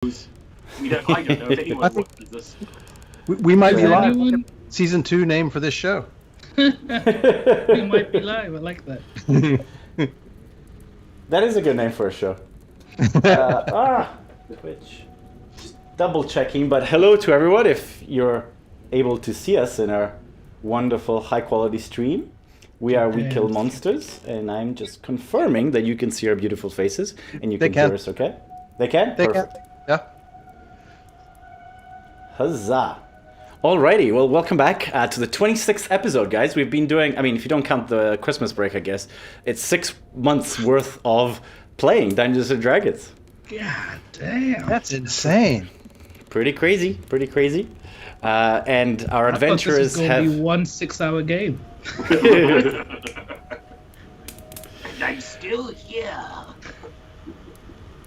I don't know if anyone watches this. We might be live. Season 2 name for this show. We might be live. I like that. That is a good name for a show. Which just double checking, but hello to everyone. If you're able to see us in our wonderful high quality stream, we kill monsters, and I'm just confirming that you can see our beautiful faces and you can hear us. Okay, they can. Perfect. Yeah. Huzzah! Alrighty, well, welcome back to the 26th episode, guys. We've been doing, I mean, if you don't count the Christmas break, I guess, it's 6 months worth of playing Dungeons and Dragons. God damn. That's insane. Pretty crazy. And our adventurers have... This is going to be 1 6-hour game. And I'm still here.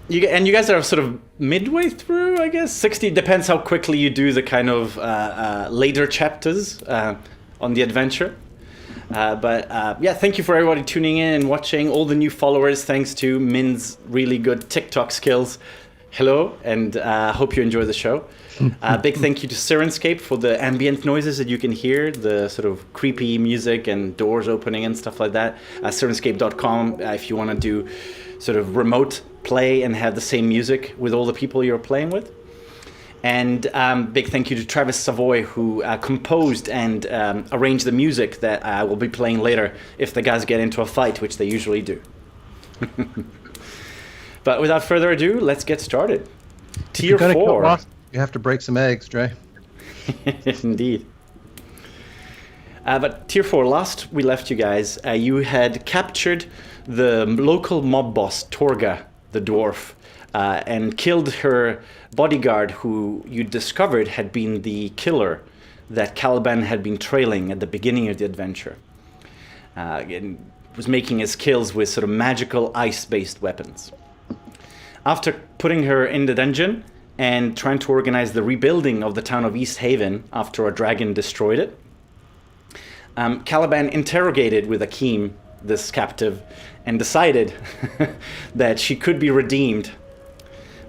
You guys are sort of midway through, I guess. 60 depends how quickly you do the kind of later chapters on the adventure. Thank you for everybody tuning in and watching. All the new followers, thanks to Min's really good TikTok skills. Hello, and hope you enjoy the show. Big thank you to Sirenscape for the ambient noises that you can hear, the sort of creepy music and doors opening and stuff like that. Sirenscape.com if you want to do sort of remote play and have the same music with all the people you're playing with. And big thank you to Travis Savoy, who composed and arranged the music that I will be playing later if the guys get into a fight, which they usually do. But without further ado, let's get started. Tier 4. You have to break some eggs, Dre. Indeed. But Tier 4, last we left you guys, you had captured the local mob boss, Torga, the dwarf, and killed her bodyguard, who you discovered had been the killer that Caliban had been trailing at the beginning of the adventure. And was making his kills with sort of magical ice-based weapons. After putting her in the dungeon and trying to organize the rebuilding of the town of East Haven after a dragon destroyed it, Caliban interrogated with Akeem, this captive, and decided that she could be redeemed,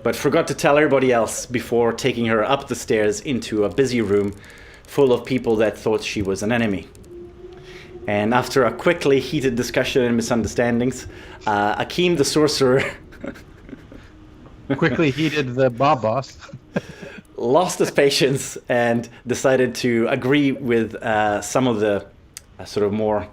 but forgot to tell everybody else before taking her up the stairs into a busy room full of people that thought she was an enemy. And after a quickly heated discussion and misunderstandings, Akeem the sorcerer quickly heated the mob boss. lost his patience and decided to agree with some of the sort of more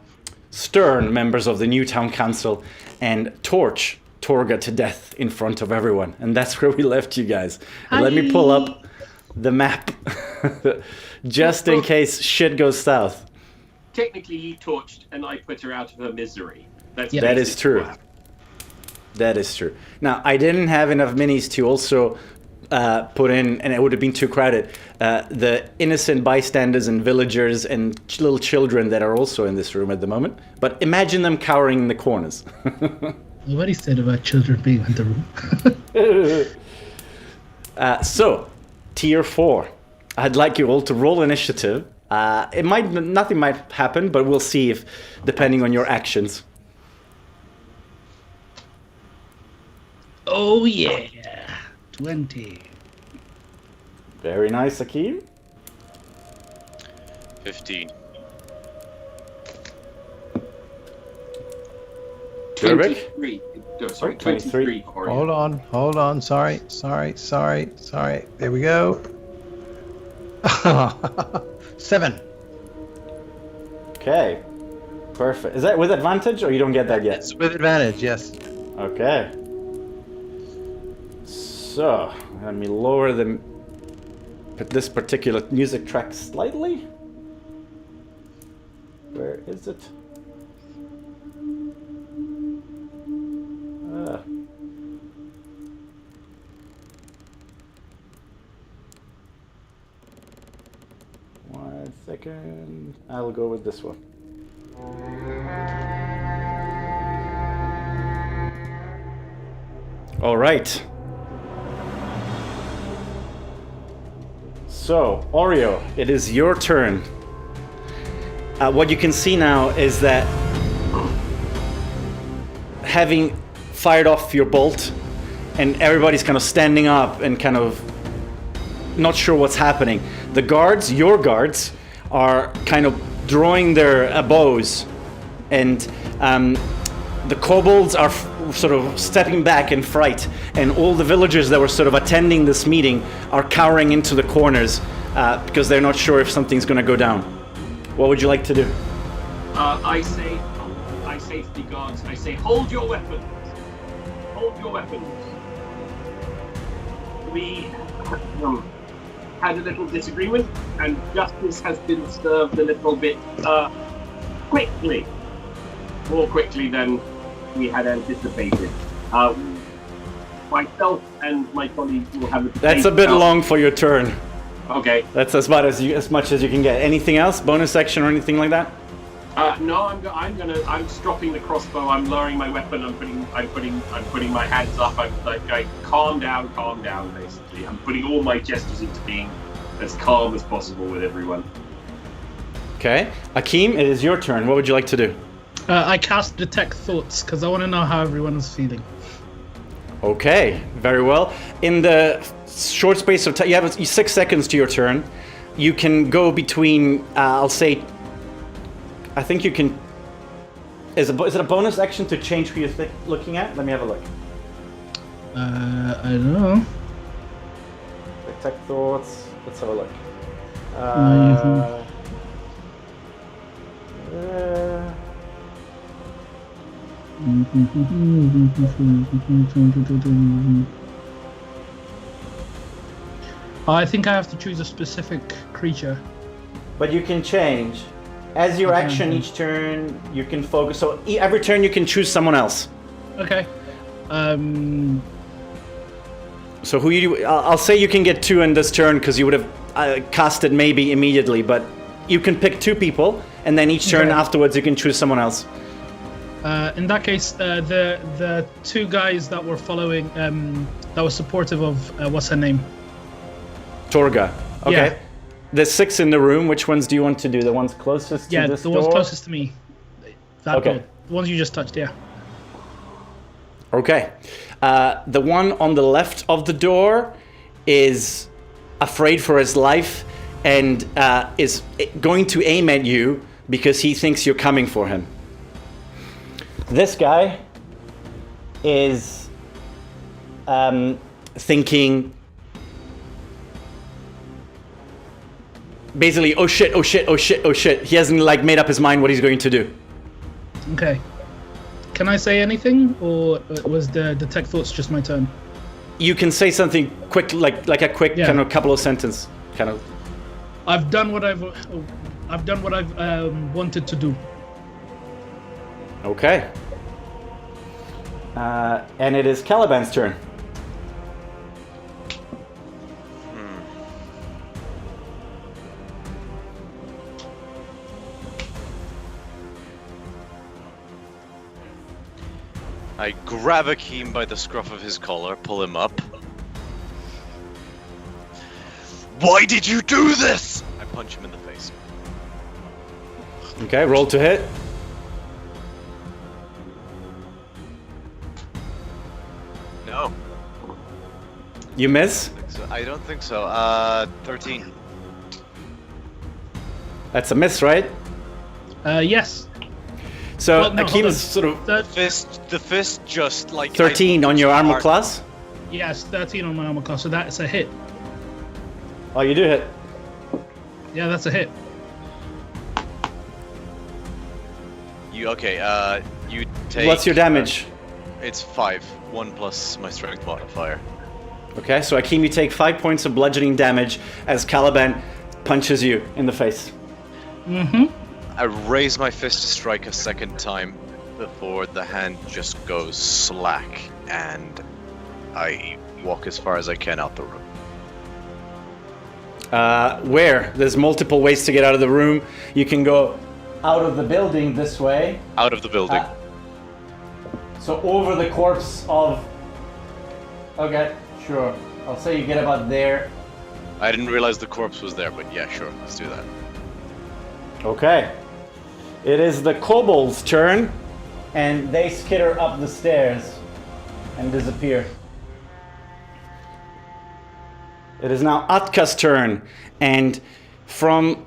stern members of the new town council and torch Torga to death in front of everyone. And that's where we left you guys. And let me pull up the map just in case shit goes south. Technically, he torched and I put her out of her misery. That is true. That is true. Now, I didn't have enough minis to also put in, and it would have been too crowded, the innocent bystanders and villagers and little children that are also in this room at the moment. But imagine them cowering in the corners. Nobody said about children being in the room. So, Tier 4. I'd like you all to roll initiative. Nothing might happen, but we'll see if, depending on your actions. Oh yeah, 20. Very nice, Akeem. 15. 23. No, sorry, 23. Hold on. Sorry. There we go. 7. Okay. Perfect. Is that with advantage, or you don't get that yet? It's with advantage, yes. Okay. So, let me lower this particular music track slightly. Where is it? One second. I'll go with this one. All right. So, Oreo, it is your turn. What you can see now is that having fired off your bolt, and everybody's kind of standing up and kind of not sure what's happening. The guards, your guards, are kind of drawing their bows, and the kobolds are sort of stepping back in fright, and all the villagers that were sort of attending this meeting are cowering into the corners because they're not sure if something's going to go down. What would you like to do? I say to the guards, I say, hold your weapons. Hold your weapons. We had a little disagreement, and justice has been served a little bit quickly. More quickly than we had anticipated. Myself and my colleagues will have a... That's a bit long for your turn. Okay. That's as much as you can get. Anything else? Bonus action or anything like that? No, I'm stropping the crossbow. I'm lowering my weapon. I'm putting my hands up. I'm like going, calm down, basically. I'm putting all my gestures into being as calm as possible with everyone. Okay. Akeem, it is your turn. What would you like to do? I cast Detect Thoughts because I want to know how everyone is feeling. Okay, very well. In the short space of time, you have 6 seconds to your turn. You can go between, I'll say, I think you can... Is it a bonus action to change who you're looking at? Let me have a look. I don't know. Detect Thoughts. Let's have a look. I think I have to choose a specific creature. But you can change. As your action each turn, you can focus. So every turn you can choose someone else. Okay. So who you? I'll say you can get 2 in this turn because you would have cast it maybe immediately. But you can pick 2 people, and then each turn afterwards you can choose someone else. In that case, the 2 guys that were following, that was supportive of what's her name? Torga. Okay. Yeah. There's 6 in the room. Which ones do you want to do? The ones closest to this door? Yeah, the ones closest to me. That door. The ones you just touched, yeah. Okay. The one on the left of the door is afraid for his life and is going to aim at you because he thinks you're coming for him. This guy is thinking... Basically, oh shit. He hasn't made up his mind what he's going to do. Okay. Can I say anything, or was the Detect Thoughts just my turn? You can say something quick, like a quick kind of couple of sentence, kind of. I've done what I've wanted to do. Okay. And it is Caliban's turn. I grab Akeem by the scruff of his collar, pull him up. Why did you do this? I punch him in the face. Okay, roll to hit. No. You miss? I don't think so. 13. That's a miss, right? Yes. So Akeem is sort of... The fist just like... 13 on your armor class? Yes, 13 on my armor class, so that's a hit. Oh, you do hit. Yeah, that's a hit. You take... What's your damage? It's 5. 1 plus my strength modifier. Okay, so Akeem, you take 5 points of bludgeoning damage as Caliban punches you in the face. Mm-hmm. I raise my fist to strike a second time before the hand just goes slack, and I walk as far as I can out the room. Where? There's multiple ways to get out of the room. You can go out of the building this way. Out of the building. So over the corpse of... Okay, sure. I'll say you get about there. I didn't realize the corpse was there, but yeah, sure, let's do that. Okay. It is the kobold's turn, and they skitter up the stairs and disappear. It is now Atka's turn, and from,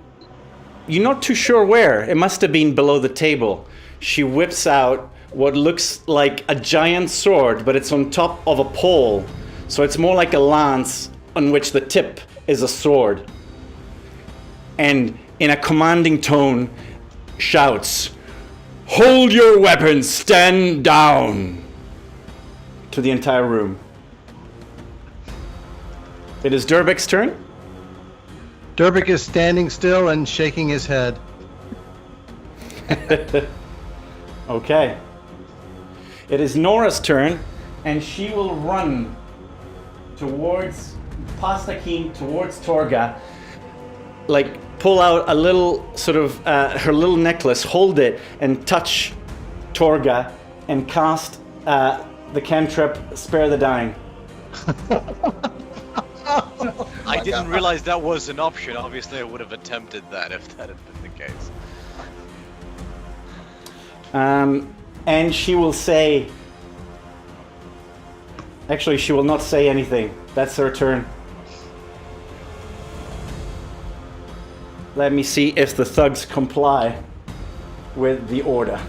you're not too sure where, it must have been below the table, she whips out what looks like a giant sword, but it's on top of a pole, so it's more like a lance on which the tip is a sword. And in a commanding tone, shouts, "Hold your weapons, stand down!" to the entire room. It is Durbek's turn. Durbek is standing still and shaking his head. Okay. It is Nora's turn, and she will run towards past Akeem, towards Torga, like pull out a little sort of her little necklace, hold it, and touch Torga, and cast the cantrip Spare the Dying. I didn't realize that was an option. Obviously, I would have attempted that if that had been the case. And she will say... Actually, she will not say anything. That's her turn. Let me see if the thugs comply with the order.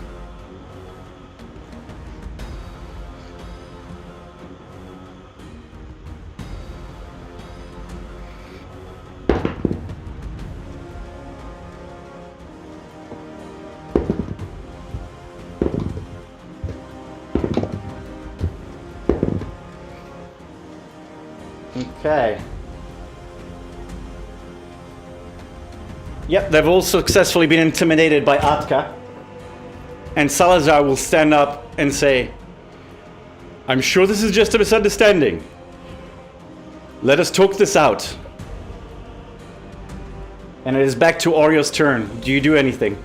Okay. Yep, they've all successfully been intimidated by Atka. And Salazar will stand up and say, "I'm sure this is just a misunderstanding. Let us talk this out." And it is back to Orio's turn. Do you do anything?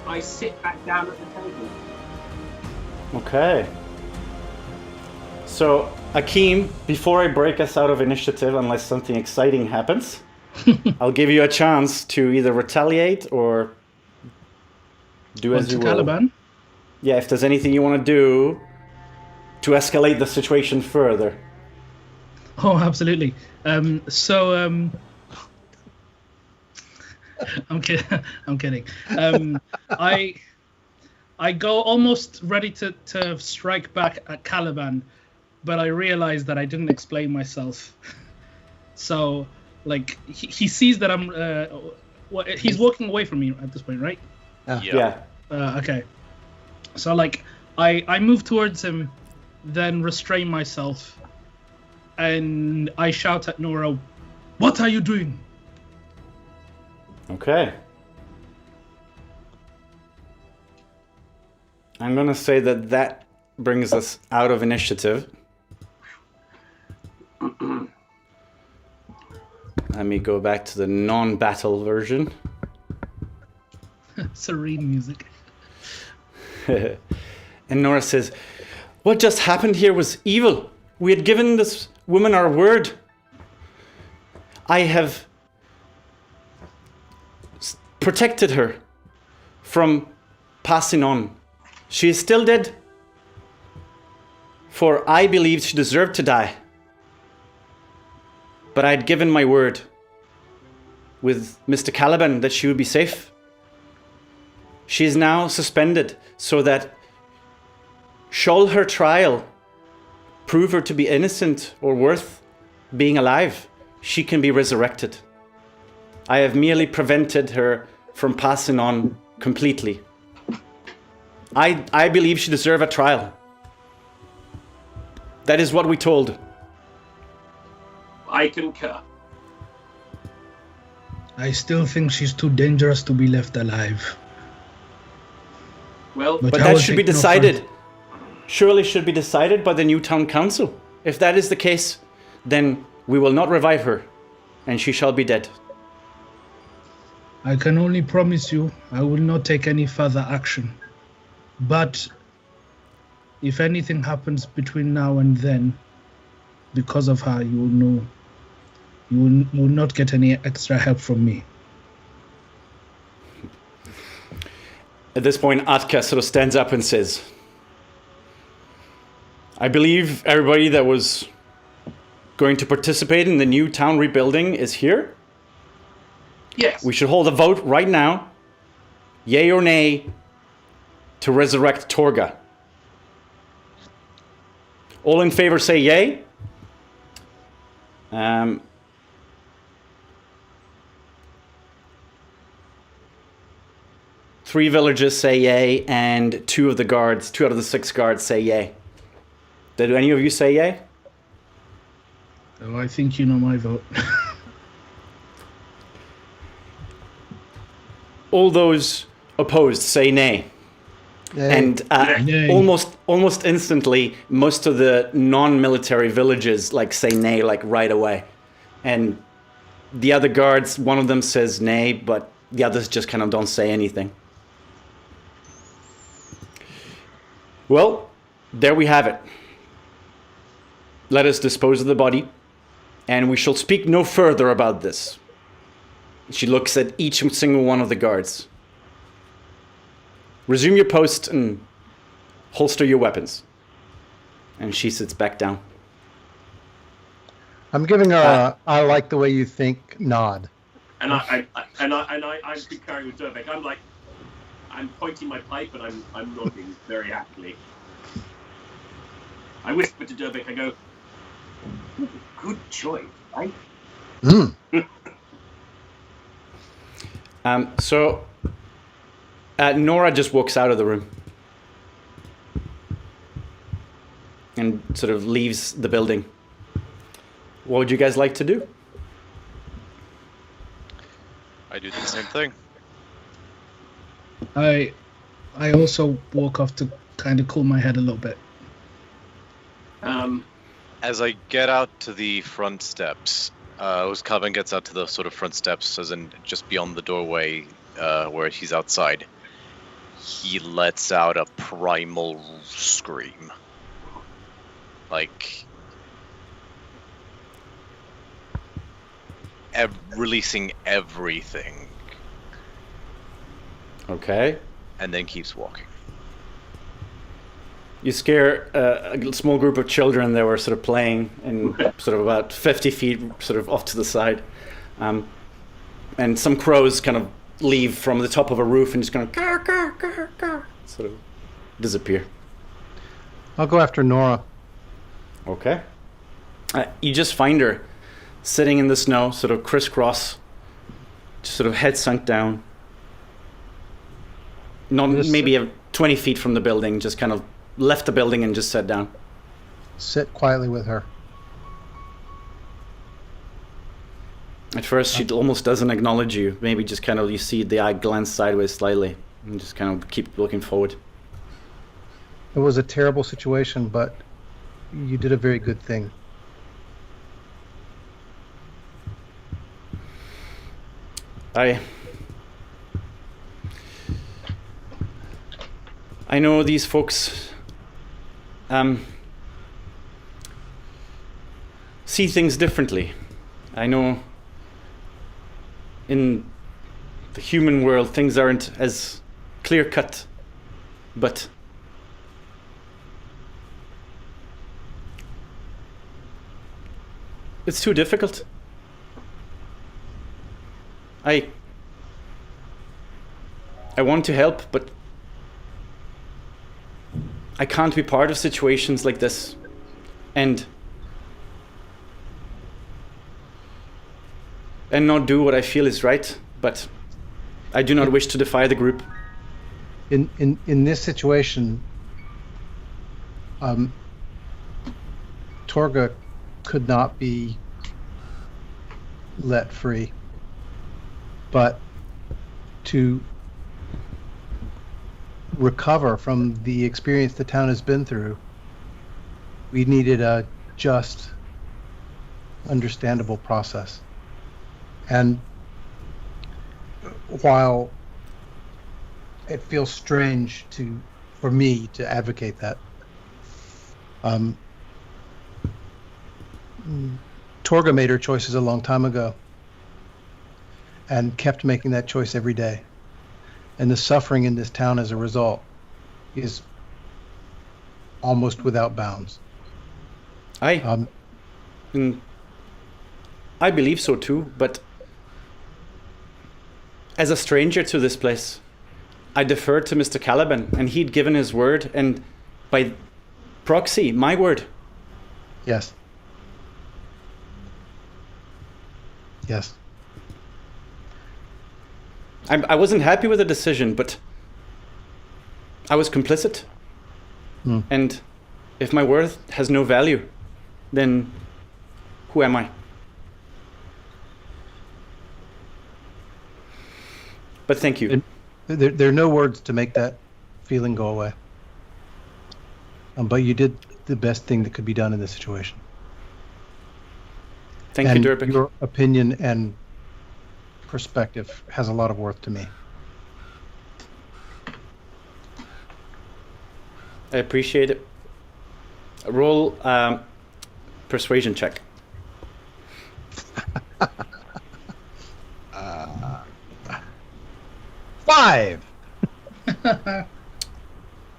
I sit back down at the table. Okay. So, Akeem, before I break us out of initiative, unless something exciting happens, I'll give you a chance to either retaliate or do as you will. Caliban? Yeah, if there's anything you want to do to escalate the situation further. Oh, absolutely. I'm kidding. I'm kidding. I go almost ready to strike back at Caliban, but I realize that I didn't explain myself. So, like, he sees that I'm. He's walking away from me at this point, right? Yeah. Okay. So, like, I move towards him, then restrain myself, and I shout at Nora, "What are you doing?" Okay. I'm gonna say that brings us out of initiative. Let me go back to the non-battle version. Serene music. And Nora says, "What just happened here was evil. We had given this woman our word. I have protected her from passing on. She is still dead. For I believed she deserved to die. But I had given my word with Mr. Caliban that she would be safe. She is now suspended so that shall her trial prove her to be innocent or worth being alive, she can be resurrected. I have merely prevented her from passing on completely. I believe she deserves a trial. That is what we told." I concur. I still think she's too dangerous to be left alive. Well, But that should be decided. Surely should be decided by the new town council. If that is the case, then we will not revive her, and she shall be dead. I can only promise you I will not take any further action. But if anything happens between now and then, because of her, you will know. You will not get any extra help from me. At this point, Atka sort of stands up and says, I believe everybody that was going to participate in the new town rebuilding is here. Yes. We should hold a vote right now, yay or nay, to resurrect Torga. All in favor say yay. 3 villagers say yay, and 2 out of the 6 guards say yay. Did any of you say yay? Oh, I think you know my vote. All those opposed say nay. Yay. And Yay. almost instantly, most of the non-military villages say nay right away. And the other guards, one of them says nay, but the others just kind of don't say anything. Well, there we have it. Let us dispose of the body, and we shall speak no further about this. She looks at each single one of the guards. Resume your post and holster your weapons. And she sits back down. I'm giving her a I like the way you think nod. And I'm concurring with Durbeck. I'm pointing my pipe and I'm nodding very happily. I whisper to Durbeck, I go, good choice, right? So Nora just walks out of the room and sort of leaves the building. What would you guys like to do? I do the same thing. I also walk off to kind of cool my head a little bit. As I get out to the front steps, as Caliban gets out to the sort of front steps, as in just beyond the doorway where he's outside, he lets out a primal scream. Releasing everything. Okay. And then keeps walking. You scare a small group of children that were sort of playing in sort of about 50 feet sort of off to the side. And some crows kind of leave from the top of a roof and just kind of sort of disappear. I'll go after Nora. Okay. You just find her sitting in the snow, sort of crisscross, just sort of head sunk down. Not maybe 20 feet from the building, just kind of left the building and just sat down. Sit quietly with her. At first, she almost doesn't acknowledge you. Maybe just kind of you see the eye glance sideways slightly and just kind of keep looking forward. It was a terrible situation, but you did a very good thing. I know these folks see things differently. I know in the human world things aren't as clear-cut, but it's too difficult. I want to help, but I can't be part of situations like this and not do what I feel is right, but I do not wish to defy the group. In this situation, Torga could not be let free, but to recover from the experience the town has been through, we needed a just, understandable process. And while it feels strange for me to advocate that, Torga made her choices a long time ago and kept making that choice every day. And the suffering in this town as a result is almost without bounds. I believe so too, but as a stranger to this place, I deferred to Mr. Caliban, and he'd given his word, and by proxy, my word. Yes. Yes. I wasn't happy with the decision, but I was complicit. And if my word has no value, then who am I? But thank you. There are no words to make that feeling go away. But you did the best thing that could be done in this situation. Thank and you, Durbik. Your opinion and perspective has a lot of worth to me. I appreciate it. Roll persuasion check. 5.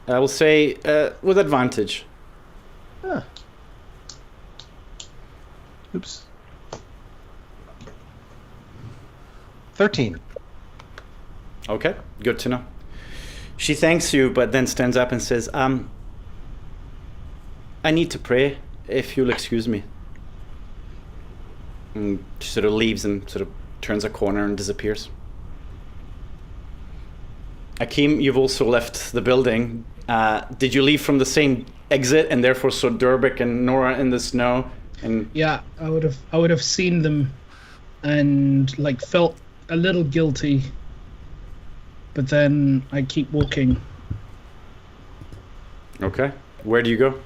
I will say with advantage. Oops. 13. Okay, good to know. She thanks you, but then stands up and says, I need to pray, if you'll excuse me. And she sort of leaves and sort of turns a corner and disappears. Akeem, you've also left the building. Did you leave from the same exit and therefore saw Durbik and Nora in the snow? And Yeah, I would have seen them and like felt a little guilty, but then I keep walking. Okay, where do you go?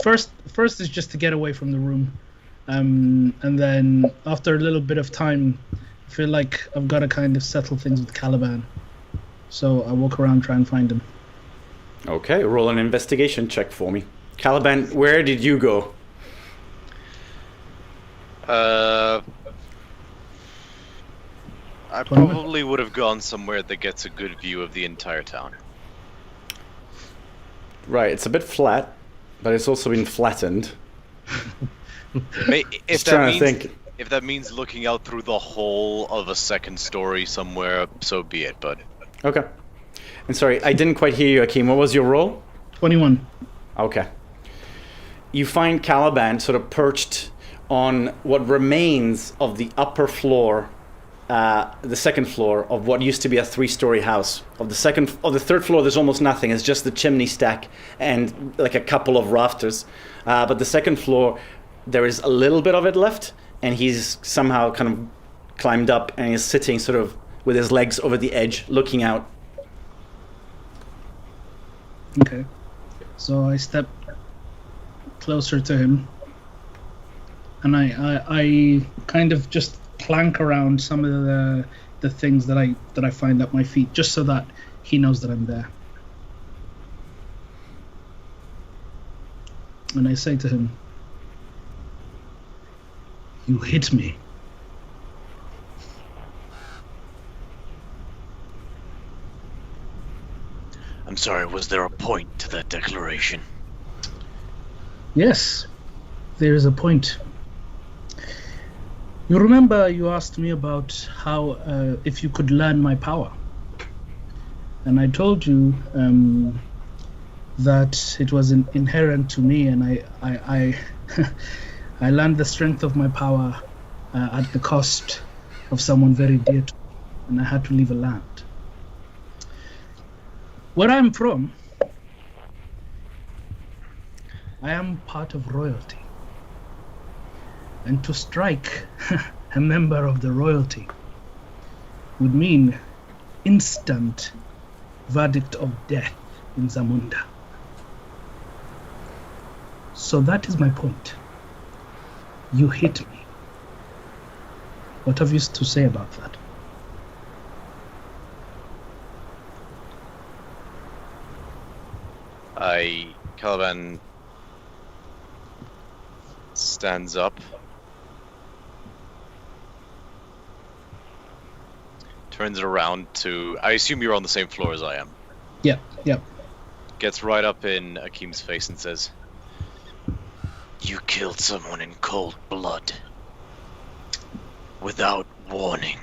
First is just to get away from the room, and then after a little bit of time, I feel like I've got to kind of settle things with Caliban. So I walk around, try and find him. Okay, roll an investigation check for me. Caliban, where did you go? I probably would have gone somewhere that gets a good view of the entire town. Right, it's a bit flat, but it's also been flattened. If that means looking out through the whole of a second story somewhere, so be it, but... Okay. And sorry, I didn't quite hear you, Akeem. What was your roll? 21. Okay. You find Caliban sort of perched on what remains of the upper floor, the second floor of what used to be a 3-story house. Of the third floor, there's almost nothing. It's just the chimney stack and like a couple of rafters. But the second floor, there is a little bit of it left, and he's somehow kind of climbed up and he's sitting sort of with his legs over the edge, looking out. Okay. So I step closer to him, and I kind of just clank around some of the things that I find at my feet, just so that he knows that I'm there. And I say to him, "You hit me." I'm sorry, was there a point to that declaration? Yes, there is a point. You remember you asked me about how, if you could learn my power. And I told you that it was inherent to me, and I I learned the strength of my power at the cost of someone very dear to me, and I had to leave a land. Where I'm from, I am part of royalty. And to strike a member of the royalty would mean instant verdict of death in Zamunda. So that is my point. You hit me. What have you to say about that? Caliban stands up, turns it around to. I assume you're on the same floor as I am. Yep. Gets right up in Akeem's face and says, "You killed someone in cold blood, without warning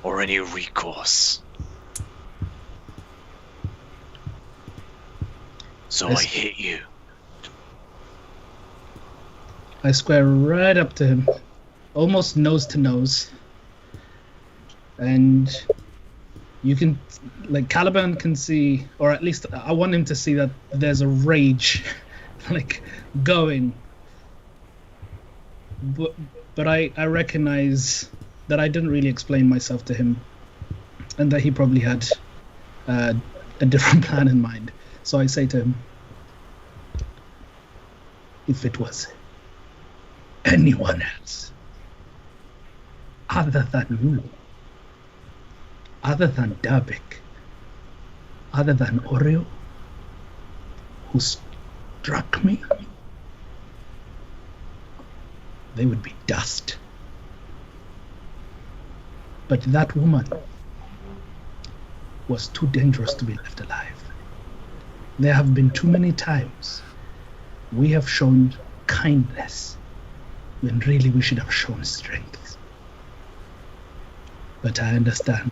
or any recourse. So I hit you." I square right up to him, almost nose to nose. And you can, like, Caliban can see, or at least I want him to see that there's a rage, like, going. But I recognize that I didn't really explain myself to him, and that he probably had a different plan in mind. So I say to him, if it was anyone else other than you, other than Dabik, other than Oreo, who struck me, they would be dust. But that woman was too dangerous to be left alive. There have been too many times we have shown kindness when really we should have shown strength. But I understand.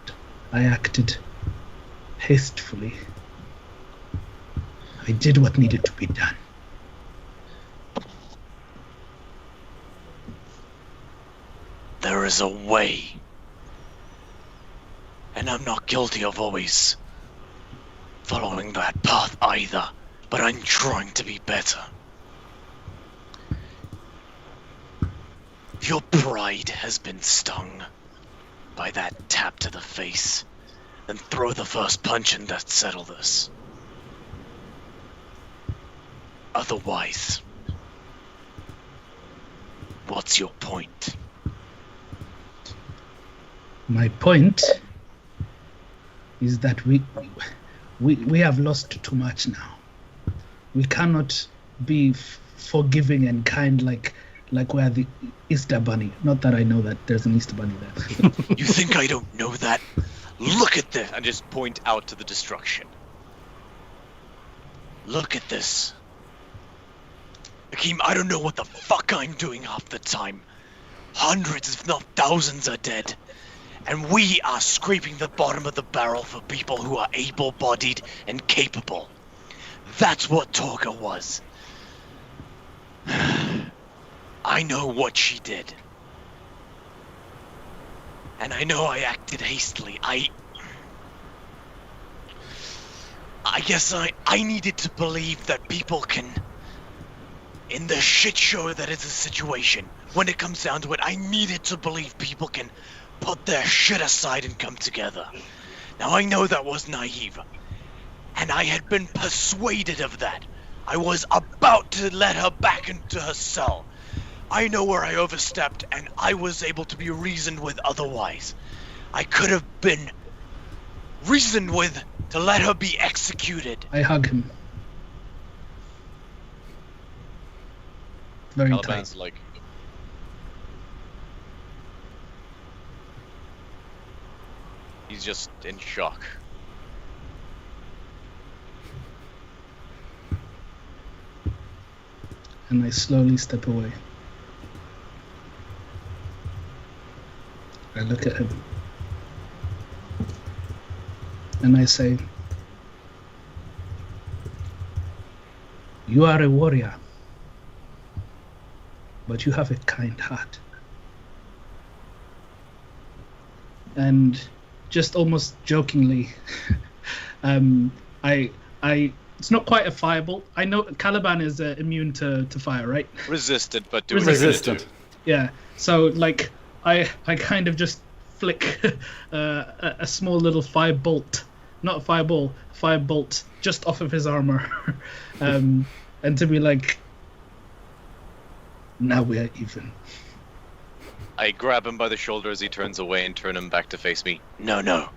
I acted hastily. I did what needed to be done. There is a way. And I'm not guilty of always following that path either, but I'm trying to be better. Your pride has been stung by that tap to the face. Then throw the first punch and that settle this. Otherwise, what's your point? My point is that we have lost too much now. We cannot be forgiving and kind like we're the Easter Bunny. Not that I know that there's an Easter Bunny there. You think I don't know that? Look at this! And just point out to the destruction. Look at this. Akeem, I don't know what the fuck I'm doing half the time. Hundreds, if not thousands, are dead. And we are scraping the bottom of the barrel for people who are able-bodied and capable. That's what Torga was. I know what she did. And I know I acted hastily. I guess I needed to believe that people can... In the shit show that is the situation, when it comes down to it, I needed to believe people can put their shit aside and come together. Now I know that was naive. And I had been persuaded of that. I was about to let her back into her cell. I know where I overstepped, and I was able to be reasoned with otherwise. I could have been reasoned with to let her be executed. I hug him. Very Caliban's tight. like... He's just in shock. And I slowly step away. I look at him. And I say, you are a warrior, but you have a kind heart. And just almost jokingly, it's not quite a firebolt. I know Caliban is immune to fire, right? Resistant, but doing Resistant. Yeah. So like I kind of just flick a small little firebolt, not a fireball, firebolt just off of his armor, and to be like, now we're even. I grab him by the shoulder as he turns away and turn him back to face me. No.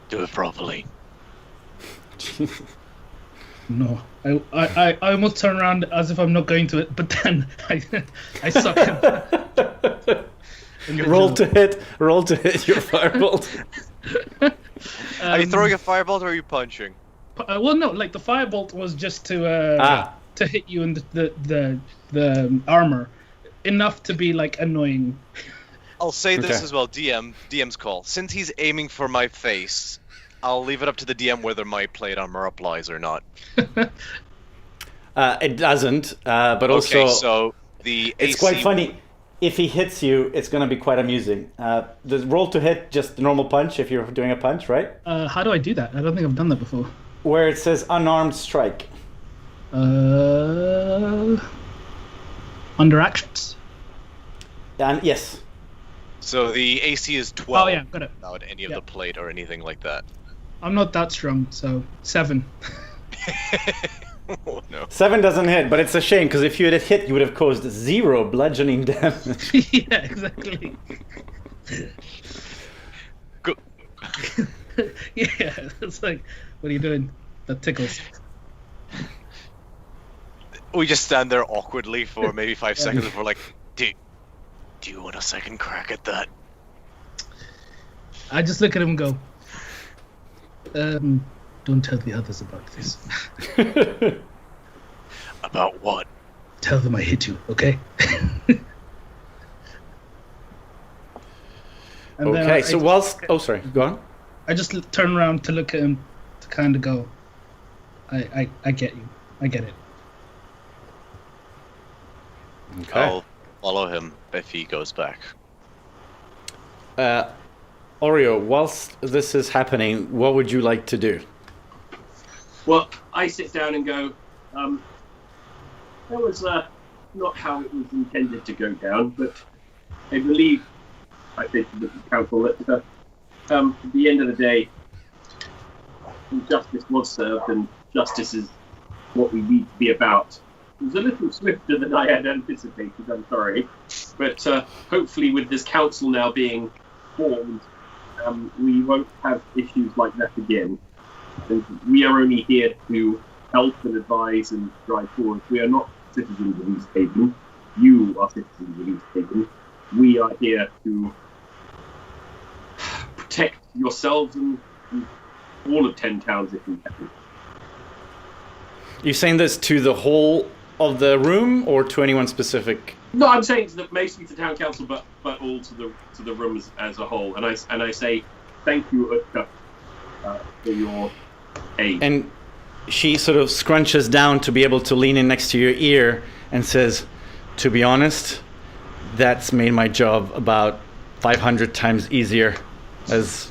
Do it properly. No, I almost turn around as if I'm not going to it, but then I suck him. Roll to hit your firebolt. Are you throwing a firebolt or are you punching? Well, no, like the firebolt was just to hit you in the armor, enough to be like annoying. I'll say this Okay. as well, DM's call. Since he's aiming for my face, I'll leave it up to the DM whether my plate armor applies or not. It doesn't, but also Okay, so the it's AC quite funny. If he hits you, it's going to be quite amusing. The roll to hit, just the normal punch if you're doing a punch, right? How do I do that? I don't think I've done that before. Where it says unarmed strike. Under actions. And yes. So the AC is 12 Oh yeah, got it. without any of Yeah. the plate or anything like that. I'm not that strong, so 7. Oh no. 7 doesn't hit, but it's a shame because if you had hit, you would have caused 0 bludgeoning damage. Yeah, exactly. Go. Yeah, it's like, what are you doing? That tickles. We just stand there awkwardly for maybe 5 seconds before like, do you want a second crack at that? I just look at him and go, don't tell the others about this. About what? Tell them I hit you, okay? And then Okay, so whilst... Oh, sorry, go on. I just turn around to look at him to kind of go, I get you. I get it. Okay. I'll follow him if he goes back. Oreo, whilst this is happening, what would you like to do? Well, I sit down and go, that was not how it was intended to go down, but I believe, I think to the council, that at the end of the day, justice was served, and justice is what we need to be about. It was a little swifter than I had anticipated, I'm sorry. But hopefully with this council now being formed, we won't have issues like that again. And we are only here to help and advise and drive forward. We are not citizens of East Haven. You are citizens of East Haven. We are here to protect yourselves and all of 10 towns if we can. You saying this to the whole of the room or to anyone specific? No, I'm saying to mostly to town council, but all to the room as a whole. And I say thank you, Utka, for your aid. And she sort of scrunches down to be able to lean in next to your ear and says, to be honest, that's made my job about 500 times easier. As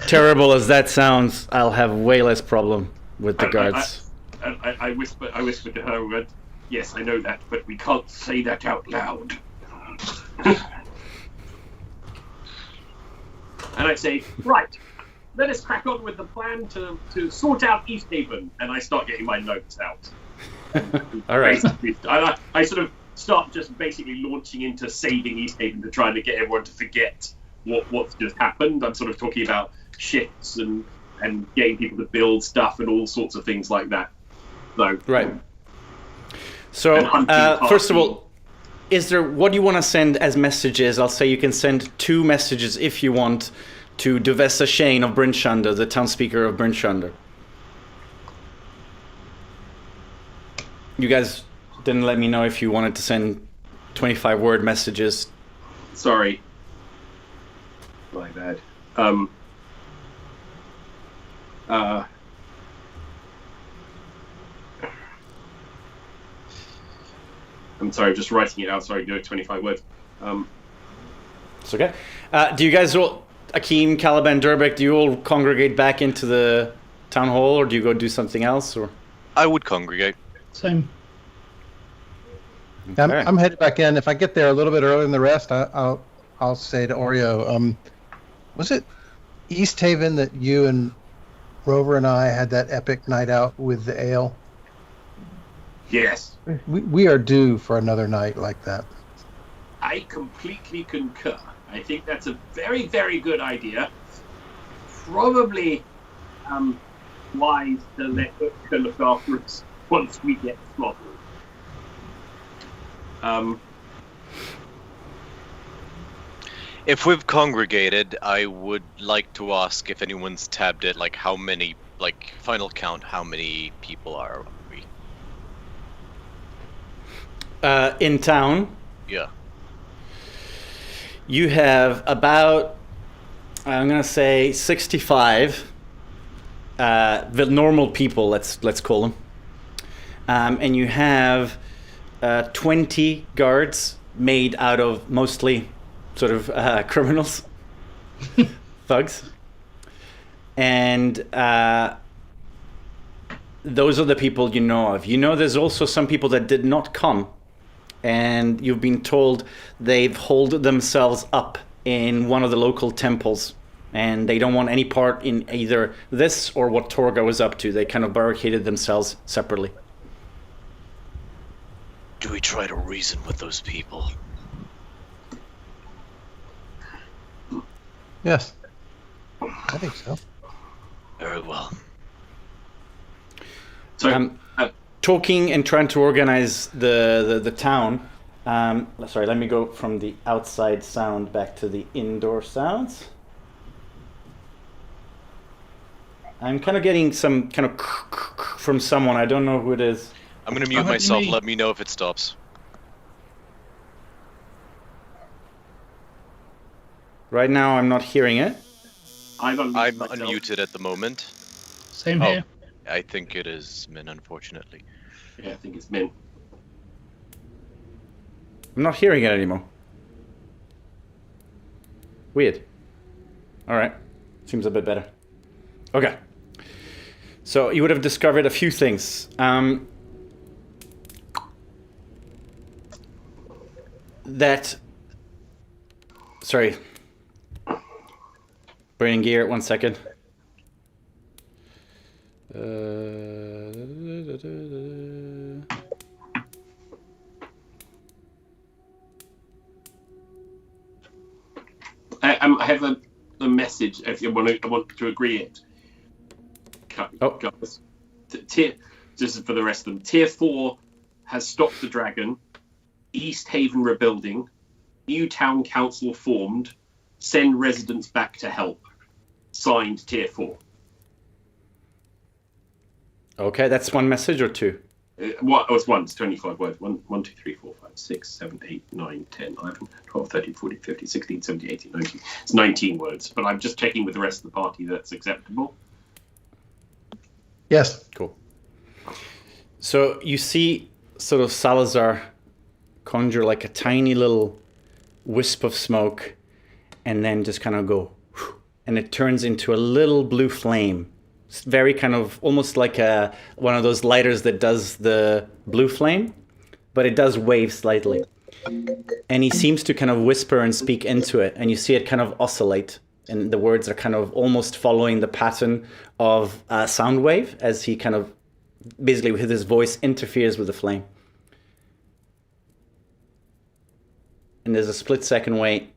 terrible as that sounds, I'll have way less problem with the guards. I whispered to her, but yes, I know that, but we can't say that out loud. And I say, right, let us crack on with the plan to sort out East Haven. And I start getting my notes out. All right. I sort of start just basically launching into saving East Haven to try to get everyone to forget what's just happened. I'm sort of talking about shifts and getting people to build stuff and all sorts of things like that. So, right. So, first of all, what do you want to send as messages? I'll say you can send 2 messages if you want to Duvessa Shane of Brinchunder, the town speaker of Brinchunder. You guys didn't let me know if you wanted to send 25-word messages. Sorry. My bad. I'm sorry, just writing it out. Sorry, do it 25 words. It's okay. Do you guys all, Akeem, Caliban, Durbeck, do you all congregate back into the town hall, or do you go do something else? Or I would congregate. Same. Okay. I'm headed back in. If I get there a little bit earlier than the rest, I'll say to Oreo, was it East Haven that you and Rover and I had that epic night out with the ale? Yes. We are due for another night like that. I completely concur. I think that's a very, very good idea. Probably wise to look after us once we get slaughtered. If we've congregated, I would like to ask if anyone's tabbed it, like how many, like final count, how many people are we? In town, Yeah. you have about, I'm gonna say 65 the normal people, let's call them, and you have 20 guards made out of mostly sort of criminals, thugs, and those are the people you know of. You know there's also some people that did not come, and you've been told they've holed themselves up in one of the local temples, and they don't want any part in either this or what Torga was up to. They kind of barricaded themselves separately. Do we try to reason with those people? Yes. I think so. Very well. So, Talking and trying to organize the town. Sorry, let me go from the outside sound back to the indoor sounds. I'm kind of getting some kind of from someone. I don't know who it is. I'm gonna mute myself. Let me know if it stops. Right now, I'm not hearing it. I'm unmuted at the moment. Same here. I think it is Min, unfortunately. Yeah, I think it's Min. I'm not hearing it anymore. Weird. All right. Seems a bit better. Okay. So you would have discovered a few things. Sorry. Burning gear, 1 second. I have a message. If you want to agree it. Guys. This is for the rest of them. Tier 4 has stopped the dragon. East Haven rebuilding. New town council formed. Send residents back to help. Signed Tier 4. Okay, that's one message or two? It's one. It's 25 words. 1, 2, 3, 4, 5, 6, 7, 8, 9, 10, 11, 12, 13, 14, 15, 16, 17, 18, 19. It's 19 words. But I'm just checking with the rest of the party that's acceptable. Yes. Cool. So you see sort of Salazar conjure like a tiny little wisp of smoke and then just kind of go, and it turns into a little blue flame. It's very kind of almost like one of those lighters that does the blue flame, but it does wave slightly. And he seems to kind of whisper and speak into it, and you see it kind of oscillate, and the words are kind of almost following the pattern of a sound wave as he kind of basically with his voice interferes with the flame. And there's a split second wait,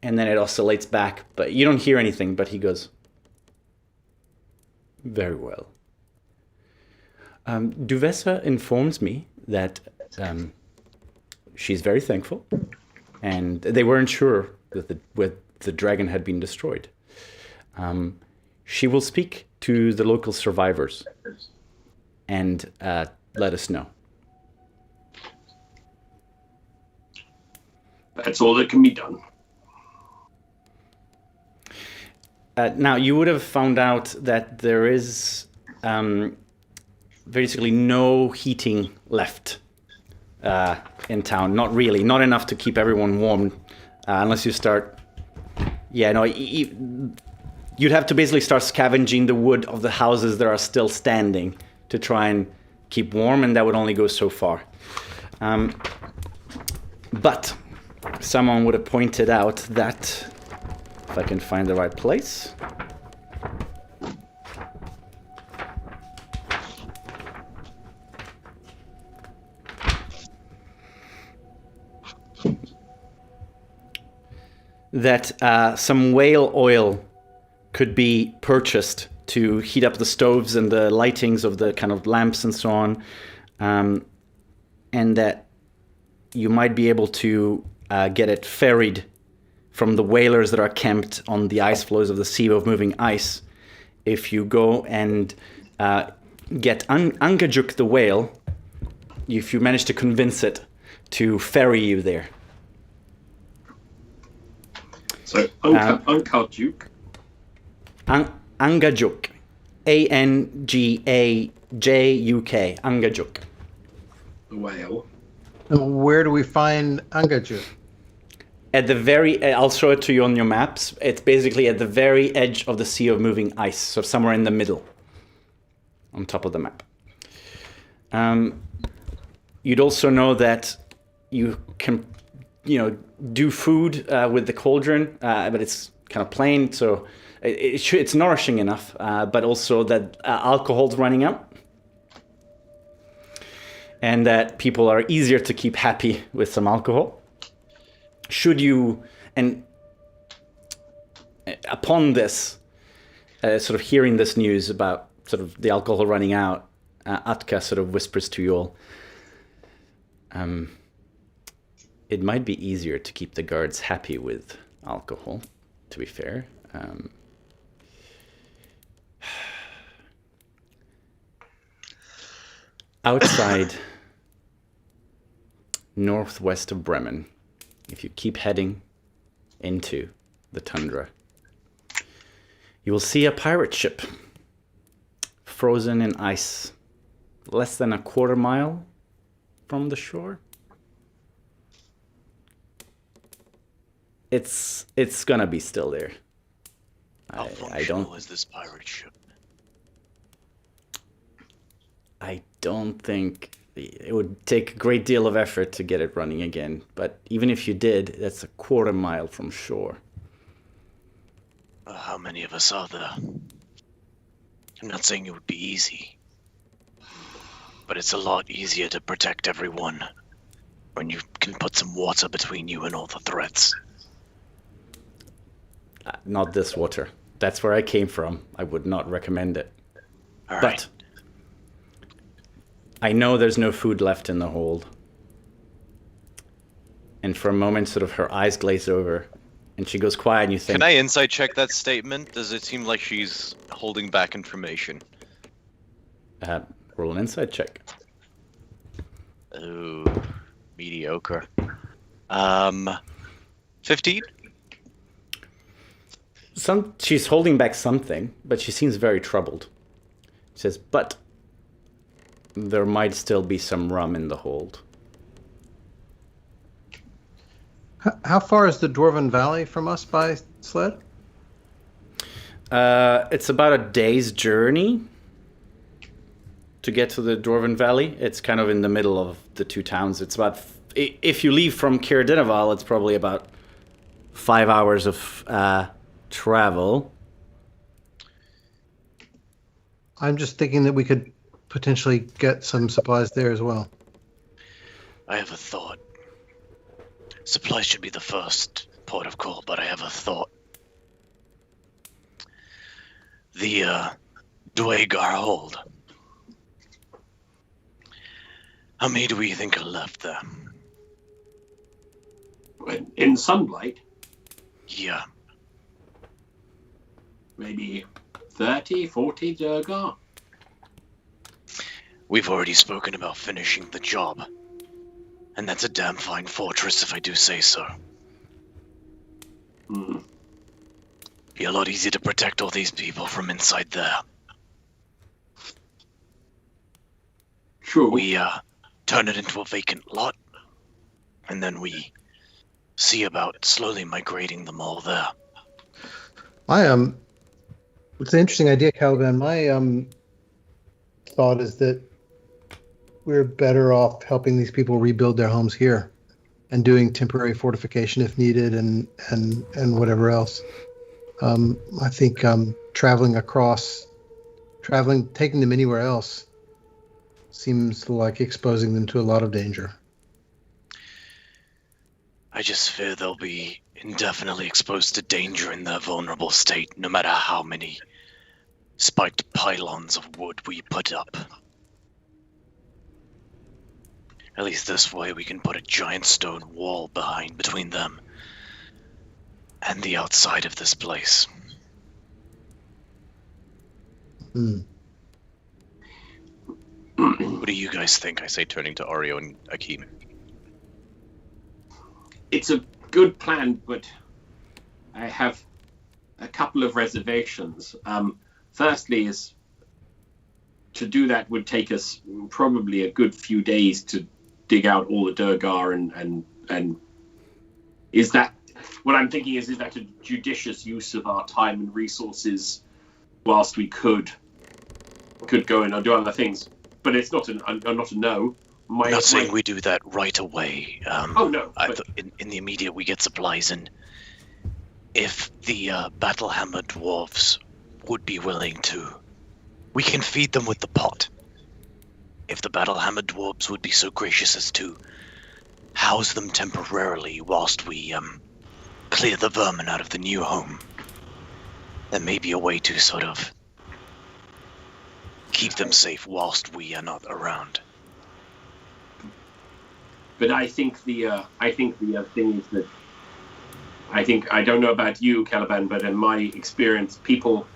and then it oscillates back, but you don't hear anything, but he goes, very well. Duvessa informs me that she's very thankful, and they weren't sure that the dragon had been destroyed. She will speak to the local survivors and let us know. That's all that can be done. Now, you would have found out that there is basically no heating left in town. Not really. Not enough to keep everyone warm unless you start... Yeah, no, you'd have to basically start scavenging the wood of the houses that are still standing to try and keep warm, and that would only go so far. But someone would have pointed out that... If I can find the right place. That some whale oil could be purchased to heat up the stoves and the lightings of the kind of lamps and so on, and that you might be able to get it ferried from the whalers that are camped on the ice floes of the Sea of Moving Ice. If you go and get Angajuk the whale, if you manage to convince it to ferry you there. So Angajuk. Angajuk. Angajjuk. Angajuk. The whale. And where do we find Angajuk? At the very, I'll show it to you on your maps. It's basically at the very edge of the Sea of Moving Ice, so somewhere in the middle, on top of the map. You'd also know that you can, do food with the cauldron, but it's kind of plain, so it's nourishing enough. But also that alcohol's running out, and that people are easier to keep happy with some alcohol. Should you, and upon this, sort of hearing this news about sort of the alcohol running out, Atka sort of whispers to you all, it might be easier to keep the guards happy with alcohol, to be fair. Outside, northwest of Bremen, if you keep heading into the tundra, you will see a pirate ship frozen in ice, less than a quarter mile from the shore. It's gonna be still there. How functional is this pirate ship? I don't think it would take a great deal of effort to get it running again, but even if you did, that's a quarter mile from shore. How many of us are there? I'm not saying it would be easy, but it's a lot easier to protect everyone when you can put some water between you and all the threats. Not this water. That's where I came from. I would not recommend it. All right. But I know there's no food left in the hold. And for a moment, sort of her eyes glaze over, and she goes quiet, and you think... Can I insight check that statement? Does it seem like she's holding back information? Roll an insight check. Oh, mediocre. 15? She's holding back something, but she seems very troubled. She says, but there might still be some rum in the hold. How far is the Dwarven Valley from us by sled? It's about a day's journey to get to the Dwarven Valley. It's kind of in the middle of the two towns. It's about, if you leave from Kirdinaval, it's probably about 5 hours of travel. I'm just thinking that we could potentially get some supplies there as well. I have a thought. Supplies should be the first port of call, but I have a thought. The Dwagar hold. How many do we think are left there? In sunlight, Yeah. maybe 30, 40 Durgar. We've already spoken about finishing the job. And that's a damn fine fortress, if I do say so. Be a lot easier to protect all these people from inside there. True. We turn it into a vacant lot, and then we see about slowly migrating them all there. It's an interesting idea, Caliban. My thought is that we're better off helping these people rebuild their homes here and doing temporary fortification if needed and whatever else. I think taking them anywhere else seems like exposing them to a lot of danger. I just fear they'll be indefinitely exposed to danger in their vulnerable state, no matter how many spiked pylons of wood we put up. At least this way we can put a giant stone wall between them and the outside of this place. What do you guys think? I say, turning to Ario and Akeem. It's a good plan, but I have a couple of reservations. Firstly, is to do that would take us probably a good few days to dig out all the Durgar and is that what I'm thinking is that a judicious use of our time and resources whilst we could go in and do other things, but it's not a no. I'm not saying we do that right away. Oh no! In the immediate, we get supplies, and if the battle hammer dwarves would be willing to, we can feed them with the pot. If the battle hammer dwarves would be so gracious as to house them temporarily whilst we clear the vermin out of the new home, there may be a way to sort of keep them safe whilst we are not around. But I think the thing is that I don't know about you, Caliban, but in my experience, people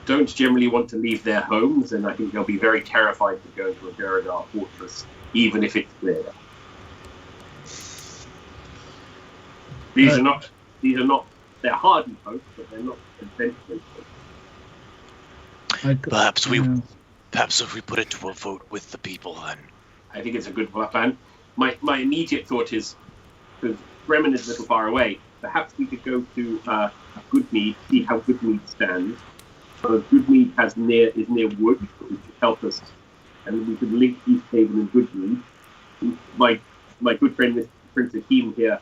don't generally want to leave their homes, and I think they'll be very terrified to go to a Duradar fortress, even if it's clear. These are not. They're hardened hopes, but they're not adventurous hopes. Perhaps if we put it to a vote with the people, then I think it's a good plan. My immediate thought is, because Bremen is a little far away, perhaps we could go to Goodmead, see how Goodmead stands. Goodmead is near Wood, which would help us, and we could link East Haven and Goodmead. My good friend Prince Akeem here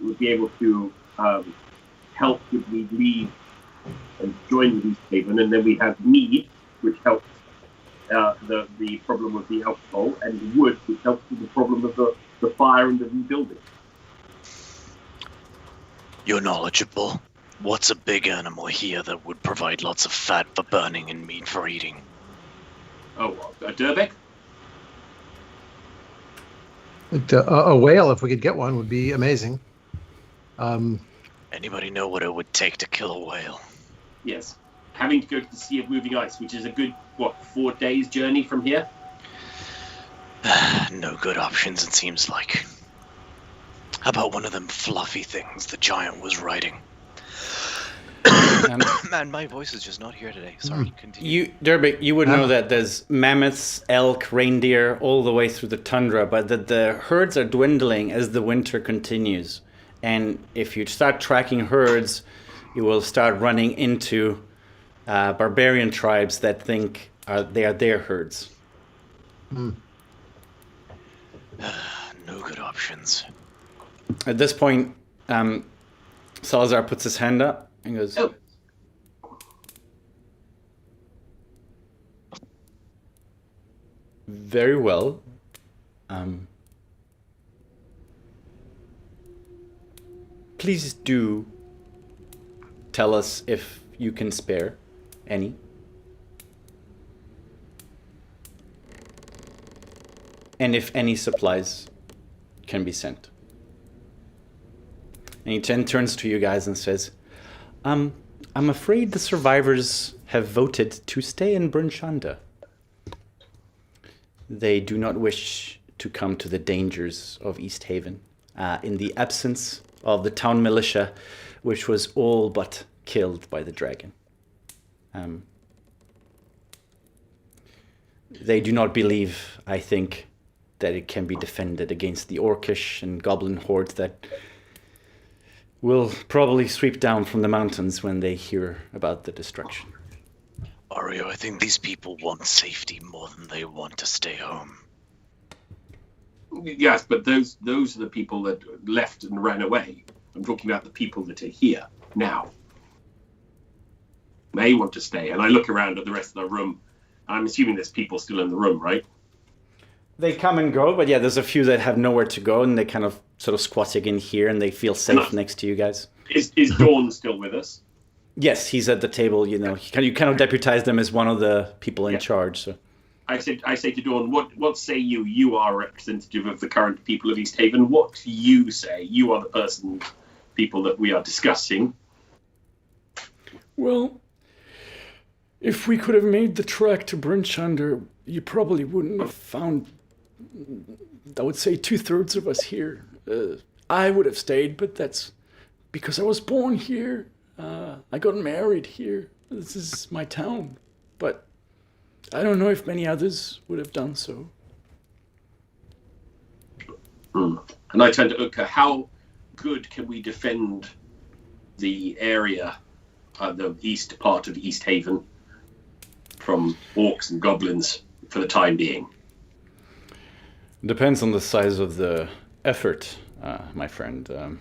would be able to help Goodmead lead and join with East Haven, and then we have Mead, which helps the problem of the alcohol, and Wood, which helps with the problem of the fire and the rebuilding. You're knowledgeable. What's a big animal here that would provide lots of fat for burning and meat for eating? Oh, a Durbeck? A whale, if we could get one, would be amazing. Anybody know what it would take to kill a whale? Yes. Having to go to the Sea of Moving Ice, which is a good, 4 days journey from here? No good options, it seems like. How about one of them fluffy things the giant was riding? Man, my voice is just not here today. Sorry, continue. Durbeck, you would know that there's mammoths, elk, reindeer, all the way through the tundra, but that the herds are dwindling as the winter continues. And if you start tracking herds, you will start running into barbarian tribes that think they are their herds. No good options. At this point, Salazar puts his hand up and goes, Oh. Very well. Please do tell us if you can spare any. And if any supplies can be sent. And he turns to you guys and says, I'm afraid the survivors have voted to stay in Bryn Shanda. They do not wish to come to the dangers of East Haven in the absence of the town militia, which was all but killed by the dragon. They do not believe, I think, that it can be defended against the orcish and goblin hordes that will probably sweep down from the mountains when they hear about the destruction. Ario, I think these people want safety more than they want to stay home. Yes, but those are the people that left and ran away. I'm talking about the people that are here now. They want to stay, and I look around at the rest of the room. I'm assuming there's people still in the room, right? They come and go, but yeah, there's a few that have nowhere to go, and they kind of sort of squatting in here, and they feel safe next to you guys. Is Dawn still with us? Yes, he's at the table. You kind of deputize them as one of the people in charge. So I say to Dawn, what say you? You are representative of the current people of East Haven. What do you say? You are the people that we are discussing. Well, if we could have made the trek to Brinchunder, you probably wouldn't have found, I would say, 2/3 of us here. I would have stayed, but that's because I was born here. I got married here. This is my town. But I don't know if many others would have done so. And I turn to Utka. How good can we defend the area, the east part of East Haven, from orcs and goblins for the time being? depends on the size of the effort, my friend.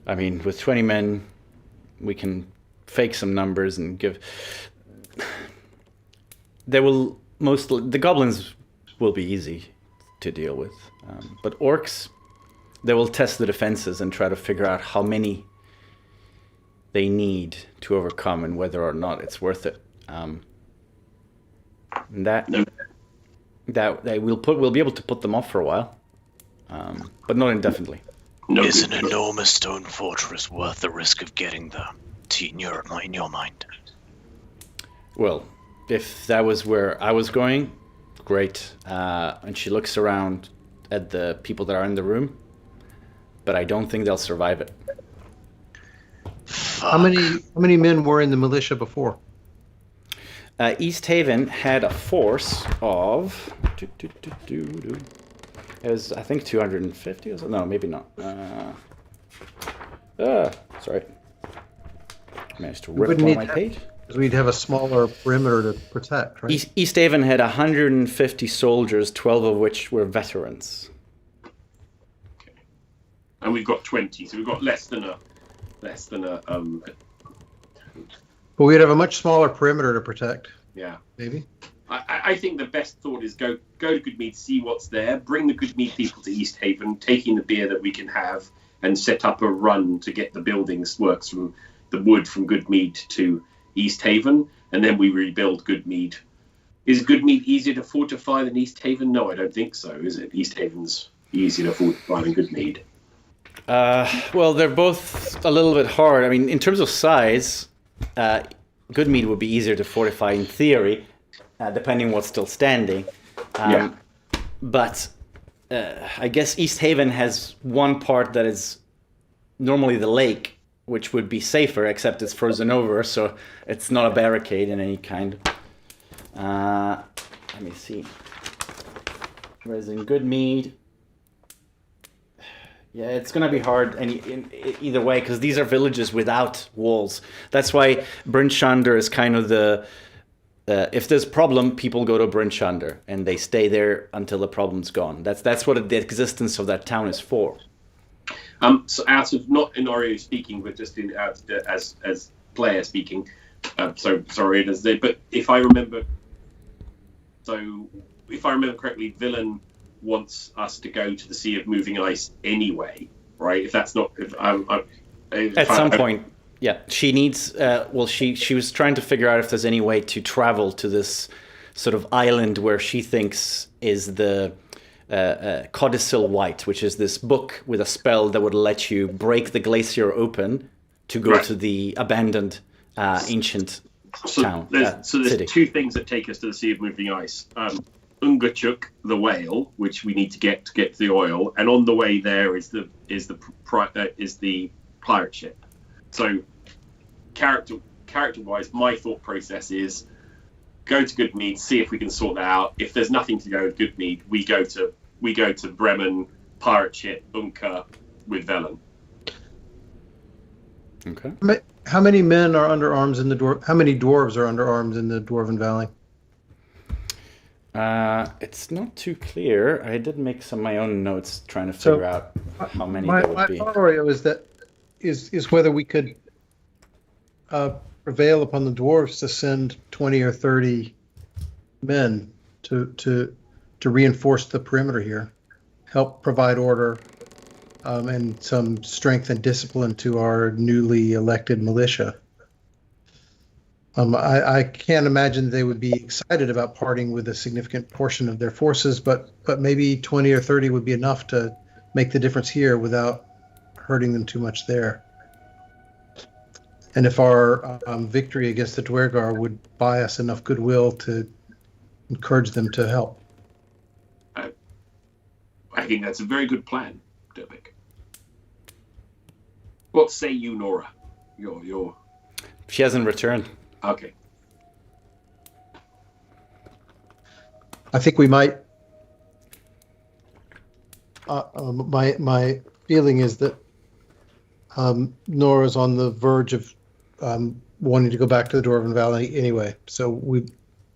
I mean, with 20 men, we can fake some numbers and give. The goblins will be easy to deal with, but orcs, they will test the defenses and try to figure out how many they need to overcome and whether or not it's worth it. We'll be able to put them off for a while, but not indefinitely. Is an enormous stone fortress worth the risk of getting there? In your mind? Well, if that was where I was going, great. And she looks around at the people that are in the room, but I don't think they'll survive it. How many men were in the militia before? East Haven had a force of it was, I think, 250 or so. No, maybe not. Sorry. Managed to rip on my page. Because we'd have a smaller perimeter to protect, right? East Haven had 150 soldiers, 12 of which were veterans. Okay. And we've got 20, so we've got less than a. But we'd have a much smaller perimeter to protect. Yeah. Maybe. I think the best thought is go to Goodmead, see what's there, bring the Goodmead people to East Haven, taking the beer that we can have, and set up a run to get the buildings works from the wood from Goodmead to East Haven, and then we rebuild Goodmead. Is Goodmead easier to fortify than East Haven? No, I don't think so. Is it? East Haven's easier to fortify than Goodmead. Well, they're both a little bit hard. I mean, in terms of size, Goodmead would be easier to fortify in theory, depending on what's still standing. But I guess East Haven has one part that is normally the lake, which would be safer, except it's frozen over, so it's not a barricade in any kind. Let me see. Whereas in Goodmead, yeah, it's going to be hard either way, because these are villages without walls. That's why Brinchunder is kind of the... if there's a problem, people go to Brinchunder, and they stay there until the problem's gone. That's what the existence of that town is for. So out of, not in Oreo speaking, but just as player speaking, so sorry, but if I remember correctly, Villain wants us to go to the Sea of Moving Ice anyway, right? If that's not, At some point, yeah, she needs. She was trying to figure out if there's any way to travel to this sort of island where she thinks is the Codicil White, which is this book with a spell that would let you break the glacier open to go to the abandoned ancient town. There's city. two things that take us to the Sea of Moving Ice. Ungachuk, the whale, which we need to get to the oil, and on the way there is the pirate ship. So, character-wise, my thought process is go to Goodmead, see if we can sort that out. If there's nothing to go to Goodmead, we go to Bremen, pirate ship, Unka with Velen. Okay. How many men are under arms in the dwarf? How many dwarves are under arms in the Dwarven Valley? It's not too clear. I did make some of my own notes trying to figure out how many there would be. My thought is whether we could prevail upon the dwarves to send 20 or 30 men to reinforce the perimeter here, help provide order, and some strength and discipline to our newly elected militia. I can't imagine they would be excited about parting with a significant portion of their forces, but maybe 20 or 30 would be enough to make the difference here without hurting them too much there. And if our victory against the Dwergar would buy us enough goodwill to encourage them to help. I think that's a very good plan, Derbeck. What say you, Nora? Your. She hasn't returned. Okay. I think we might. My feeling is that Nora's on the verge of wanting to go back to the Dwarven Valley anyway. So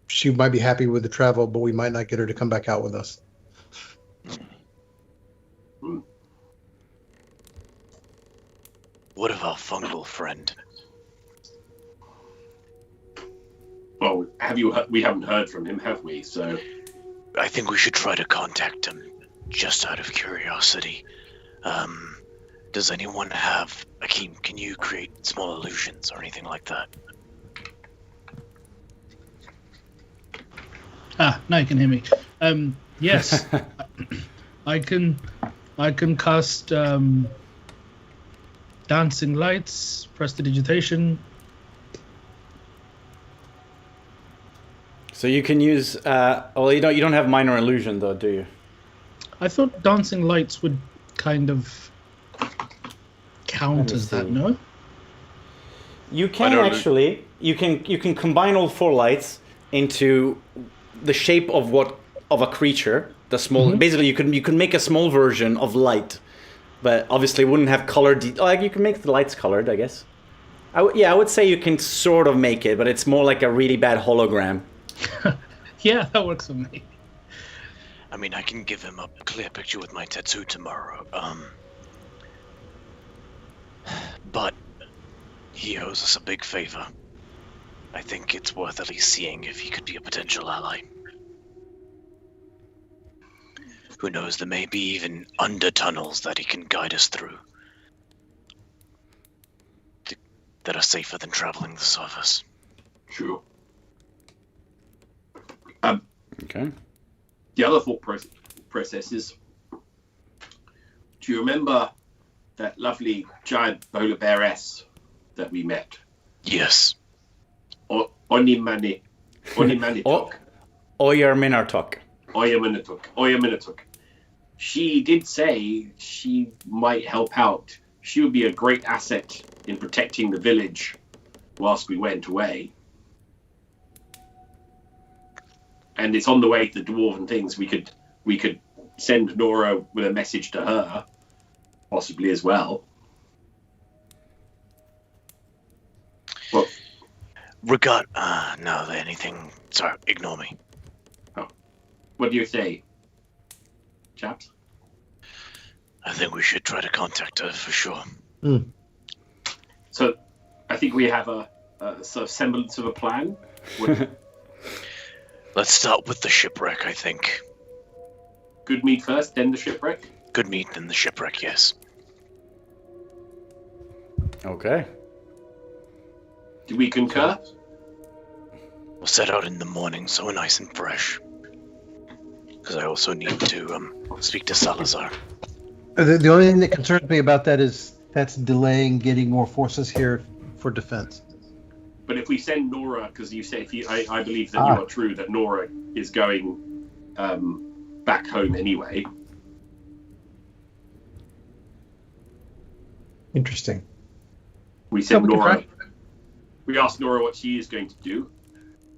she might be happy with the travel, but we might not get her to come back out with us. What of our fungal friend? Well, we haven't heard from him, have we? So I think we should try to contact him, just out of curiosity. Does anyone have... Akeem, can you create small illusions or anything like that? Now you can hear me. Yes, I can cast dancing lights, prestidigitation. So you can use. Well, you don't have minor illusion though, do you? I thought dancing lights would kind of count as that. No. You can actually. You can combine all 4 lights into the shape of a creature. The small. Mm-hmm. Basically, you can make a small version of light, but obviously wouldn't have color. Like you can make the lights colored, I guess. I would say you can sort of make it, but it's more like a really bad hologram. Yeah, that works for me. I mean, I can give him a clear picture with my tattoo tomorrow. But he owes us a big favor. I think it's worth at least seeing if he could be a potential ally. Who knows, there may be even under tunnels that he can guide us through. That are safer than traveling the surface. Sure. Okay. The other thought process is, do you remember that lovely giant polar bearess that we met? Yes. Onimanitok. Oyerminatok. She did say she might help out. She would be a great asset in protecting the village whilst we went away. And it's on the way to the dwarven things. We could send Nora with a message to her, possibly as well. Well, no, anything. Sorry, ignore me. Oh. What do you say, chaps? I think we should try to contact her for sure. Mm. So, I think we have a sort of semblance of a plan. Let's start with the shipwreck, I think. Good meat first, then the shipwreck? Good meat, then the shipwreck, yes. Okay. Do we concur? We'll set out in the morning so we're nice and fresh. Because I also need to speak to Salazar. The only thing that concerns me about that is that's delaying getting more forces here for defense. But if we send Nora, because you say I believe that you are true, that Nora is going back home anyway. Interesting. We send Nora. We ask Nora what she is going to do,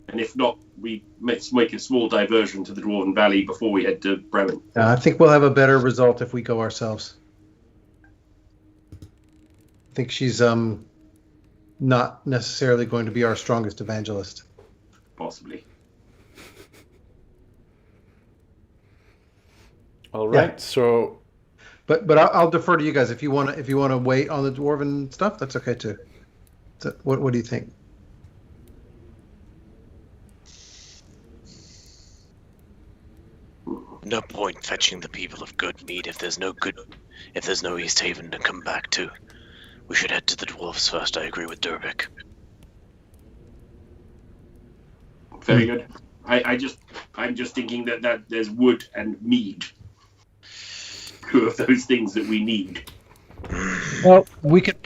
and if not, we make a small diversion to the Dwarven Valley before we head to Bremen. I think we'll have a better result if we go ourselves. I think she's not necessarily going to be our strongest evangelist. Possibly. All right. Yeah. So, but I'll defer to you guys if you want to wait on the dwarven stuff. That's okay too. So what do you think? No point fetching the people of good meat if there's no good if there's no East Haven to come back to, we should head to the dwarves first. I agree with Durbik. Very good. I'm just thinking that there's wood and mead. Two of those things that we need. Well, we could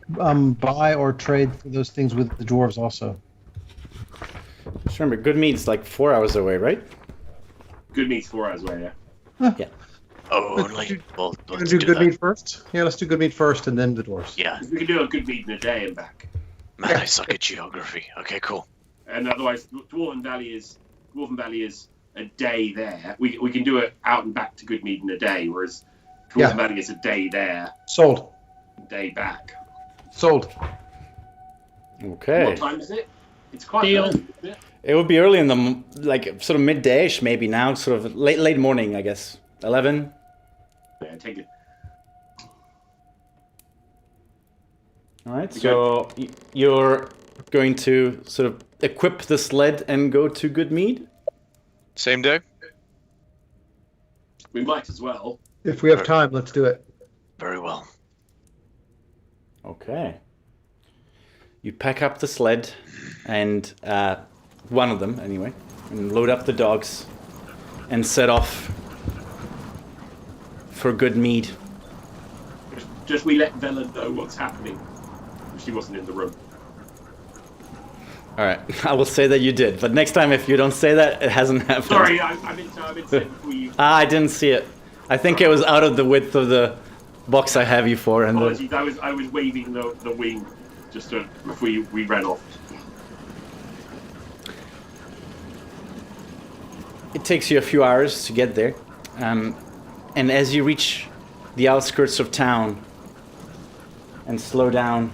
buy or trade for those things with the dwarves also. Just remember, good mead's like 4 hours away, right? Good mead's 4 hours away, yeah. Yeah. Oh, Let's only. do- Well, We're let's gonna do do good that. mead first. Yeah, let's do good mead first, and then the dwarves. Yeah. We can do a good mead in a day and back. Man, I suck at geography. Okay, cool. And otherwise, Dwarven Valley is a day there. We can do it out and back to Goodmead in a day, whereas Dwarven Yeah. Valley is a day there, Sold. day back. Sold. Okay. What time is it? It's quite Deal. early, isn't it? It would be early in the like sort of midday-ish maybe now, sort of late morning, I guess. 11. Yeah, take it. All right. So you're going to sort of equip the sled and go to Goodmead. Same day? We might as well. If we have time, let's do it. Very well. Okay. You pack up the sled and one of them anyway, and load up the dogs and set off for Goodmead. Just we let Velen know what's happening. She wasn't in the room. All right, I will say that you did, but next time if you don't say that, it hasn't happened. Sorry, I've been saying before you. I didn't see it. I think it was out of the width of the box I have you for, and Apologies, I was waving the wing just before we ran off. it takes you a few hours to get there. And as you reach the outskirts of town and slow down,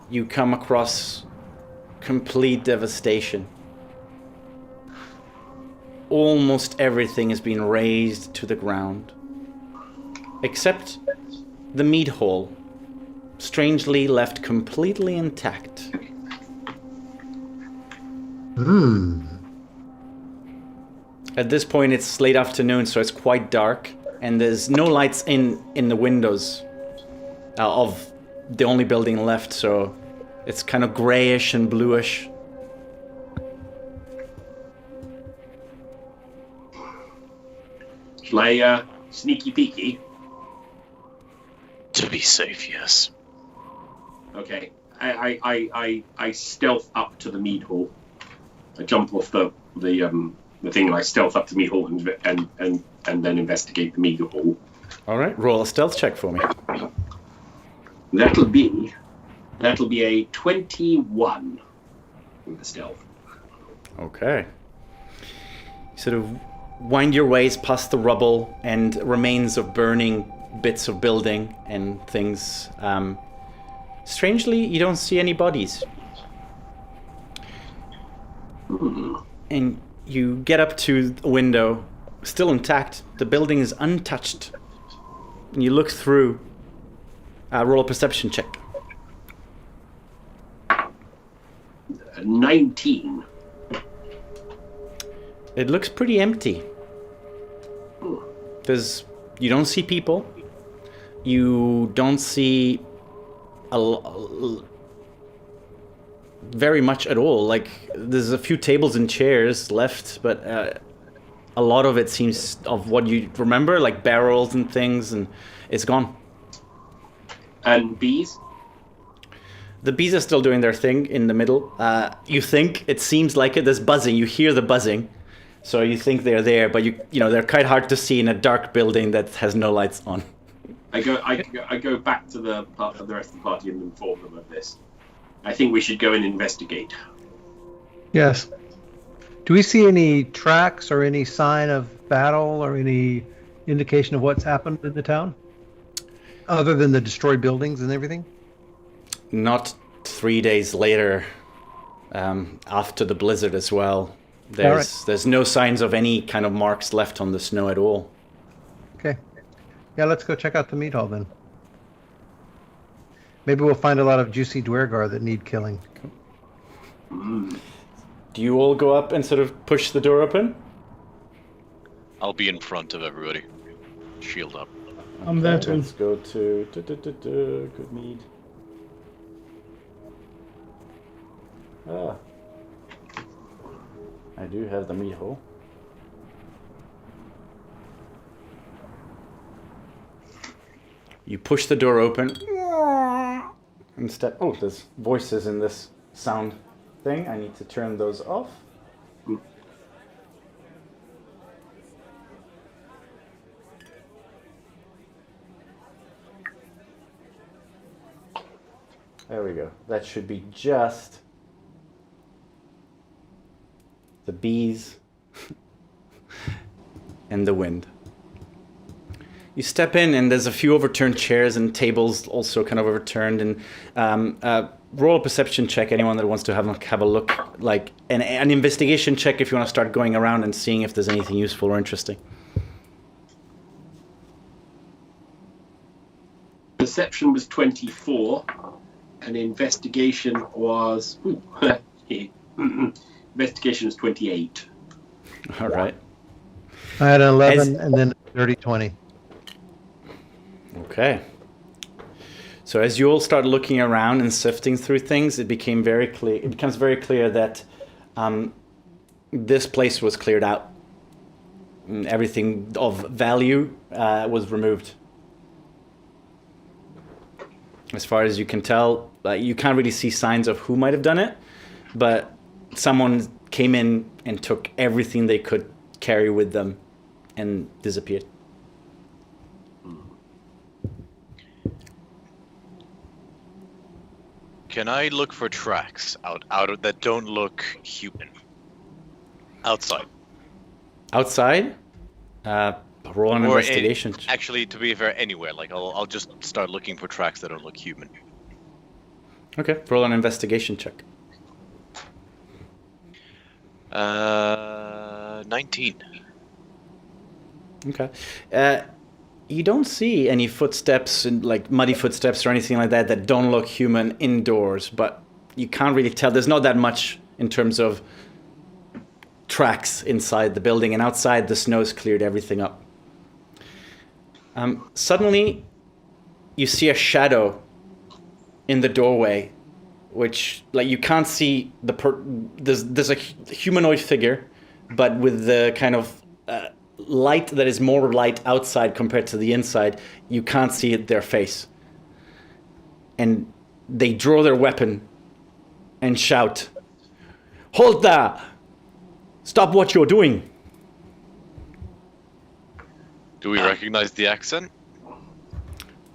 you come across complete devastation. Almost everything has been razed to the ground, except the mead hall, strangely left completely intact. At this point, it's late afternoon, so it's quite dark, and there's no lights in the windows of the only building left, so it's kind of grayish and bluish. Shall I sneaky peeky? To be safe, yes. Okay. I stealth up to the mead hall. I jump off the thing and I stealth up to the mead hall and then investigate the mead hall. All right, roll a stealth check for me. That'll be a 21 with the stealth. Okay. You sort of wind your ways past the rubble and remains of burning bits of building and things. Strangely, you don't see any bodies. And you get up to a window, still intact. The building is untouched. And you look through. Roll a perception check. 19. It looks pretty empty. You don't see people. You don't see very much at all. Like, there's a few tables and chairs left, but a lot of it seems of what you remember, like barrels and things, and it's gone. And bees? The bees are still doing their thing in the middle. You think, it seems like it, there's buzzing. You hear the buzzing. So you think they're there, but you know they're quite hard to see in a dark building that has no lights on. I go back to the rest of the party and inform them of this. I think we should go and investigate. Yes. Do we see any tracks or any sign of battle or any indication of what's happened in the town? Other than the destroyed buildings and everything? Not 3 days later, after the blizzard as well. There's no signs of any kind of marks left on the snow at all. Okay. Yeah, let's go check out the meat hall then. Maybe we'll find a lot of juicy dwergar that need killing. Do you all go up and sort of push the door open? I'll be in front of everybody. Shield up. I'm there too. Let's go to good mead. Ah, I do have the meat hole. You push the door open and step. Oh, there's voices in this sound thing. I need to turn those off. There we go. That should be just the bees and the wind. You step in, and there's a few overturned chairs and tables also kind of overturned. And roll a perception check. Anyone that wants to have a look, like an investigation check, if you want to start going around and seeing if there's anything useful or interesting. Perception was 24, and investigation was investigation was 28. All right. I had an 11 and then a dirty 20. Okay. So as you all start looking around and sifting through things, it becomes very clear that this place was cleared out. And everything of value was removed. As far as you can tell, you can't really see signs of who might have done it, but someone came in and took everything they could carry with them and disappeared. Can I look for tracks out of that don't look human? Outside. Outside? Roll an investigation. Actually, to be fair, anywhere. Like I'll just start looking for tracks that don't look human. Okay, roll an investigation check. 19. Okay. You don't see any footsteps, like muddy footsteps or anything like that don't look human indoors, but you can't really tell. There's not that much in terms of tracks inside the building, and outside the snow's cleared everything up. Suddenly, you see a shadow in the doorway, which, like, you can't see there's a humanoid figure, but with the kind of light that is more light outside compared to the inside, you can't see their face. And they draw their weapon and shout, "Halt there! Stop what you're doing!" Do we recognize the accent?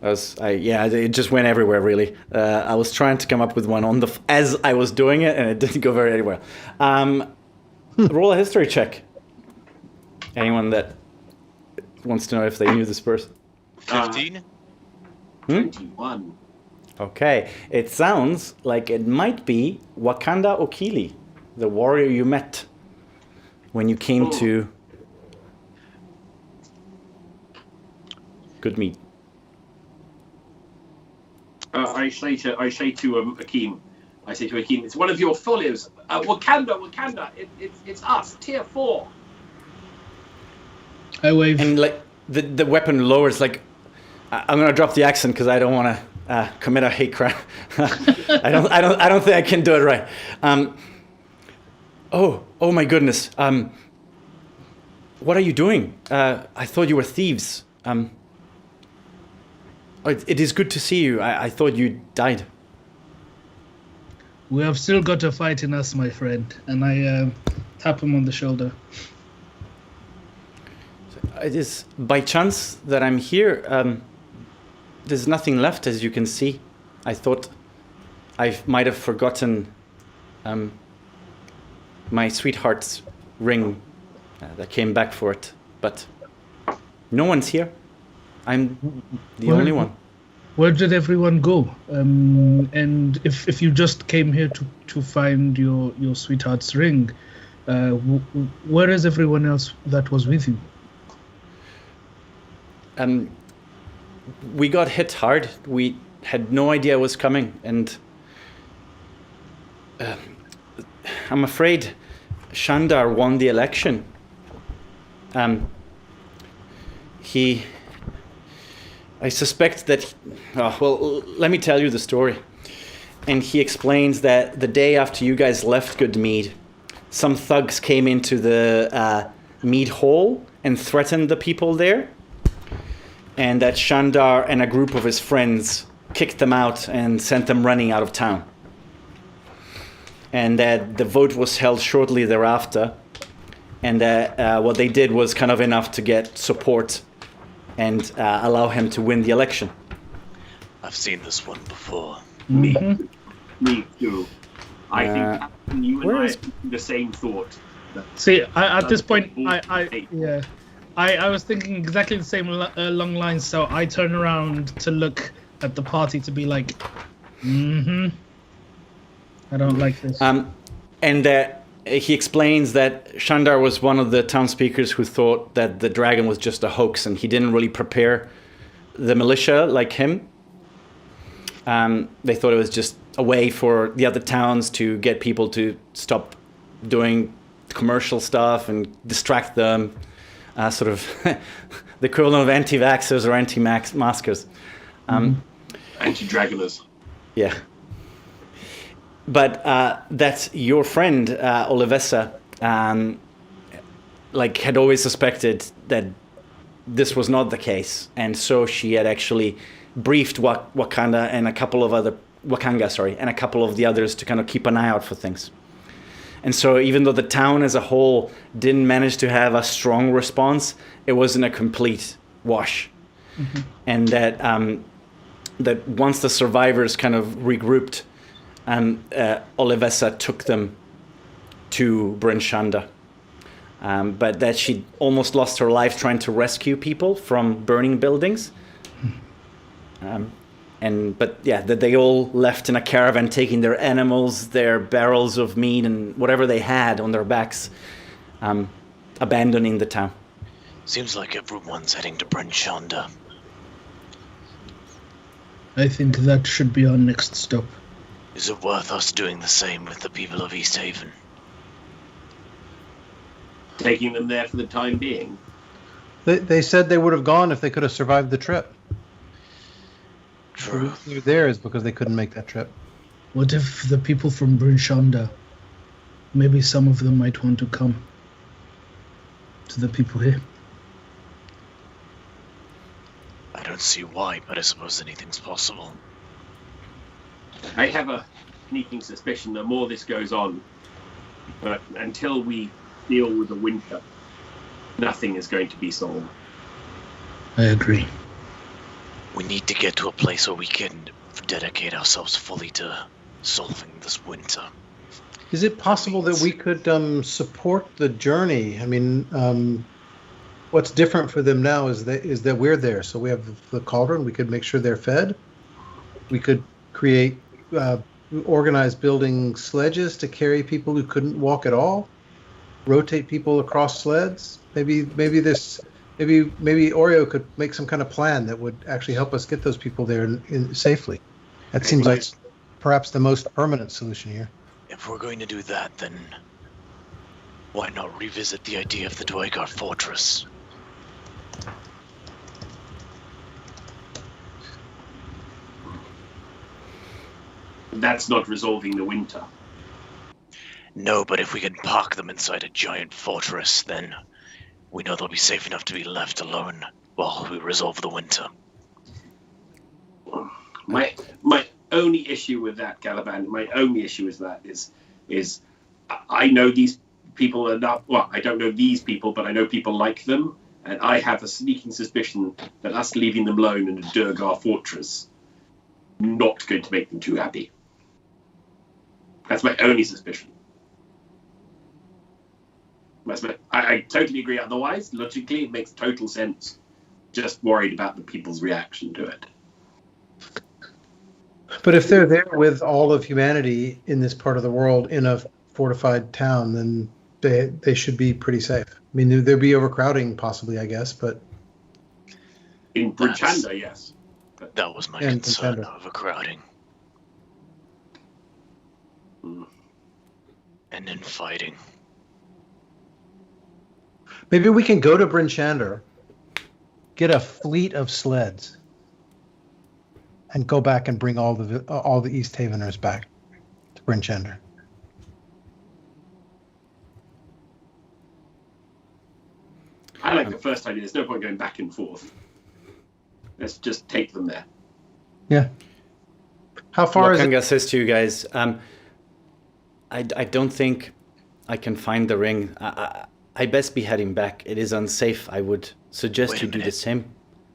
It just went everywhere, really. I was trying to come up with one as I was doing it, and it didn't go very anywhere. Roll a history check. Anyone that wants to know if they knew this person. 15? 21. Okay. It sounds like it might be Wakanda Okili, the warrior you met when you came to Good Meat. I say to Akeem, it's one of your folios. Wakanda, it's us, tier 4. I wave. And like the weapon lowers. Like, I'm gonna drop the accent because I don't want to commit a hate crime. I don't think I can do it right. Oh my goodness. What are you doing? I thought you were thieves. It is good to see you. I thought you died. We have still got a fight in us, my friend. And I tap him on the shoulder. It is by chance that I'm here. There's nothing left, as you can see. I thought I might have forgotten my sweetheart's ring that came back for it. But no one's here. I'm the only one. Where did everyone go? And if you just came here to find your sweetheart's ring, where is everyone else that was with you? We got hit hard. We had no idea it was coming, and I'm afraid Shandar won the election. I suspect that. Well, let me tell you the story. And he explains that the day after you guys left Goodmead, some thugs came into the mead hall and threatened the people there. And that Shandar and a group of his friends kicked them out and sent them running out of town. And that the vote was held shortly thereafter. And that what they did was kind of enough to get support and allow him to win the election. I've seen this one before. Me too. I think you and I have the same thought. See, at this point, I was thinking exactly the same along lines. So I turn around to look at the party to be like, I don't like this. And he explains that Shandar was one of the town speakers who thought that the dragon was just a hoax, and he didn't really prepare the militia like him. They thought it was just a way for the other towns to get people to stop doing commercial stuff and distract them, sort of the equivalent of anti-vaxxers or anti-maskers. Anti-dragoners. Yeah. But that your friend, Olivessa, had always suspected that this was not the case. And so she had actually briefed Wakanga and a couple of the others to kind of keep an eye out for things. And so even though the town as a whole didn't manage to have a strong response, it wasn't a complete wash. And that once the survivors kind of regrouped, Olivessa took them to Bryn Shander. But that she almost lost her life trying to rescue people from burning buildings. That they all left in a caravan, taking their animals, their barrels of meat, and whatever they had on their backs, abandoning the town. Seems like everyone's heading to Bryn Shander. I think that should be our next stop. Is it worth us doing the same with the people of East Haven? Taking them there for the time being. They said they would have gone if they could have survived the trip. True. The reason they're there is because they couldn't make that trip. What if the people from Bryn Shander, maybe some of them might want to come to the people here? I don't see why, but I suppose anything's possible. I have a sneaking suspicion the more this goes on, but until we deal with the winter, nothing is going to be solved. I agree. We need to get to a place where we can dedicate ourselves fully to solving this winter. Is it possible that we could support the journey? I mean, what's different for them now is that we're there. So we have the cauldron. We could make sure they're fed. We could create, organize building sledges to carry people who couldn't walk at all. Rotate people across sleds. Maybe Oreo could make some kind of plan that would actually help us get those people there safely. That seems like perhaps the most permanent solution here. If we're going to do that, then why not revisit the idea of the Dwegar Fortress? That's not resolving the winter. No, but if we can park them inside a giant fortress, then we know they'll be safe enough to be left alone while we resolve the winter. My only issue with that, Caliban, is I know these people enough. Well, I don't know these people, but I know people like them, and I have a sneaking suspicion that us leaving them alone in a Durgar fortress not going to make them too happy. That's my only suspicion. I totally agree. Otherwise, logically, it makes total sense. Just worried about the people's reaction to it. But if they're there with all of humanity in this part of the world in a fortified town, then they should be pretty safe. I mean, there'd be overcrowding possibly, I guess, but... In Brynchanda, yes. But that was my concern, overcrowding. And infighting. Maybe we can go to Bryn Shander, get a fleet of sleds and go back and bring all the East Haveners back to Bryn Shander. I like the first idea. There's no point going back and forth. Let's just take them there. Yeah. How far is it? Wakanga says to you guys, I don't think I can find the ring. I best be heading back. It is unsafe. I would suggest Wait you a do the minute. same.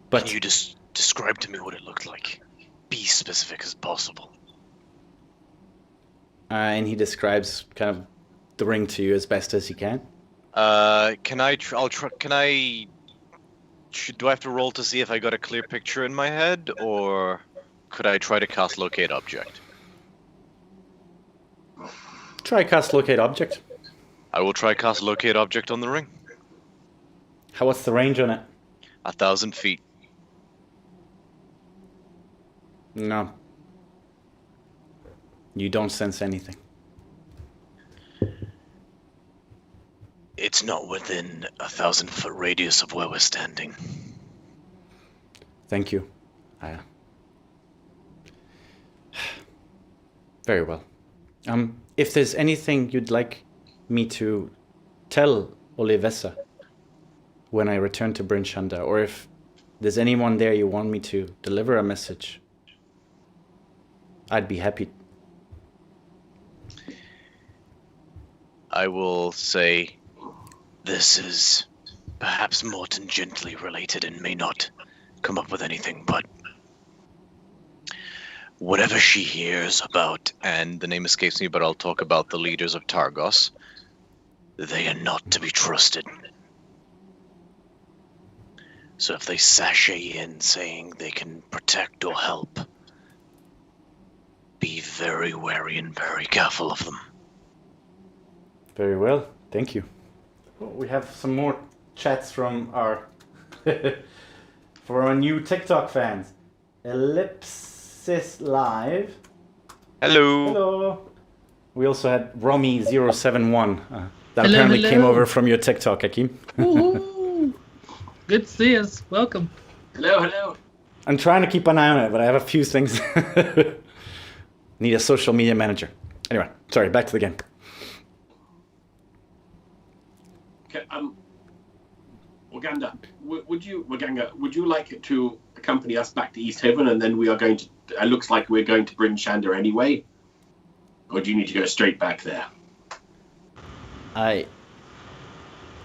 But Can you just describe to me what it looked like? Be specific as possible. and he describes kind of the ring to you as best as he can. Can I? I'll try. Can I? Do I have to roll to see if I got a clear picture in my head, or could I try to cast locate object? Try cast locate object. I will try cast locate object on the ring. What's the range on it? 1,000 feet. No. You don't sense anything. It's not within a 1,000-foot radius of where we're standing. Thank you. Very well. If there's anything you'd like me to tell Olivessa when I return to Bryn Shander, or if there's anyone there you want me to deliver a message, I'd be happy. I will say this is perhaps more tangentially related and may not come up with anything, but whatever she hears about, and the name escapes me, but I'll talk about the leaders of Targos, they are not to be trusted. So if they sashay in saying they can protect or help, be very wary and very careful of them. Very well. Thank you. We have some more chats from our for our new TikTok fans. Ellipsis Live. Hello. Hello. We also had Romy071. That Hello, apparently hello. came over from your TikTok, Hakeem. Woohoo! Good to see us. Welcome. Hello, hello. I'm trying to keep an eye on it, but I have a few things. Need a social media manager. Anyway, sorry, back to the game. Okay, Waganda, would you like to accompany us back to East Haven, and then we are going to? It looks like we're going to Bryn Shander anyway, or do you need to go straight back there? I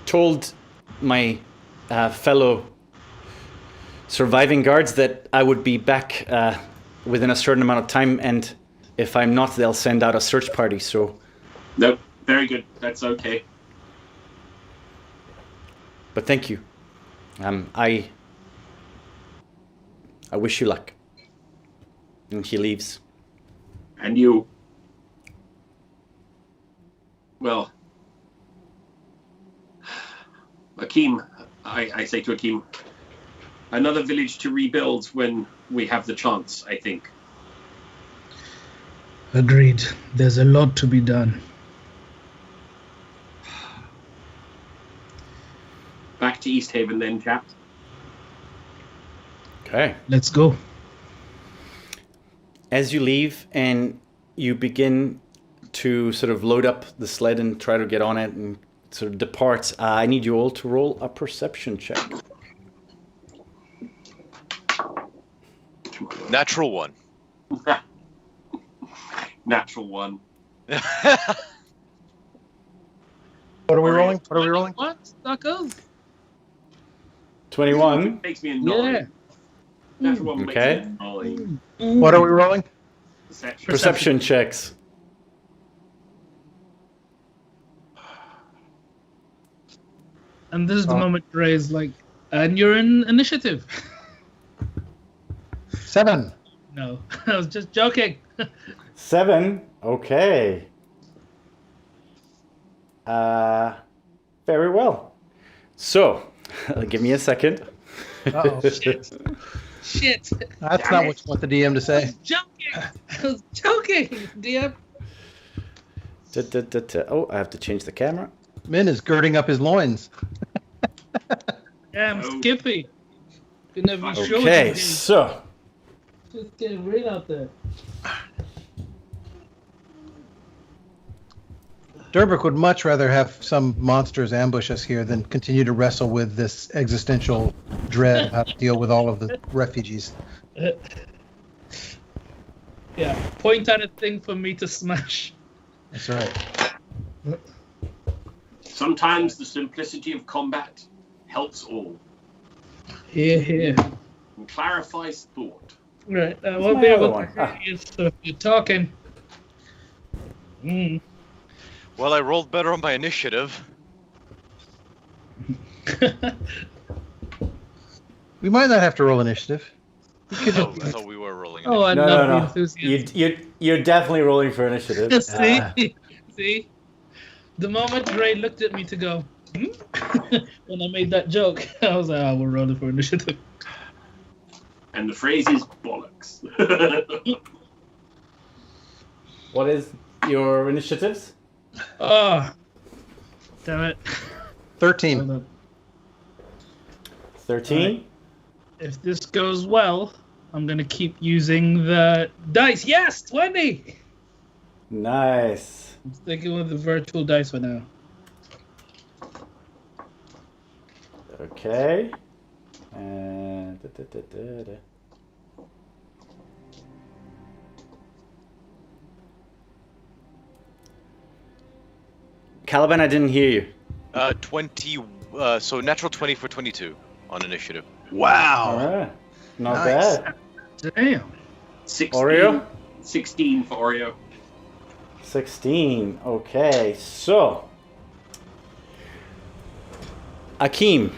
told my fellow surviving guards that I would be back within a certain amount of time, and if I'm not, they'll send out a search party. So, Nope. Very good. That's okay. but thank you. I wish you luck. And he leaves. And you. Well, Akeem, I say to Akeem, another village to rebuild when we have the chance, I think. Agreed. There's a lot to be done. Back to East Haven then, chaps. Okay. Let's go. As you leave and you begin to sort of load up the sled and try to get on it and sort of depart, I need you all to roll a perception check. Natural one. Natural one. What are we rolling? What are we rolling? What? That goes. 21. Makes me annoyed. Yeah. Natural one Okay. makes me annoyed. What are we rolling? Perception checks. And this is the moment Ray's like, and you're in initiative. 7. No, I was just joking. 7. Okay. Very well. So, give me a second. Uh-oh. Shit. That's not what you want the DM to say. Joking. I was joking, DM. Oh, I have to change the camera. Min is girding up his loins. Yeah, I'm Oh. Skippy. Gonna be showing Okay, you. so Just getting real out there. Durbrick would much rather have some monsters ambush us here than continue to wrestle with this existential dread of how to deal with all of the refugees. Yeah, point at a thing for me to smash. That's right. Sometimes the simplicity of combat helps all Here. and clarifies thought. Right, I Where's won't my be other able one? to hear you, so if you're talking. Well, I rolled better on my initiative. We might not have to roll initiative. Oh, I thought we were rolling. Oh, I no, love no, the no. enthusiasm. You're definitely rolling for initiative. See? See? The moment Ray looked at me to go, when I made that joke, I was like, oh, we're rolling for initiative. And the phrase is bollocks. What is your initiatives? Oh, damn it. 13. Hold on. 13. If this goes well, I'm going to keep using the dice. Yes, 20! Nice. I'm sticking with the virtual dice for now. Okay. Caliban, I didn't hear you. 20. So natural 20 for 22 on initiative. Wow. All right. Not Nice. bad. Damn. 16, Oreo? 16 for Oreo. 16. Okay, so Akeem,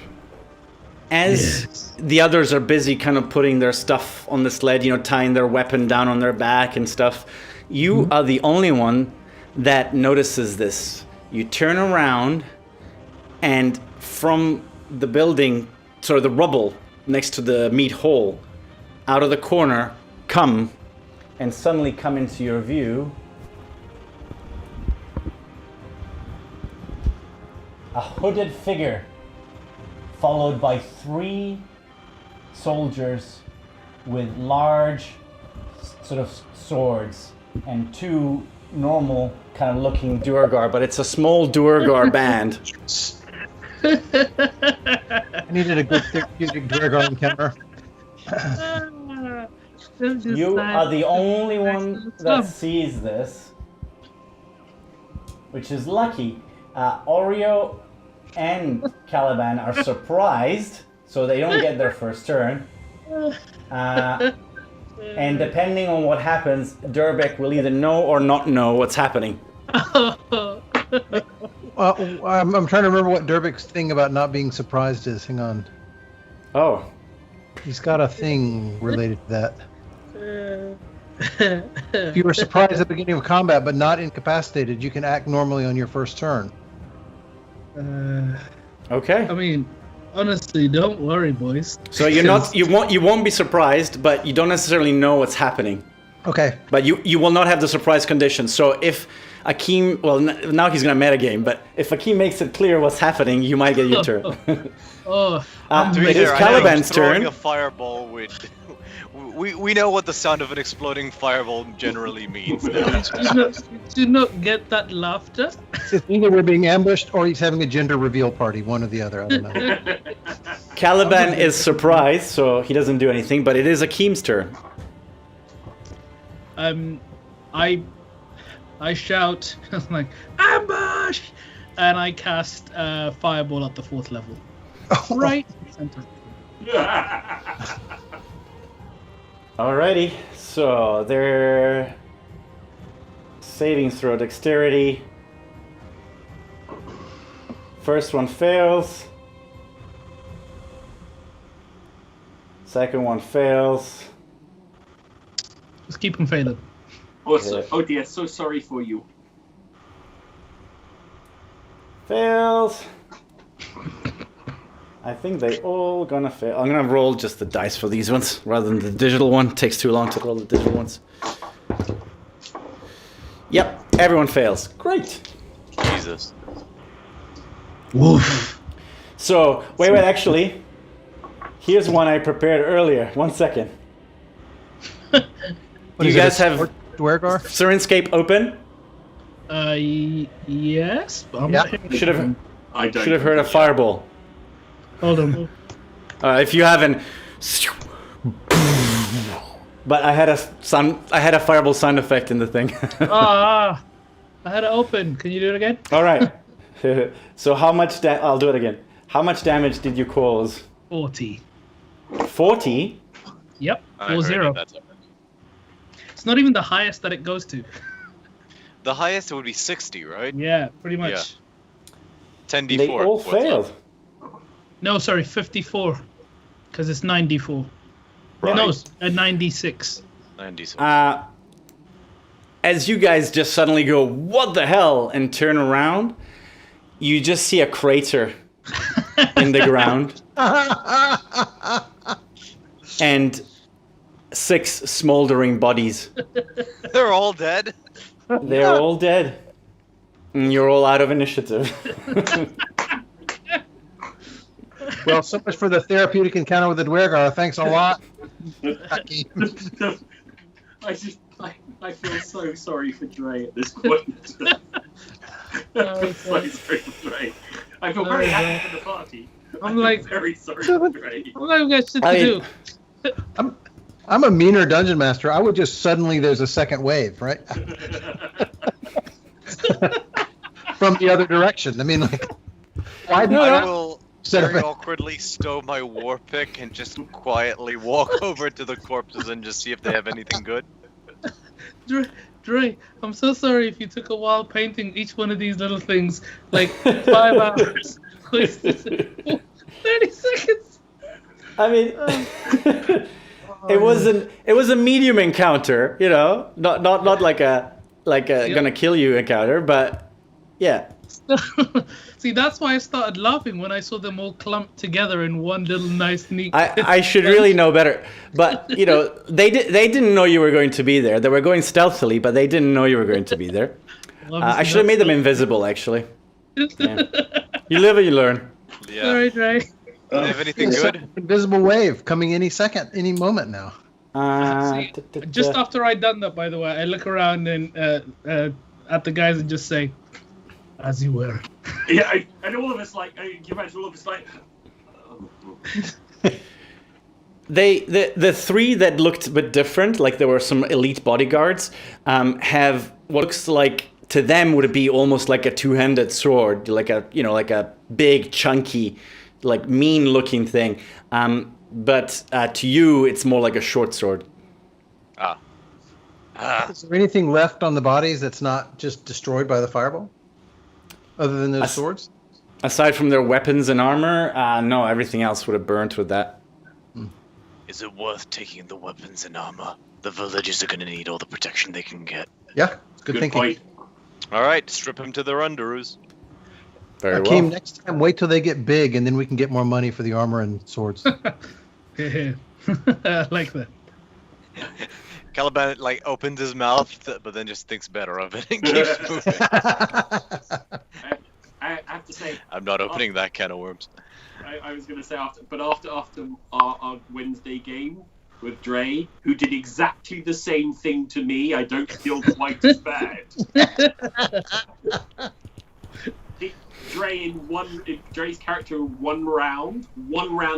as the others are busy kind of putting their stuff on the sled, tying their weapon down on their back and stuff, you are the only one that notices this. You turn around, and from the building, sort of the rubble next to the meat hole, out of the corner, suddenly come into your view a hooded figure, followed by 3 soldiers with large sort of swords and 2 normal kind of looking Duergar, but it's a small Duergar band. I needed a good therapeutic Duergar encounter. You are the only one that sees this, which is lucky. Oreo and Caliban are surprised, so they don't get their first turn. And depending on what happens, Durbeck will either know or not know what's happening. I'm trying to remember what Durbeck's thing about not being surprised is. Hang on. Oh. He's got a thing related to that. If you were surprised at the beginning of combat but not incapacitated, you can act normally on your first turn. Okay. I mean, honestly, don't worry, boys. So you won't be surprised, but you don't necessarily know what's happening. Okay. But you will not have the surprise condition. So if Akeem, well, now he's going to metagame, but if Akeem makes it clear what's happening, you might get your turn. To be it is fair, Caliban's throwing turn. a fireball would. We know what the sound of an exploding fireball generally means now. Do not get that laughter. It's either we're being ambushed or he's having a gender reveal party, one or the other. I don't know. Caliban is surprised, so he doesn't do anything, but it is Akeem's turn. I shout like ambush, and I cast fireball at the 4th level, right center. Alrighty, so they're saving throw dexterity. First one fails. Second one fails. Just keep them failing. Oh dear, so sorry for you. Fails. I think they all gonna fail. I'm gonna roll just the dice for these ones rather than the digital one. It takes too long to roll the digital ones. Yep, everyone fails. Great. Jesus. Woof. So, wait, actually, Here's one I prepared earlier. 1 second. What You is it, guys a have Dwergar? Syrinscape open? Yes. I'm Yeah. not hearing Should have anything. I don't. should have heard a fireball. Hold on. If you haven't, but I had a fireball sound effect in the thing. I had it open. Can you do it again? All right. So how much? I'll do it again. How much damage did you cause? 40. 40. Yep. I 4 heard 0. that's it. It's not even the highest that it goes to. The highest would be 60, right? Yeah, pretty much. 10d4. They all What's failed. up? No, sorry, 54. Because it's 94. Right. No, 96. 96. As you guys just suddenly go, what the hell, and turn around, you just see a crater in the ground. And 6 smoldering bodies. They're all dead. They're all dead. And you're all out of initiative. Well, so much for the therapeutic encounter with the Dwergar. Thanks a lot. I feel so sorry for Dre at this point. I feel so sorry for Dre. I feel very happy for the party. I'm like, very sorry for Dre. I'm like, we got shit to I do. mean- I'm a meaner dungeon master. I would just suddenly there's a second wave, right? From the other direction. I mean, like, why do I I will set very up? awkwardly stow my war pick and just quietly walk over to the corpses and just see if they have anything good. Dre, I'm so sorry if you took a while painting each one of these little things. Like 5 hours. 30 seconds. I mean, it was a medium encounter, you know, not like a gonna kill you encounter, but yeah. See, that's why I started laughing when I saw them all clumped together in one little nice, neat. I should really know better, but you know they didn't know you were going to be there. They were going stealthily, but they didn't know you were going to be there. I should have made them invisible, actually. Yeah. You live or you learn. Yeah. Sorry, Dre. Do they have anything good? Invisible wave coming any second, any moment now. See, just after I done that, by the way, I look around and at the guys and just say, "As you were." Yeah, and all of us like, can you imagine all of us like, The 3 that looked a bit different, like there were some elite bodyguards, have what looks like to them would be almost like a 2-handed sword, like a big chunky, like mean looking thing. But to you, it's more like a short sword. Is there anything left on the bodies that's not just destroyed by the fireball? Other than those swords? Aside from their weapons and armor, no, everything else would have burnt with that. Is it worth taking the weapons and armor? The villagers are going to need all the protection they can get. Yeah, good thinking. point. All right, strip them to their underoos. Very well. Akeem, next time, wait till they get big, and then we can get more money for the armor and swords. I like that. Caliban opens his mouth, but then just thinks better of it and keeps moving. I have to say, I'm not opening that can of worms. I was going to say after our Wednesday game with Dre, who did exactly the same thing to me, I don't feel quite as bad. Dre's character in one round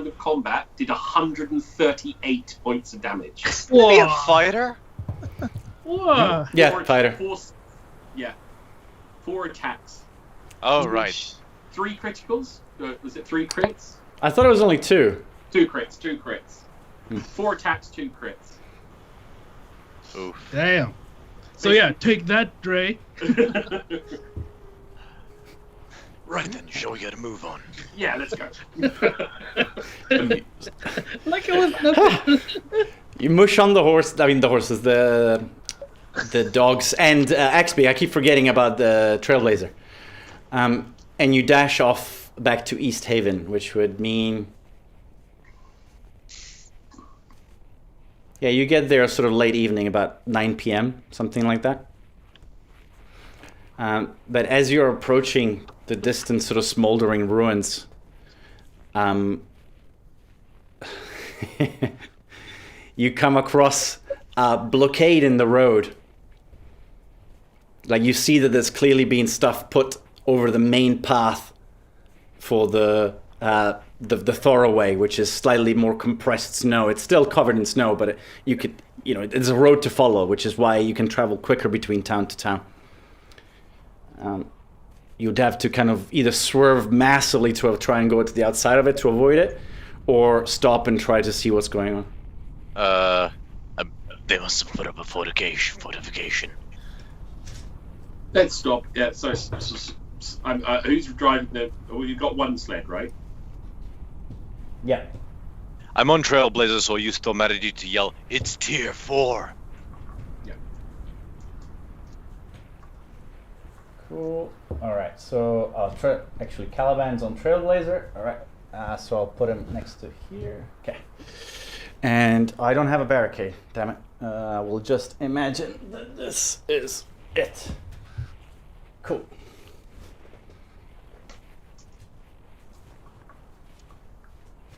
of combat did 138 points of damage. Be a fighter? Whoa. Yeah, fighter. 4 attacks. Oh, right. 3 criticals? Was it 3 crits? I thought it was only 2. 2 crits. 4 attacks, 2 crits. Oof. Damn. So yeah, take that, Dre. Right then, shall we get a move on? Yeah, let's go. Like it was nothing. You mush on the horses, the dogs, and Axby. I keep forgetting about the Trailblazer. And you dash off back to East Haven, which would mean... Yeah, you get there sort of late evening, about 9 p.m., something like that. But as you're approaching the distant sort of smoldering ruins, you come across a blockade in the road. Like you see that there's clearly been stuff put over the main path for the thoroughway, which is slightly more compressed snow. It's still covered in snow, but it's a road to follow, which is why you can travel quicker between town to town. You'd have to kind of either swerve massively to try and go to the outside of it to avoid it, or stop and try to see what's going on. They must have put up a fortification. Let's stop. Yeah. So, who's driving the? Well, you've got one sled, right? Yeah. I'm on Trailblazer, so you still managed to yell, "It's tier 4." Yeah. Cool. All right. So actually, Caliban's on Trailblazer. All right. So I'll put him next to here. Okay. And I don't have a barricade. Damn it. We'll just imagine that this is it. Cool.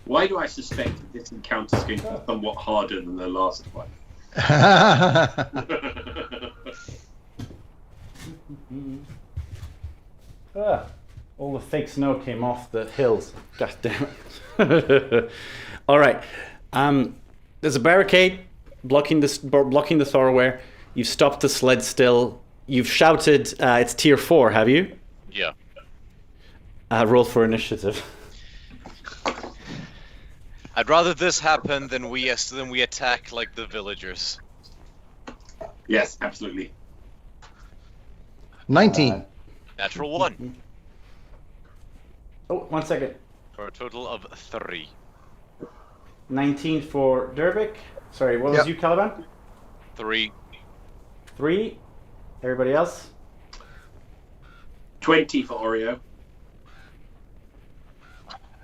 Why do I suspect that this encounter is going to be somewhat harder than the last one? All the fake snow came off the hills. God damn it. All right. There's a barricade blocking the thoroughway. You've stopped the sled still. You've shouted, it's tier 4, have you? Yeah. Roll for initiative. I'd rather this happen than we attack like the villagers. Yes, absolutely. 19. Natural 1. Oh, 1 second. For a total of 3. 19 for Dervik. Sorry, what was you, Caliban? 3. 3. Everybody else? 20 for Oreo.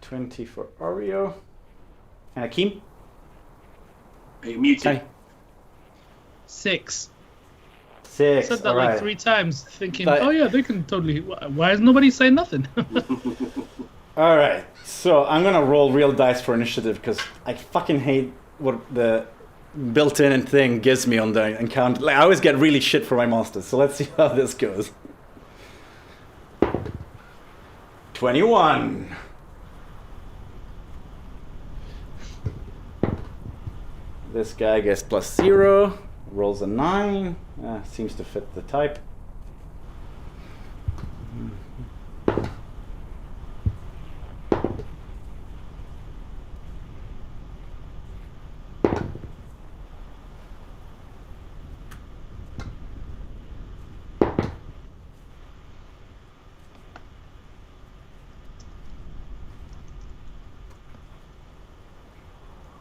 20 for Oreo. And Akeem? Are you muted? Hey. 6. 6. I said that all like right. 3 times, thinking, But- oh yeah, they can totally. Why is nobody saying nothing? All right. So I'm going to roll real dice for initiative because I fucking hate what the built-in thing gives me on the encounter. Like, I always get really shit for my monsters. So let's see how this goes. 21. This guy gets +0, rolls a 9, seems to fit the type.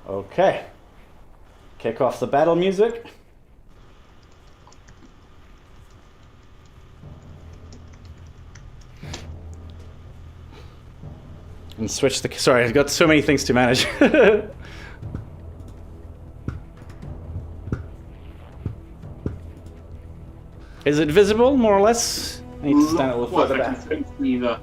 Okay. Kick off the battle music. And switch the... Sorry, I've got so many things to manage. Is it visible, more or less? I need to stand a little Well, further I back. can see the...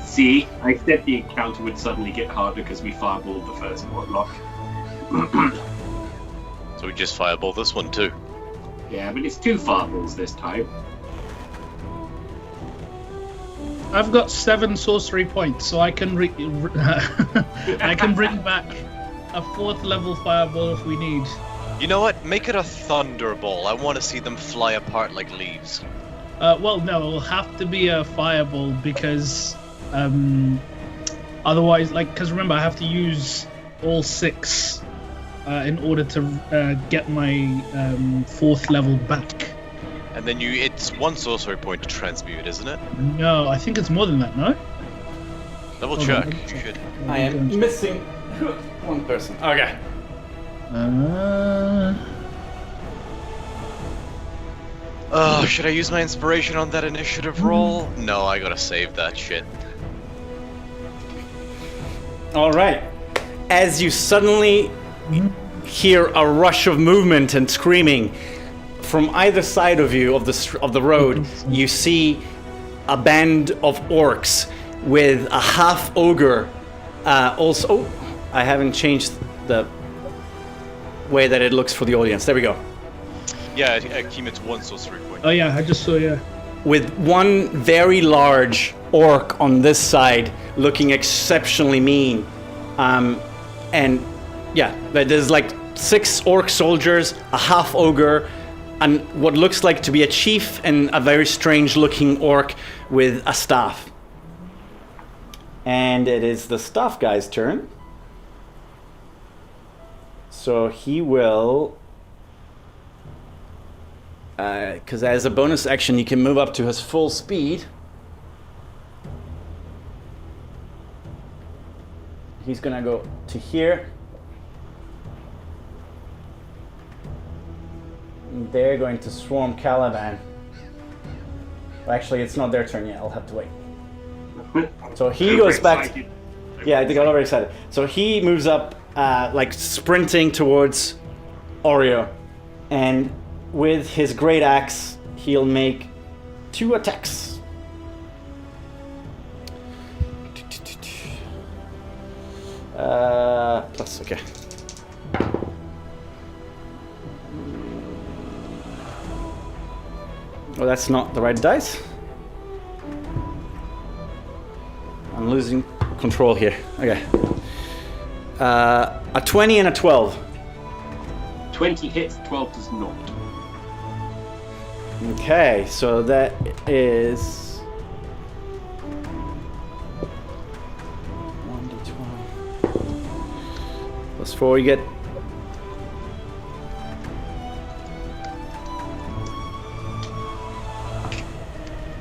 See, I said the encounter would suddenly get harder because we fireballed the first warlock. So we just fireball this one too. Yeah, but it's 2 fireballs this time. I've got 7 sorcery points, so I can I can bring back a 4th level fireball if we need. You know what? Make it a thunderball. I want to see them fly apart like leaves. Well, no, it'll have to be a fireball because otherwise, because remember, I have to use all 6 in order to get my 4th level back. And then it's one sorcery point to transmute, isn't it? No, I think it's more than that, no? Double Hold check. on, You should. I am missing one person. Okay. Oh, should I use my inspiration on that initiative roll? No, I gotta save that shit. All right. As you suddenly hear a rush of movement and screaming from either side of you of the road, you see a band of orcs with a half ogre. Also, I haven't changed the way that it looks for the audience. There we go. Yeah, Akeem, it's one sorcery point. Oh yeah, I just saw, yeah. With one very large orc on this side looking exceptionally mean. And yeah, there's like 6 orc soldiers, a half ogre, and what looks like to be a chief and a very strange looking orc with a staff. And it is the staff guy's turn. So he will... because as a bonus action, you can move up to his full speed. He's gonna go to here. And they're going to swarm Caliban. Actually, it's not their turn yet. I'll have to wait. So he goes back. Yeah, I think I got very excited. So he moves up, like sprinting towards Oreo, and with his great axe, he'll make 2 attacks. Plus, okay. Oh, that's not the right dice. I'm losing control here. Okay. A 20 and a 12. 20 hits, 12 does not. Okay, so that is 1d20 plus 4. You get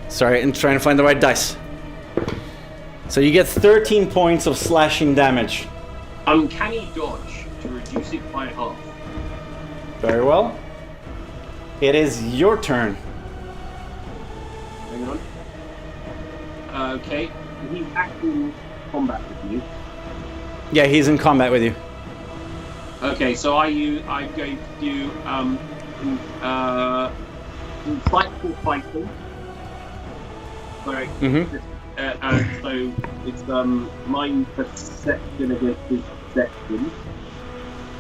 sorry, I'm trying to find the right dice. So you get 13 points of slashing damage. Uncanny dodge to reduce it by half. Very well. It is your turn. Hang on. Okay, he's actually in combat with you. Yeah, he's in combat with you. Okay, so I'm going to do insightful fighting. Sorry. Mm-hmm. So it's my perception against his perception.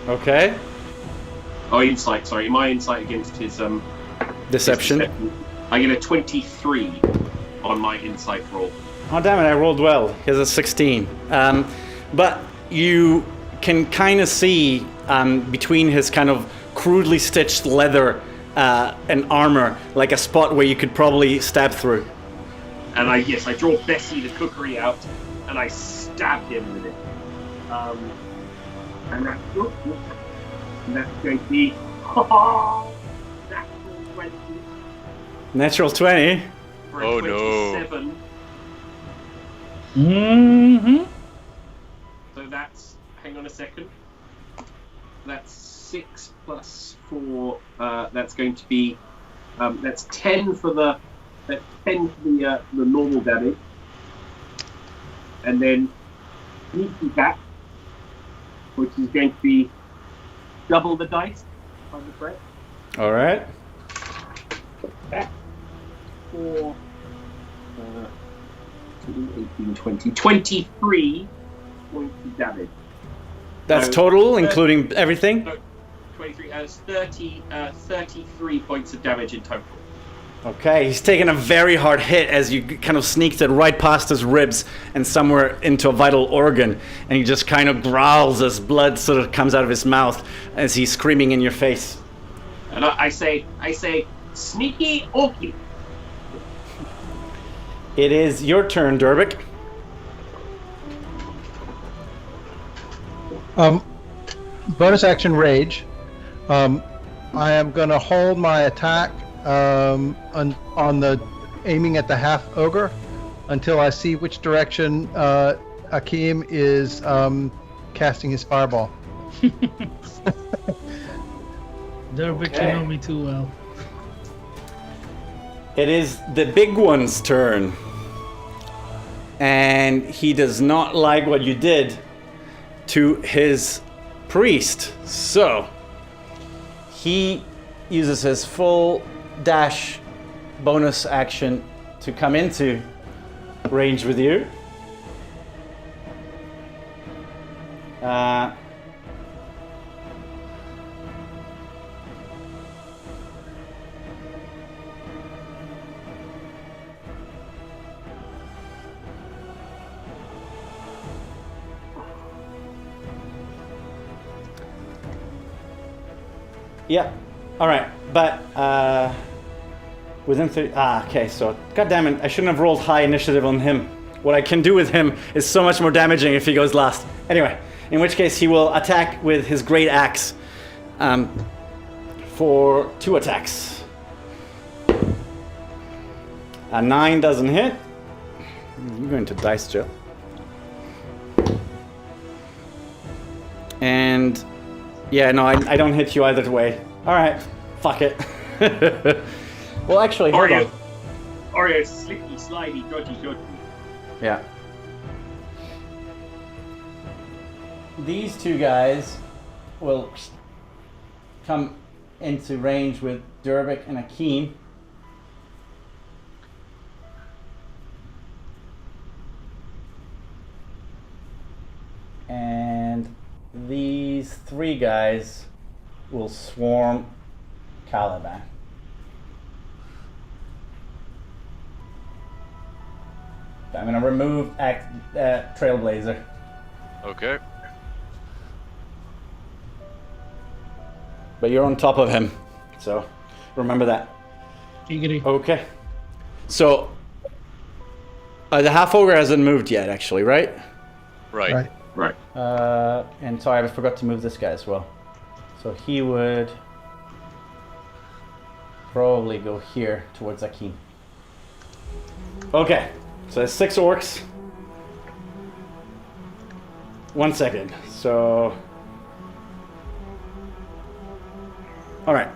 Okay. Oh, insight. Sorry, my insight against his Deception. his perception. I get a 23 on my insight roll. Oh damn it! I rolled well. He has a 16. But you can kind of see between his kind of crudely stitched leather and armor, like a spot where you could probably stab through. And I draw Bessie the cookery out, and I stab him with it. And that's good. And that's going to be natural 20 Natural 20. for Oh, a no. 27. Mm-hmm. So that's, hang on a second. That's 6 plus 4. That's going to be, that's 10 for the. That's 10 for the normal damage. And then sneaky back, which is going to be double the dice, if I'm correct. All right. Back for 18, 20, 23 points of damage. That's So, total, including everything? No, 23, 33 points of damage in total. Okay, he's taken a very hard hit as you kind of sneaked it right past his ribs and somewhere into a vital organ, and he just kind of growls as blood sort of comes out of his mouth as he's screaming in your face. And I say, sneaky orky. It is your turn, Durbik. Bonus action rage. I am going to hold my attack on the aiming at the half ogre until I see which direction Akeem is casting his fireball. Dervick, you know me too well. It is the big one's turn. And he does not like what you did to his priest. So he uses his full dash bonus action to come into range with you. Yeah. All right. But within 30. Okay. So, goddammit, I shouldn't have rolled high initiative on him. What I can do with him is so much more damaging if he goes last. Anyway, in which case he will attack with his great axe for 2 attacks. A 9 doesn't hit. You're going to dice, Joe. And yeah, no, I don't hit you either way. All right, fuck it. Well, actually, hold on. Oreo, slippy, slidey, dodgy. Yeah. These 2 guys will come into range with Dervick and Akeem. And these 3 guys will swarm Caliban. I'm gonna remove Trailblazer. Okay. But you're on top of him, so remember that. Giggity. Okay. So the half ogre hasn't moved yet, actually, right? Right. And so I forgot to move this guy as well. So he would probably go here towards Akeem. Okay. So there's 6 orcs. 1 second. So. Alright.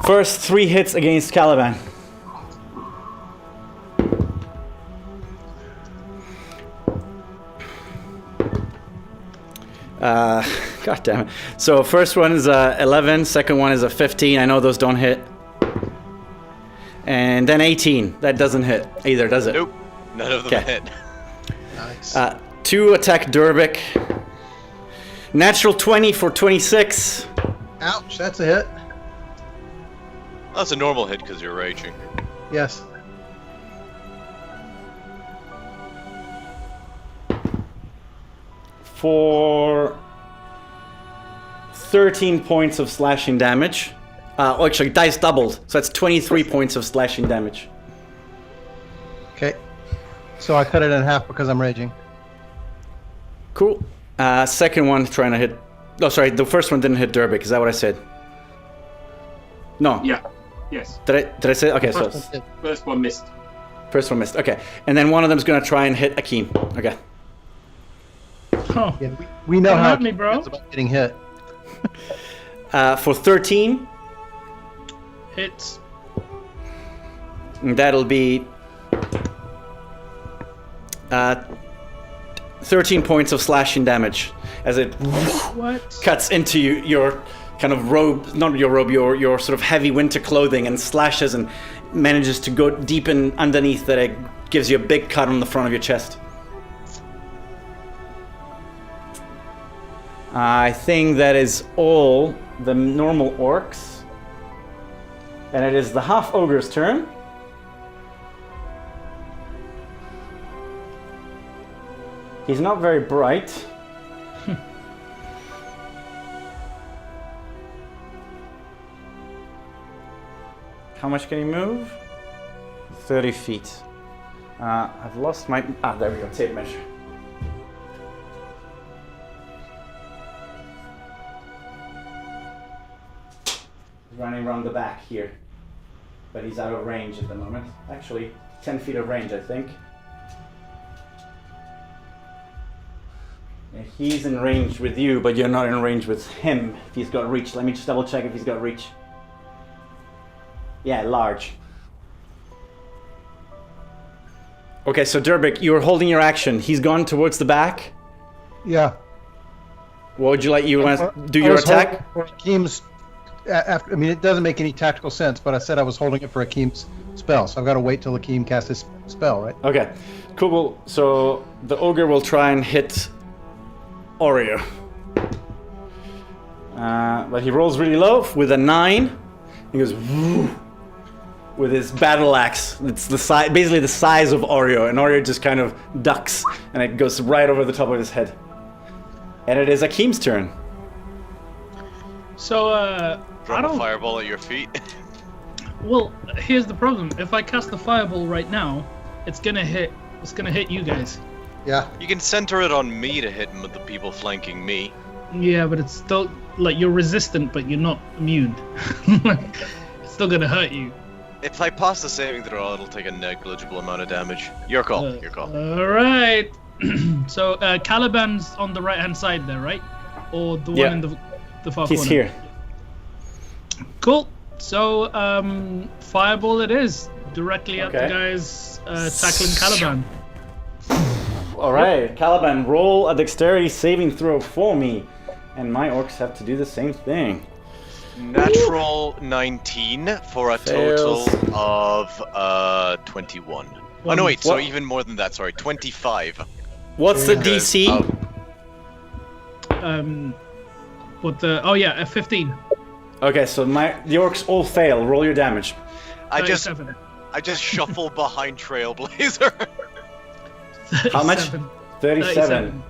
First 3 hits against Caliban. God damn it. So first one is 11, second one is a 15. I know those don't hit. And then 18. That doesn't hit either, does it? Nope. None of them hit. Nice. 2 attack Dervick. Natural 20 for 26. Ouch, that's a hit. That's a normal hit because you're raging. Yes. For 13 points of slashing damage. Actually, dice doubled, so that's 23 points of slashing damage. Okay. So I cut it in half because I'm raging. Cool. Second one trying to hit. Oh, sorry, the first one didn't hit Dervick. Is that what I said? No. Yeah. Yes. Did I say? Okay, so First one missed. first one missed. Okay, and then one of them's gonna try and hit Akeem. Okay. Oh, Yeah, we know Come how at me, bro. it's about getting hit. For 13, hits. that'll be 13 points of slashing damage as it What? cuts into your kind of robe, not your robe, your sort of heavy winter clothing, and slashes and manages to go deep in underneath that. It gives you a big cut on the front of your chest. I think that is all the normal orcs. And it is the half ogre's turn. He's not very bright. How much can he move? 30 feet. I've lost my... there we go, tape measure. Running around the back here. but he's out of range at the moment. Actually, 10 feet of range, I think. Yeah, he's in range with you, but you're not in range with him. If he's got reach, let me just double check if he's got reach. Yeah, large. Okay, so Durbik, you're holding your action. He's gone towards the back. Yeah. What would you like? You want to do your attack? For Akeem's, after, I mean, it doesn't make any tactical sense, but I said I was holding it for Akeem's spell, so I've got to wait till Akeem casts his spell, right? Okay, cool. So the ogre will try and hit Oreo. But he rolls really low with a 9. He goes woo, with his battle axe. It's the size, basically the size of Oreo, and Oreo just kind of ducks, and it goes right over the top of his head. And it is Akeem's turn. So, Drop a fireball at your feet. Well, here's the problem. If I cast the fireball right now, it's gonna hit. It's gonna hit you guys. Yeah. You can center it on me to hit the people flanking me. Yeah, but it's still like you're resistant, but you're not immune. It's still gonna hurt you. If I pass the saving throw, it'll take a negligible amount of damage. Your call. Your call. All right. So Caliban's on the right-hand side there, right? Or the one in the far corner? He's here. Cool. So fireball it is, directly at the guys tackling Caliban. All right, Caliban, roll a dexterity saving throw for me, and my orcs have to do the same thing. Natural 19 for a total of 21. Oh no, wait. So even more than that. Sorry, 25. What's the DC? What the? Oh yeah, 15. Okay, so the orcs all fail. Roll your damage. I just shuffle behind Trailblazer. How much? 37.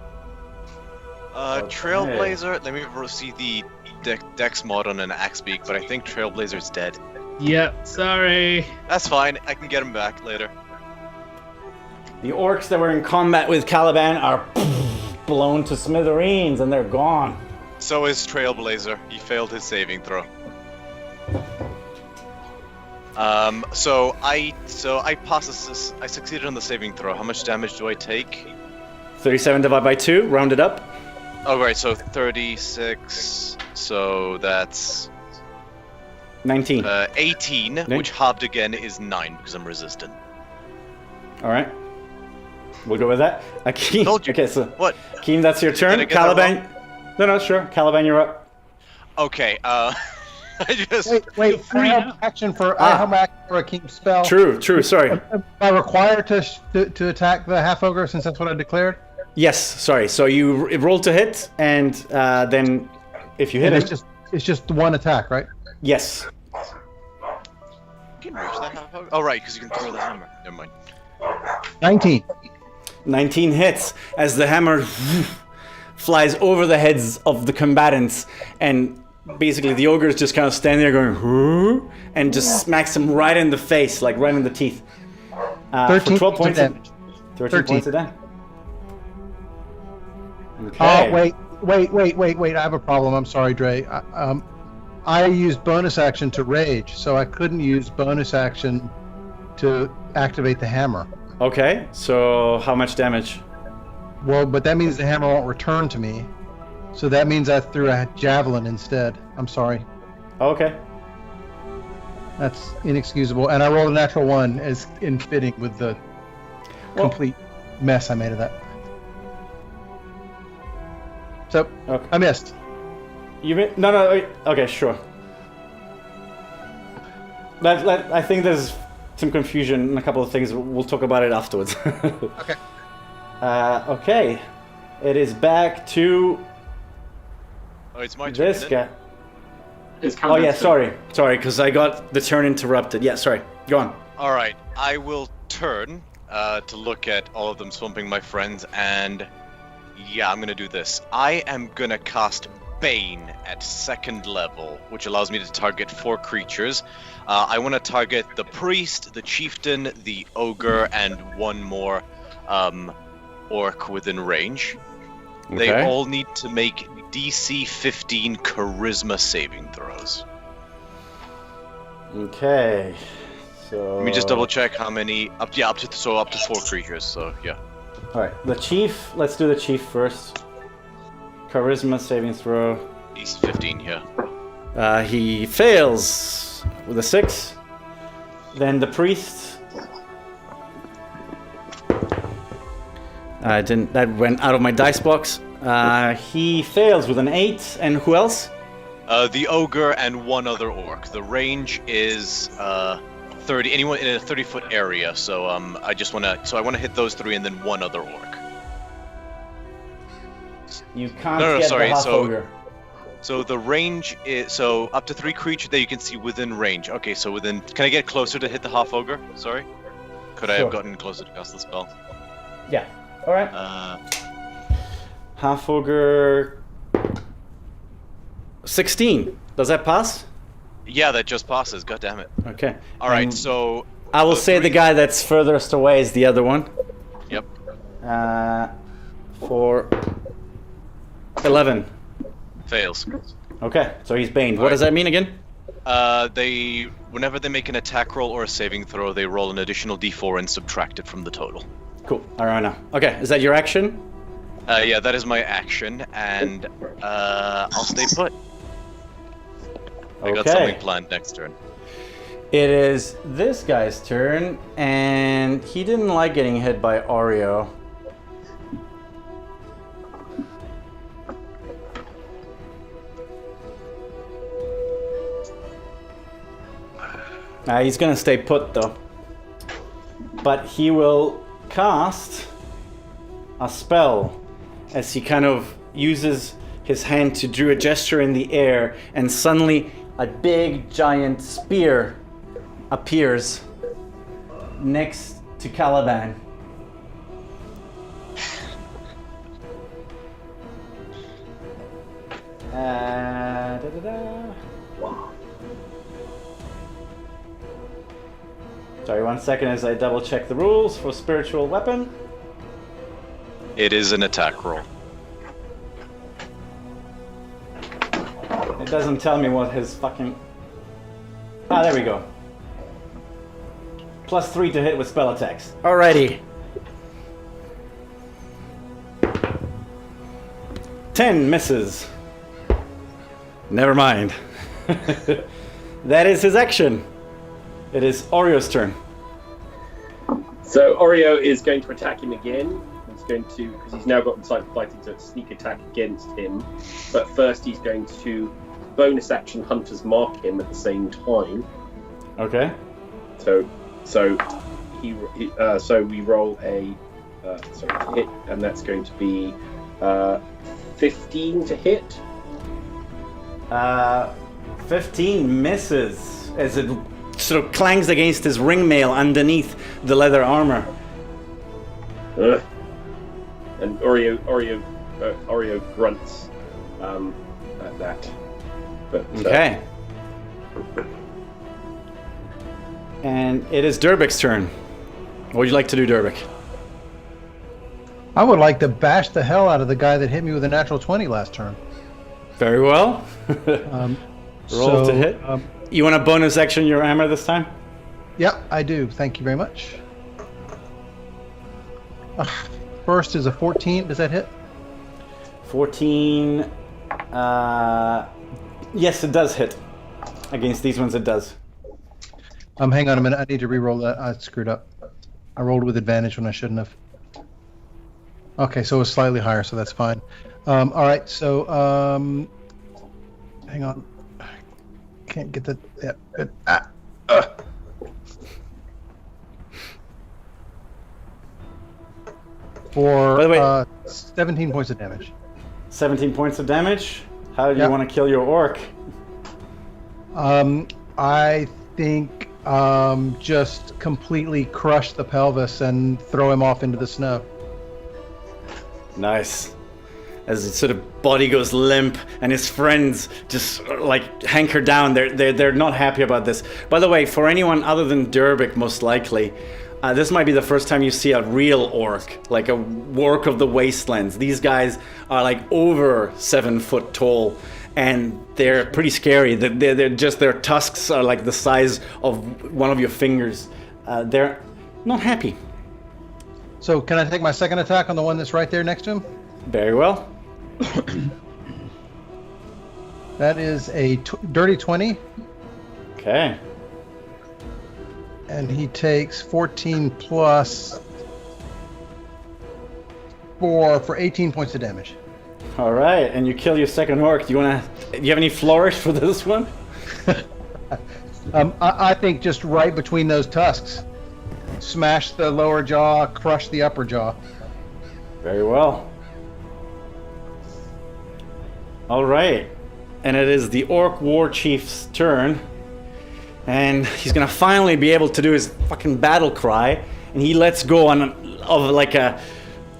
Trailblazer. Let me see the Dex mod on an axe beak, but I think Trailblazer's dead. Yeah, sorry. That's fine. I can get him back later. The orcs that were in combat with Caliban are blown to smithereens, and they're gone. So is Trailblazer. He failed his saving throw. So I passed this. I succeeded on the saving throw. How much damage do I take? 37 divided by 2. Round it up. Oh right, so 36. So that's 19. 18, which halved again is 9 because I'm resistant. All right. We'll go with that. Akeem. Told you. Okay, so what? Akeem, that's your turn. Caliban. No, sure. Caliban, you're up. Okay. I just wait. I have action for Akeem's spell. True. Sorry. Am I required to attack the half ogre since that's what I declared? Yes. Sorry. So you roll to hit, and then if you hit it, it's just one attack, right? Yes. You can reach that half. Oh right, because you can throw the hammer. Never mind. 19. 19 hits as the hammer flies over the heads of the combatants, and basically the ogre is just kind of standing there going, "Huh?" and just smacks him right in the face, like right in the teeth. 13 for 12 points of damage. 13 points of damage. Okay. Oh, wait. I have a problem. I'm sorry, Dre. I used bonus action to rage, so I couldn't use bonus action to activate the hammer. Okay, so how much damage? Well, but that means the hammer won't return to me. So that means I threw a javelin instead. I'm sorry. Okay. That's inexcusable. And I rolled a natural 1 as in fitting with the complete mess I made of that. So, I missed. You missed? No, wait. Okay, sure. I think there's some confusion and a couple of things. We'll talk about it afterwards. Okay. Okay. It is back to... Oh, it's my turn, this guy. Oh yeah, sorry, because I got the turn interrupted. Yeah, sorry. Go on. All right, I will turn to look at all of them swamping my friends, and yeah, I'm gonna do this. I am gonna cast Bane at 2nd level, which allows me to target 4 creatures. I want to target the priest, the chieftain, the ogre, and 1 more orc within range. Okay. They all need to make DC 15 charisma saving throws. Okay. So Let me just double check how many. Up to 4 creatures. So yeah. All right, the chief. Let's do the chief first. Charisma saving throw. He's 15. Yeah. He fails with a 6. Then the priest. That went out of my dice box. He fails with an 8. And who else? The ogre and 1 other orc. The range is 30. Anyone in a 30-foot area. So I want to hit those 3 and then 1 other orc. You can't No, get sorry, the half so- ogre. So the range is up to 3 creatures that you can see within range. Okay, so within. Can I get closer to hit the half ogre? Sorry. Could I Sure. have gotten closer to cast the spell? Yeah. All right. Half ogre. 16. Does that pass? Yeah, that just passes. God damn it. Okay. All right, And so I will the say the 3 guy that's furthest away is the other one. Yep. For 11. Fails. Okay, so he's baned. What does that mean again? Whenever they make an attack roll or a saving throw, they roll an additional d4 and subtract it from the total. Cool. All right, now. Okay, is that your action? Yeah, that is my action, and I'll stay put. I got something planned next turn. It is this guy's turn, and he didn't like getting hit by Oreo. He's gonna stay put though. But he will cast a spell as he kind of uses his hand to do a gesture in the air, and suddenly a big giant spear appears next to Caliban. Sorry, 1 second as I double check the rules for spiritual weapon. It is an attack roll. It doesn't tell me what his fucking... Ah, there we go. +3 to hit with spell attacks. Alrighty. 10 misses. Never mind. That is his action. It is Oreo's turn. So Oreo is going to attack him again. He's going to, because he's now got Untitled Fighting, so it's sneak attack against him. But first he's going to bonus action Hunter's Mark him at the same time. Okay. So we roll a hit, and that's going to be 15 to hit. 15 misses as it sort of clangs against his ring mail underneath the leather armor. And Oreo grunts at that. But, Okay. And it is Durbek's turn. What would you like to do, Durbek? I would like to bash the hell out of the guy that hit me with a natural 20 last turn. Very well. Roll to hit. You want a bonus action your hammer this time? Yep, I do. Thank you very much. First is a 14. Does that hit? 14. Yes, it does hit. Against these ones, it does. Hang on a minute. I need to re-roll that. I screwed up. I rolled with advantage when I shouldn't have. Okay, so it was slightly higher, so that's fine. All right, so hang on. Can't get that. For By the way, 17 points of damage. 17 points of damage. How do you want to kill your orc? I think just completely crush the pelvis and throw him off into the snow. Nice. As his sort of body goes limp and his friends just like hanker down. They're not happy about this. By the way, for anyone other than Durbek, most likely, this might be the first time you see a real orc, like a orc of the wastelands. These guys are like over 7 foot tall, and they're pretty scary. They're just, their tusks are like the size of one of your fingers. They're not happy. So can I take my second attack on the one that's right there next to him? Very well. That is a dirty 20, Okay. and he takes 14 plus 4 for 18 points of damage. All right, and you kill your second orc. Do you have any flourish for this one? I think just right between those tusks. Smash the lower jaw, crush the upper jaw. Very well. All right, and it is the Orc War Chief's turn, and he's gonna finally be able to do his fucking battle cry, and he lets go of like a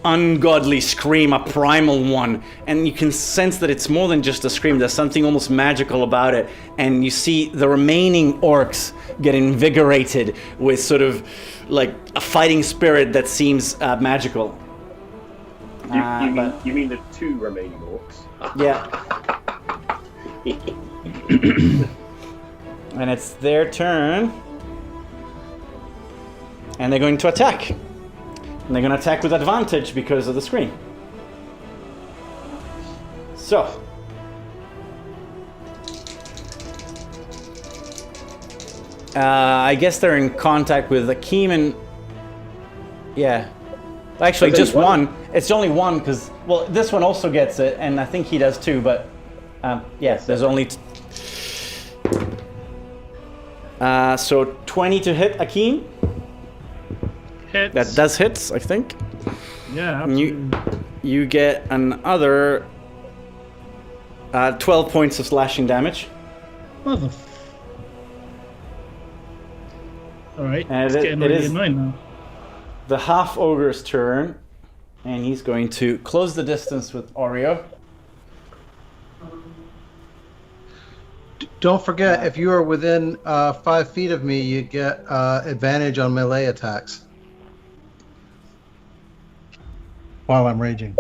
ungodly scream, a primal one, and you can sense that it's more than just a scream. There's something almost magical about it, and you see the remaining orcs get invigorated with sort of like a fighting spirit that seems magical. You mean the 2 remaining orcs? Yeah. And it's their turn, and they're going to attack. And they're going to attack with advantage because of the screen. So. I guess they're in contact with Akeem and... Yeah. Actually, just one. It's only one because... Well, this one also gets it, and I think he does too, but... yes, there's only... So 20 to hit Akeem. Hits. That does hits, I think. Yeah, And absolutely. you get another 12 points of slashing damage. Alright, And it's getting really annoying now. The half ogre's turn, and he's going to close the distance with Oreo. Don't forget, if you are within 5 feet of me, you get advantage on melee attacks. While I'm raging.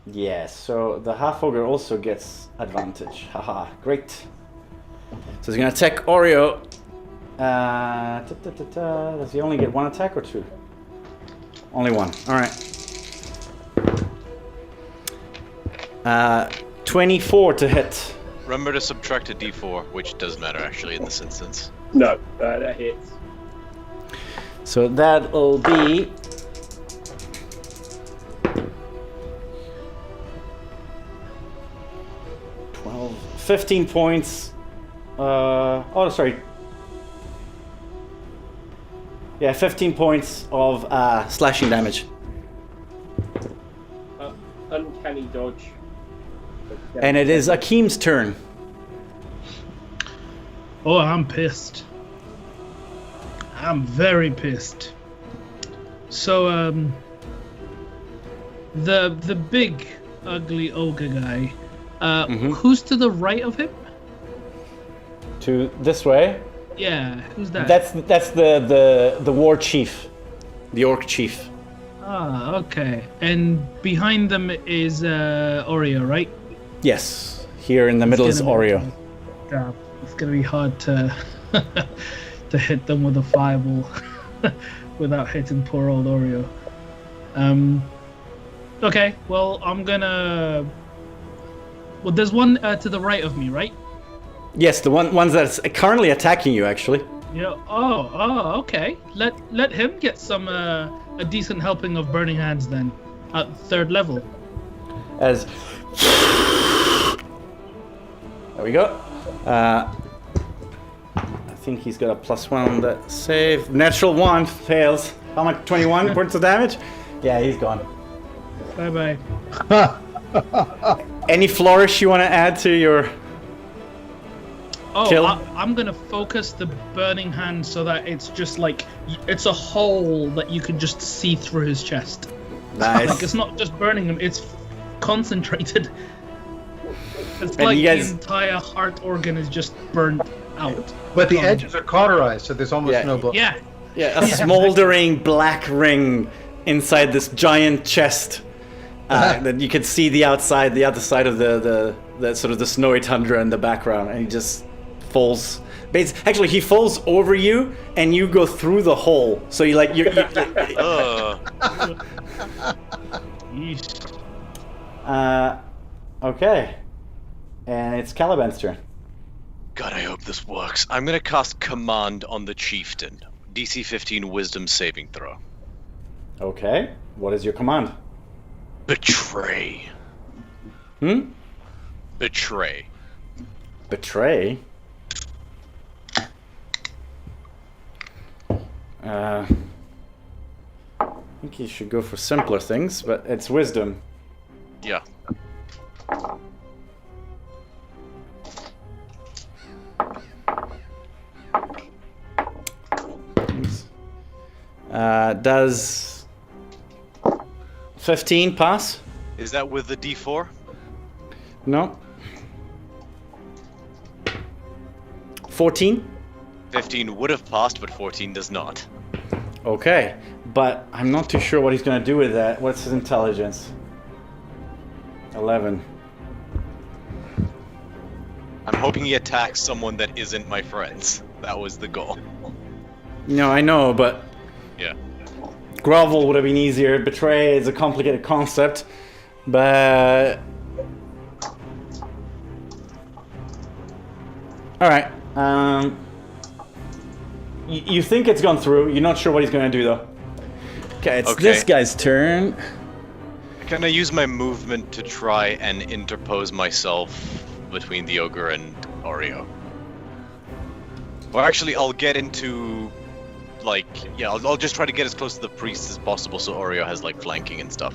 Yes, so the half ogre also gets advantage. Haha, great. So he's gonna attack Oreo. Does he only get one attack or 2? Only one. All right. 24 to hit. Remember to subtract a d4, which does matter actually in this instance. No, that hits. So that'll be 15 points. Sorry. Yeah, 15 points of slashing damage. Uncanny dodge. And it is Akeem's turn. Oh, I'm pissed. I'm very pissed. So, the big, ugly ogre guy, who's to the right of him? To this way. Yeah, who's that? That's the war chief, the orc chief. Ah, okay. And behind them is Oreo, right? Yes, here in the middle is Oreo. Yeah, it's gonna be hard to to hit them with a fireball without hitting poor old Oreo. Okay, well I'm gonna. Well, there's one to the right of me, right? Yes, the ones that's currently attacking you, actually. Yeah. Oh, okay. Let him get some a decent helping of burning hands then, at 3rd level. As there we go. I think he's got a +1 on that save. Natural 1 fails. How much? 21 points of damage. Yeah, he's gone. Bye bye. Any flourish you want to add to your? Oh, kill? I'm gonna focus the burning hand so that it's just like it's a hole that you can just see through his chest. Nice. Like it's not just burning him; it's concentrated. It's And like you guys- the entire heart organ is just burnt out. But the Gone. edges are cauterized, so there's almost Yeah. no blood. Yeah. Yeah, a smoldering black ring inside this giant chest. Then you can see the other side of the sort of the snowy tundra in the background, and he just falls. Actually, he falls over you, and you go through the hole. So you're. Okay, and it's Caliban's turn. God, I hope this works. I'm gonna cast Command on the Chieftain. DC 15 Wisdom saving throw. Okay, what is your command? Betray. Betray. Betray? I think you should go for simpler things, but it's wisdom. Yeah. Does 15 pass? Is that with the D4? No. 14? 15 would have passed, but 14 does not. Okay, but I'm not too sure what he's going to do with that. What's his intelligence? 11. I'm hoping he attacks someone that isn't my friends. That was the goal. No, I know, but Yeah. grovel would have been easier. Betray is a complicated concept, but all right. You think it's gone through. You're not sure what he's going to do though. Okay, it's this guy's turn. Can I use my movement to try and interpose myself between the ogre and Oreo? Or actually, I'll get into, like, yeah, I'll just try to get as close to the priest as possible so Oreo has, like, flanking and stuff.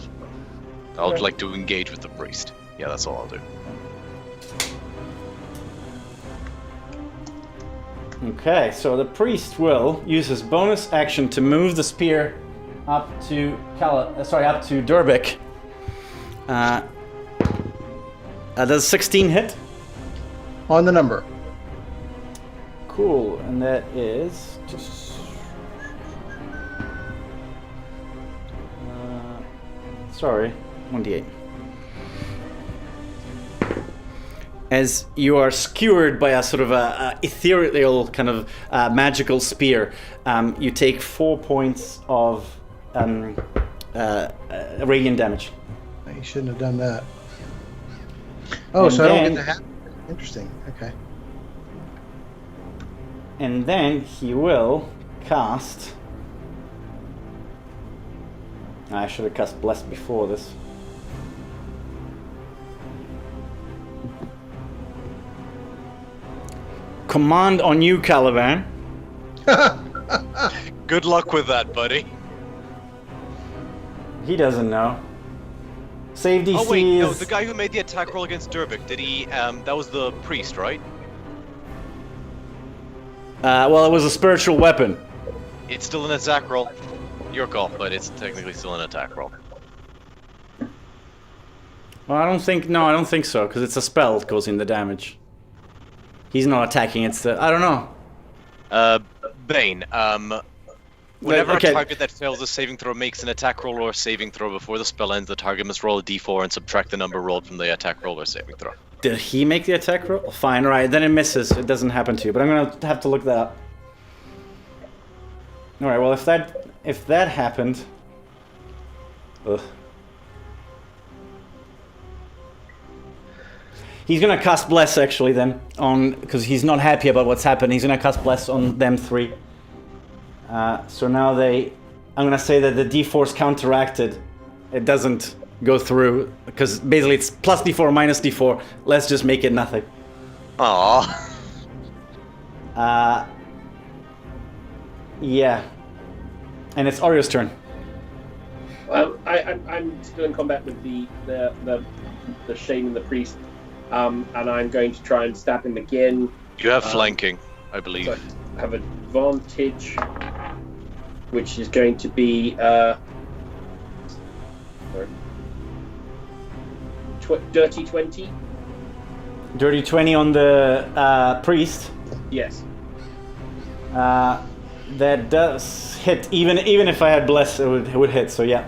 I'll like to engage with the priest. Yeah, that's all I'll do. Okay, so the priest will use his bonus action to move the spear up to up to Durbik. Does 16 hit? On the number. Cool, and that is sorry, 1d8. As you are skewered by a sort of a ethereal kind of magical spear, you take 4 points of radiant damage. You shouldn't have done that. Oh, And so I don't then- get to have. Interesting. Okay. And then he will cast. I should have cast Blessed before this. Command on you, Caliban. Good luck with that, buddy. He doesn't know. Save DC Oh wait, no, is- the guy who made the attack roll against Durbik, did he, that was the priest, right? well, it was a spiritual weapon. It's still an attack roll. Your call, but it's technically still an attack roll. Well, I don't think so, because it's a spell that goes in the damage. He's not attacking, it's the... I don't know. Bane, whenever okay. a target that fails a saving throw makes an attack roll or a saving throw before the spell ends, the target must roll a d4 and subtract the number rolled from the attack roll or saving throw. Did he make the attack roll? Fine, alright, then it misses. It doesn't happen to you, but I'm gonna have to look that up. Alright, well, if that happened... Ugh. He's gonna cast Bless, actually, then, because he's not happy about what's happened. He's gonna cast Bless on them three. So now I'm gonna say that the d4's counteracted. It doesn't go through, because basically it's plus d4 minus d4. Let's just make it nothing. Aww. Yeah. And it's Orio's turn. I'm still in combat with the Shaman, the priest, and I'm going to try and stab him again. You have flanking, I believe. So I have advantage, which is going to be dirty 20. Dirty 20 on the priest. Yes. That does hit. Even if I had Bless, it would hit, so yeah.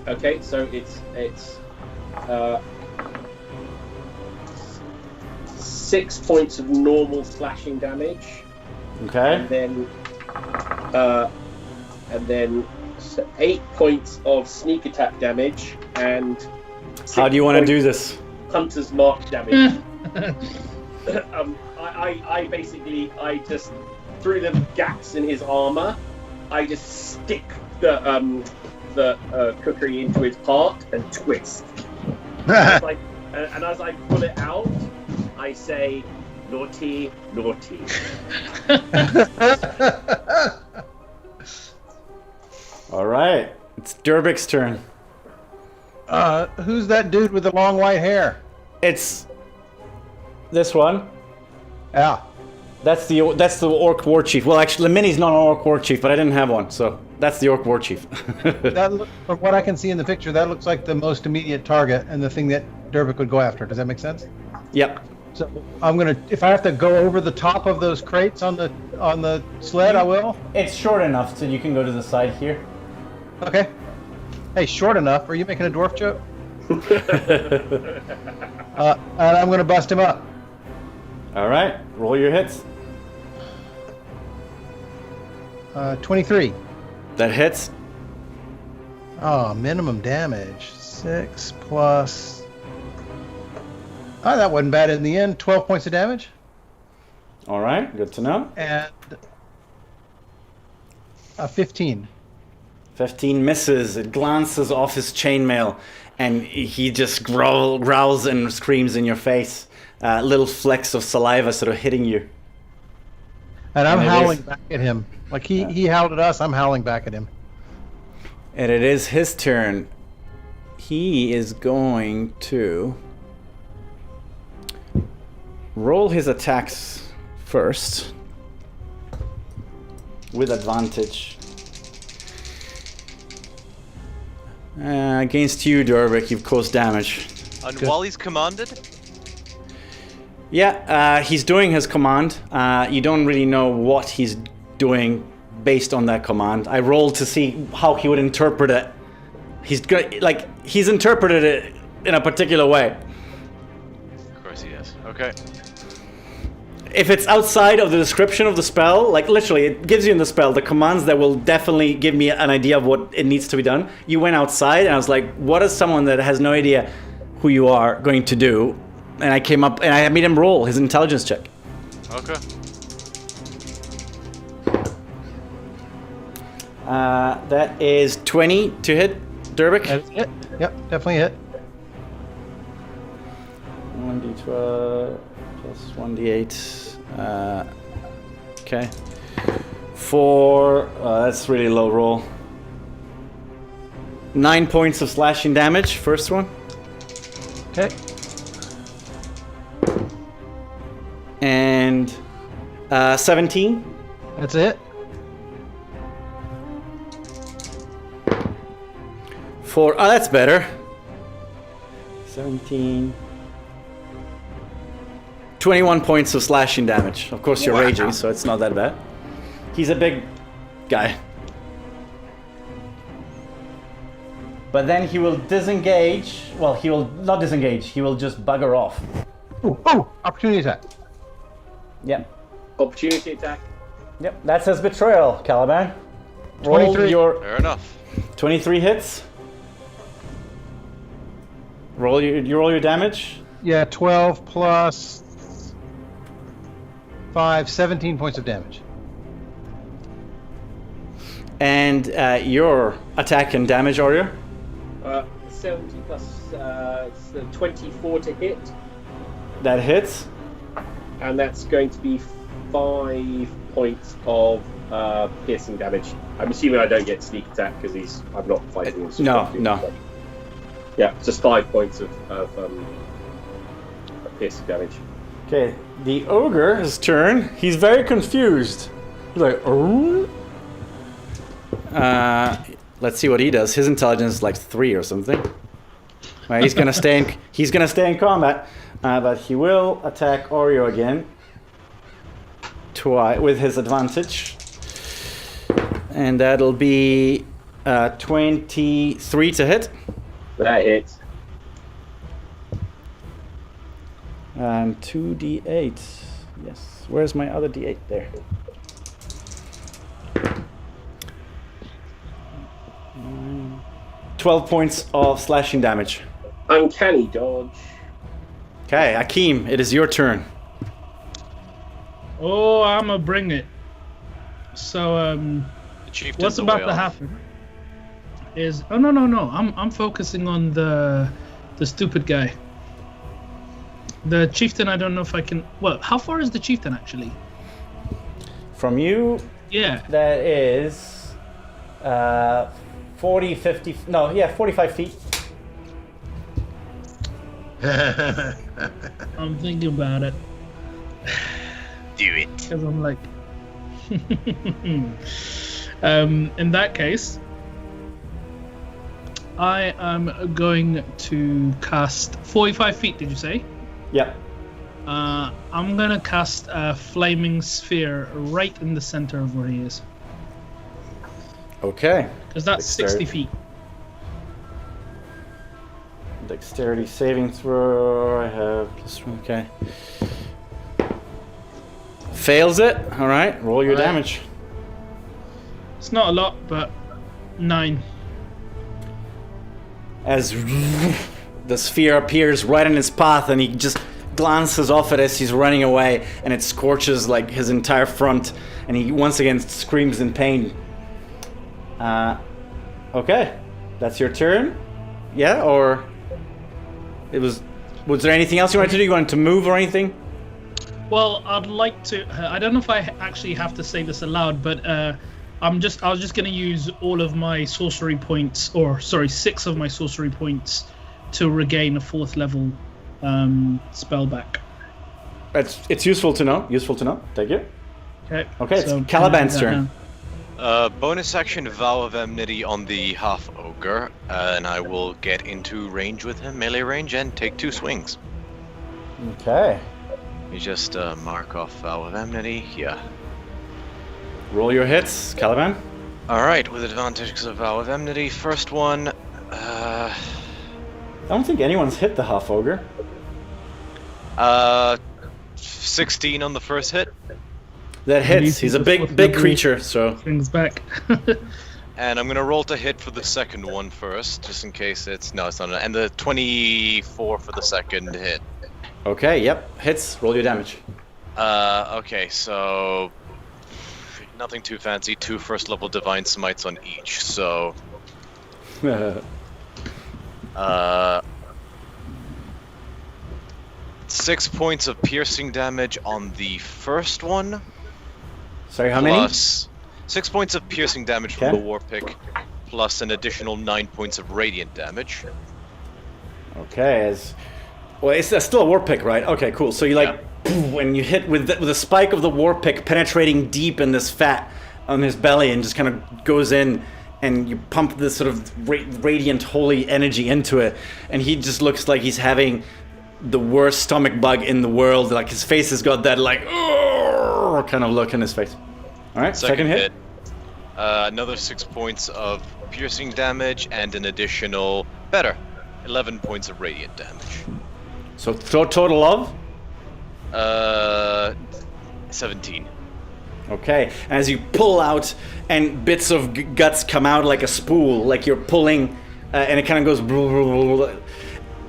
Okay, so it's 6 points of normal slashing damage, Okay. and then 8 points of sneak attack damage, and How do you want to do this? Hunter's Mark damage. I basically just through the gaps in his armor, I just stick the cookery into his heart and twist. And as I pull it out, I say, "Naughty, naughty." All right. It's Durbik's turn. Who's that dude with the long white hair? It's this one. Yeah. That's the orc war chief. Well, actually, Mini's not an orc war chief, but I didn't have one, so that's the orc war chief. From what I can see in the picture, that looks like the most immediate target and the thing that Durbik would go after. Does that make sense? Yep. So I'm gonna, if I have to go over the top of those crates on the sled, I will. It's short enough, so you can go to the side here. Okay. Hey, short enough? Are you making a dwarf joke? And I'm gonna bust him up. All right. Roll your hits. 23. That hits. Oh, minimum damage. 6 plus. Oh, that wasn't bad in the end. 12 points of damage. All right. Good to know. And 15. 15 misses. It glances off his chainmail, and he just growls and screams in your face. Little flecks of saliva sort of hitting you. And I'm And it howling is- back at him. Like he howled at us, I'm howling back at him. And it is his turn. He is going to roll his attacks first with advantage. Against you, Durbik, you've caused damage. And while he's commanded, Yeah, he's doing his command. You don't really know what he's doing based on that command. I rolled to see how he would interpret it. He's interpreted it in a particular way. of course he is. Okay. If it's outside of the description of the spell, like literally, it gives you in the spell the commands that will definitely give me an idea of what it needs to be done. You went outside, and I was like, what is someone that has no idea who you are going to do? And I came up and I made him roll his intelligence check. Okay. That is 20 to hit, Durbik. That's it. Yep, definitely hit. 1d12 plus 1d8. Okay. That's really low roll. 9 points of slashing damage, first one. Okay. And 17. That's it. That's better. 17. 21 points of slashing damage. Of course, you're raging, so it's not that bad. He's a big guy. But then he will disengage. Well, he will not disengage. He will just bugger off. Oh, opportunity attack. Yep. Opportunity attack. Yep. That says betrayal, Caliban. Roll 23. your Fair enough. 23 hits. Roll your damage. Yeah, 12 plus 5, 17 points of damage. And your attack and damage, Oreo. 70 plus 24 to hit, That hits. and that's going to be 5 points of piercing damage. I'm assuming I don't get sneak attack because I'm not fighting him. No. Yeah, just 5 points of piercing damage. Okay, the ogre's turn. He's very confused. He's like, oh. Let's see what he does. His intelligence is like 3 or something. Right, he's gonna stay in combat, but he will attack Oreo again. Twice with his advantage, and that'll be 23 to hit. That hits. And 2d8. Yes. Where's my other d8? There. 12 points of slashing damage. Uncanny dodge. Okay, Akeem, it is your turn. Oh, I'ma bring it. So The chieftain's what's a about way to off. happen is no. I'm focusing on the stupid guy. The chieftain, I don't know if I can. Well, how far is the chieftain actually? From you, Yeah. that is 40, 50. No, yeah, 45 feet. I'm thinking about it Do it. because I'm like, in that case, I am going to cast 45 feet. Did you say? Yeah. I'm gonna cast a flaming sphere right in the center of where he is, Okay. because that's 60 feet. Dexterity saving throw. I have plus one. Okay. Fails it. All right. Roll your All right. damage. It's not a lot, but 9. As the sphere appears right in his path, and he just glances off it as he's running away, and it scorches like his entire front, and he once again screams in pain. Okay, that's your turn. Yeah, or it was. Was there anything else you wanted to do? You wanted to move or anything? Well, I'd like to. I don't know if I actually have to say this aloud, but I was just gonna use all of my sorcery points, or sorry, 6 of my sorcery points, to regain a 4th level spell back. It's useful to know. Useful to know. Thank you. Okay. Okay, it's so Caliban's can I do that turn. now? Bonus action, Vow of Enmity on the half ogre, and I will get into range with him, melee range, and take 2 swings. Okay. Let me just mark off Vow of Enmity. Yeah. Roll your hits, Caliban. All right, with advantage because of Vow of Enmity. First one. I don't think anyone's hit the half ogre. 16 on the first hit, That hits. He's a big creature, so Things back. and I'm gonna roll to hit for the second one first, just in case it's not. And the 24 for the second hit. okay. Yep, hits. Roll your damage. Okay, so nothing too fancy. 2 first level divine smites on each. So 6 points of piercing damage on the first one. Sorry, how many? Plus 6 points of piercing damage from Okay. the war pick, plus an additional 9 points of radiant damage. Okay, well, it's still a war pick, right? Okay, cool. So you when you hit with the spike of the war pick penetrating deep in this fat on his belly and just kind of goes in, and you pump this sort of radiant holy energy into it, and he just looks like he's having the worst stomach bug in the world. Like his face has got that like kind of look in his face. All right, second hit. Another 6 points of piercing damage and an additional 11 points of radiant damage. So total of 17. Okay, as you pull out and bits of guts come out like a spool, like you're pulling, and it kind of goes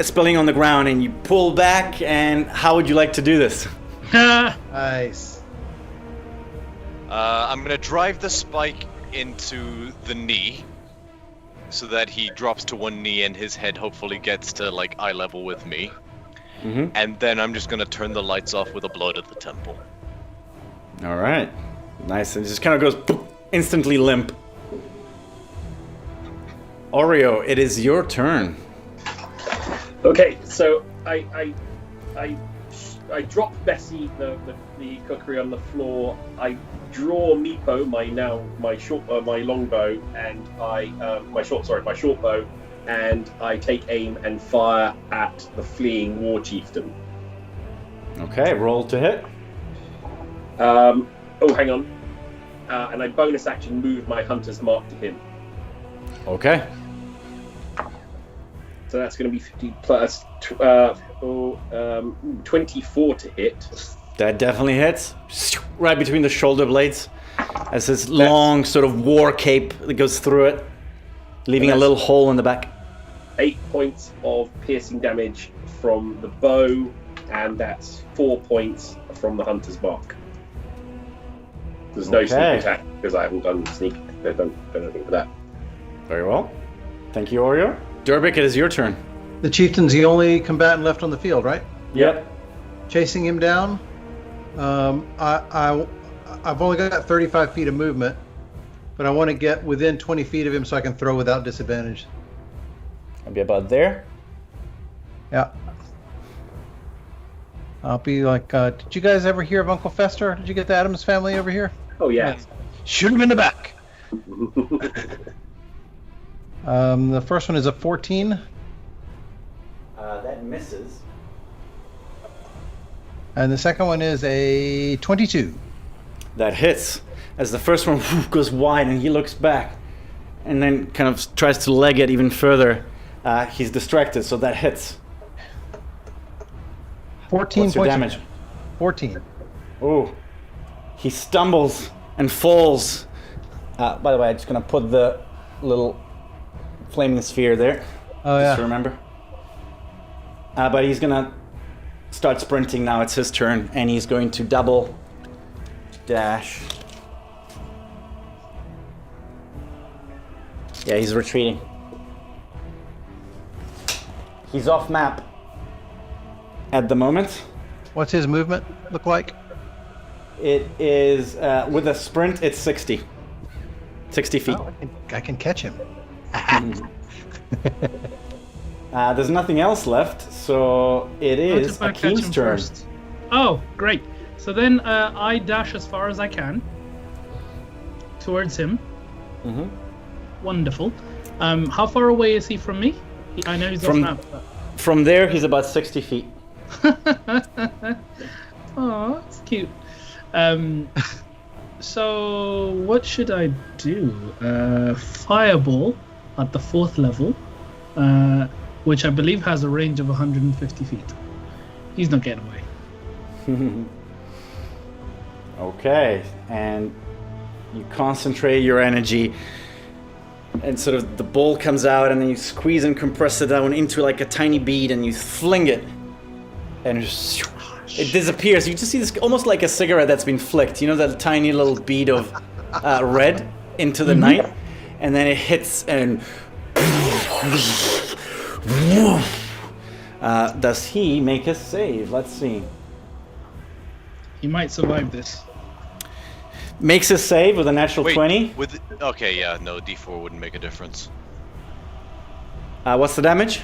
spilling on the ground, and you pull back. And how would you like to do this? Nice. I'm gonna drive the spike into the knee, so that he drops to one knee and his head hopefully gets to like eye level with me. Mm-hmm. And then I'm just gonna turn the lights off with a blow to the temple. All right, nice. And it just kind of goes poof, instantly limp. Oreo, it is your turn. Okay, so I drop Bessie, the cookery, on the floor. I draw Meepo, my longbow, and my short bow, and I take aim and fire at the fleeing war chieftain. Okay, roll to hit. Oh, hang on. And I bonus action move my hunter's mark to him. Okay. So that's going to be 50 plus 24 to hit. That definitely hits. Right between the shoulder blades. As this long sort of war cape that goes through it, leaving a little hole in the back. 8 points of piercing damage from the bow, and that's 4 points from the hunter's mark. There's no sneak attack because I haven't done sneak. I've done anything for that. Very well. Thank you, Oreo. Durbik, it is your turn. The chieftain's the only combatant left on the field, right? Yep. Chasing him down. I've only got 35 feet of movement, but I want to get within 20 feet of him so I can throw without disadvantage. I'll be about there. Yeah. I'll be like, did you guys ever hear of Uncle Fester? Did you get the Addams family over here? Oh, yeah. Shoot him in the back. The first one is a 14. That misses. And the second one is a 22. That hits. As the first one goes wide and he looks back and then kind of tries to leg it even further. He's distracted, so that hits. 14 What's your points damage? 14. Oh. He stumbles and falls. By the way, I'm just going to put the little flaming sphere there. Oh, yeah. Just to remember. But he's going to start sprinting now. It's his turn. And he's going to double dash. Yeah, he's retreating. He's off map at the moment. What's his movement look like? It is, with a sprint, it's 60. 60 feet. Oh, I can catch him. There's nothing else left, so it is Akeem's turn. First? Oh, great. So then I dash as far as I can towards him. Mm-hmm. Wonderful. How far away is he from me? I know he's off map. From there, he's about 60 feet. Oh, it's cute. So what should I do? Fireball at the 4th level, which I believe has a range of 150 feet. He's not getting away. Okay, and you concentrate your energy, and sort of the ball comes out, and then you squeeze and compress it down into like a tiny bead, and you fling it, and it disappears. You just see this almost like a cigarette that's been flicked. You know, that tiny little bead of red into the night, and then it hits and. Does he make a save? Let's see. He might survive this. Makes a save with a natural 20. Okay, yeah, no, D4 wouldn't make a difference. What's the damage?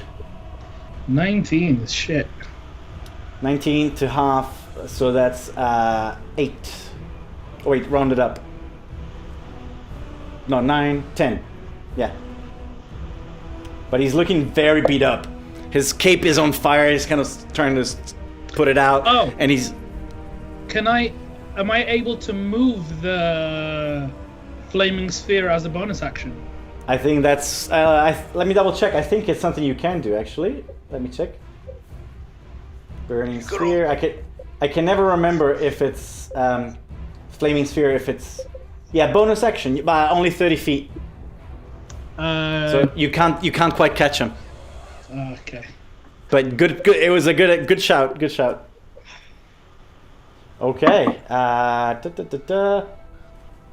19 is shit. 19 to half, so that's 8. Oh, wait, round it up. No, 9, 10. Yeah. But he's looking very beat up. His cape is on fire. He's kind of trying to put it out. Oh. And he's... Am I able to move the flaming sphere as a bonus action? I think that's... let me double check. I think it's something you can do, actually. Let me check. Burning sphere. I can never remember if it's flaming sphere. If it's bonus action, but only 30 feet. So you can't quite catch him. Okay. But good. It was a good shout. Good shout. Okay.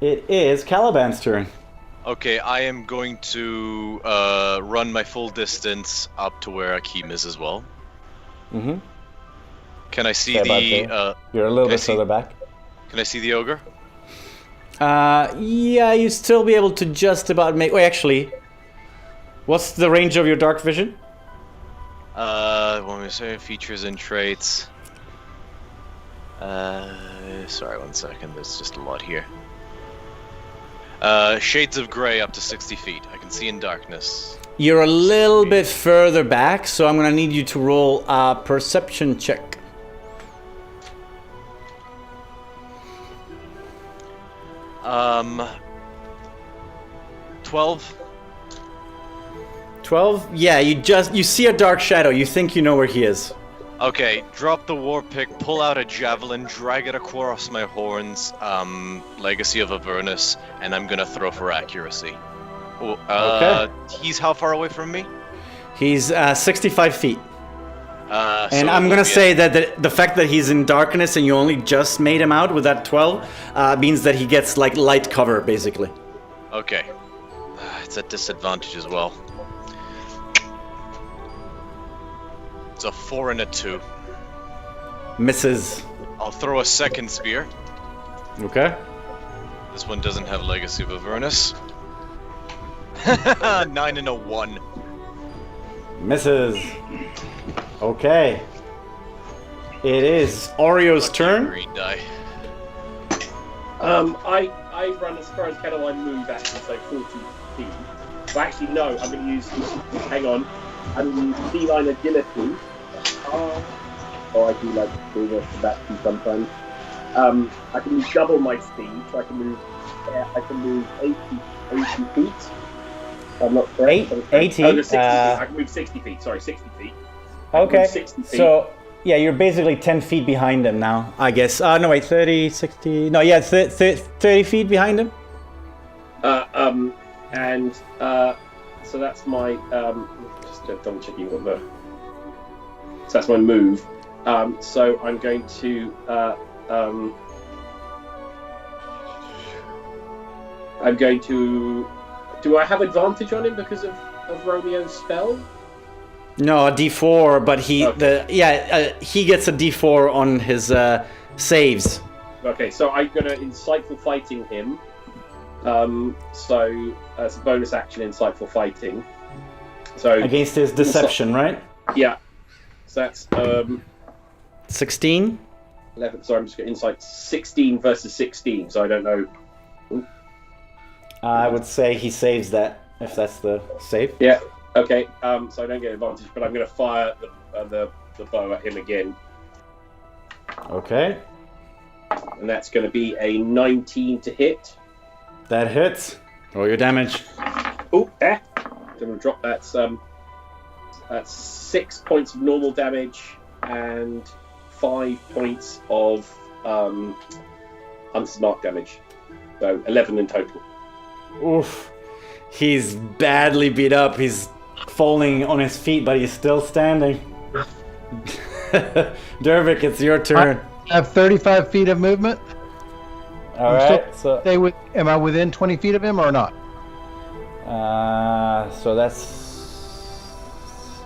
It is Caliban's turn. Okay, I am going to run my full distance up to where Akeem is as well. Mm-hmm. Can I see the... You're a little bit further back. Can I see the ogre? Yeah, you still be able to just about make... Wait, actually... What's the range of your dark vision? When we say features and traits... sorry, 1 second, there's just a lot here. Shades of gray up to 60 feet. I can see in darkness. You're a little bit further back, so I'm gonna need you to roll a perception check. 12. 12? Yeah, you see a dark shadow. You think you know where he is. Okay, drop the war pick, pull out a javelin, drag it across my horns, Legacy of Avernus, and I'm gonna throw for accuracy. Okay. He's how far away from me? He's 65 feet. And so I'm it gonna would be say that the fact that he's in darkness and you only just made him out with that 12 means that he gets like light cover, basically. Okay. It's at disadvantage as well. It's a 4 and a 2. Misses. I'll throw a second spear. Okay. This one doesn't have Legacy of Avernus. 9 and a 1. Misses. Okay. It is Oreo's turn. Green die. I run as far as can I move actually, so 40 feet. Well, actually, no, I'm going to use. Hang on. I'm going to use feline agility. Or I do like doing this for that too sometimes. I can use double my speed, so I can move 80 feet. I'm not correct. 80. Oh, no, 60 feet. I can move 60 feet. Sorry, 60 feet. Okay. 60 feet. So yeah, you're basically 10 feet behind him now, I guess. No, wait, 30, 60. No, yeah, 30 feet behind him. So that's my just double checking what the. So that's my move. So I'm going to Do I have advantage on him because of Romeo's spell? No, a D4, but he Okay. he gets a D4 on his saves. Okay, so I'm gonna insightful fighting him. So it's a bonus action, insightful fighting. So Against his deception, right? yeah. So that's 16. 11. Sorry, I'm just getting insight 16 versus 16. So I don't know. I would say he saves that if that's the save. Yeah. Okay. So I don't get advantage, but I'm gonna fire the bow at him again, Okay, and that's gonna be a 19 to hit. that hits. Roll your damage. Oh, gonna drop that's 6 points of normal damage and 5 points of unsmart damage. So 11 in total. Oof. He's badly beat up. He's falling on his feet, but he's still standing. Dervik, it's your turn. I have 35 feet of movement. All right. So, Am I within 20 feet of him or not? so that's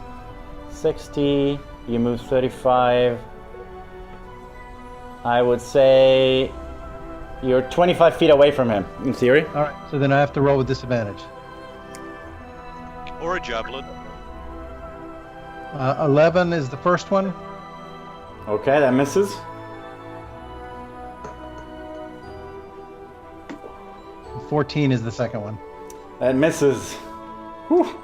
60. You move 35. I would say you're 25 feet away from him, in theory. All right. So then I have to roll with disadvantage. Or a javelin. 11 is the first one. Okay, that misses. And 14 is the second one. That misses. Whew.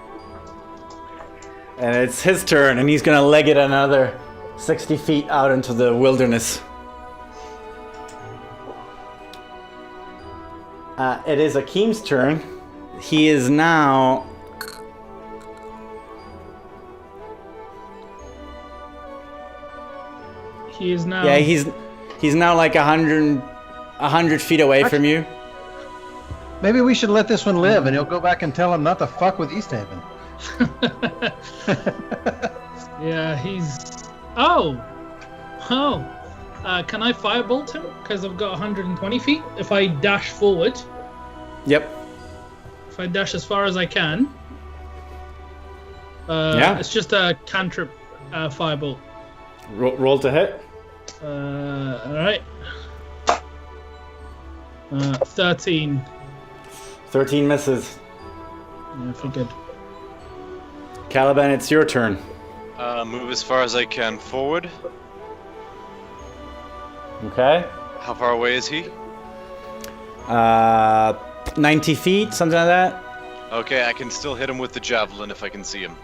And it's his turn, and he's gonna leg it another 60 feet out into the wilderness. It is Akeem's turn. He is now... He is now. Yeah, he's now like 100 feet away from you. Maybe we should let this one live, and he'll go back and tell him not to fuck with East Haven. Yeah, he's. Oh. Can I firebolt him? Because I've got 120 feet. If I dash forward. Yep. If I dash as far as I can. Yeah. It's just a cantrip firebolt. Roll to hit. Alright. 13. 13 misses. Yeah, I figured. Caliban, it's your turn. Move as far as I can forward. Okay. How far away is he? 90 feet, something like that. Okay, I can still hit him with the javelin if I can see him.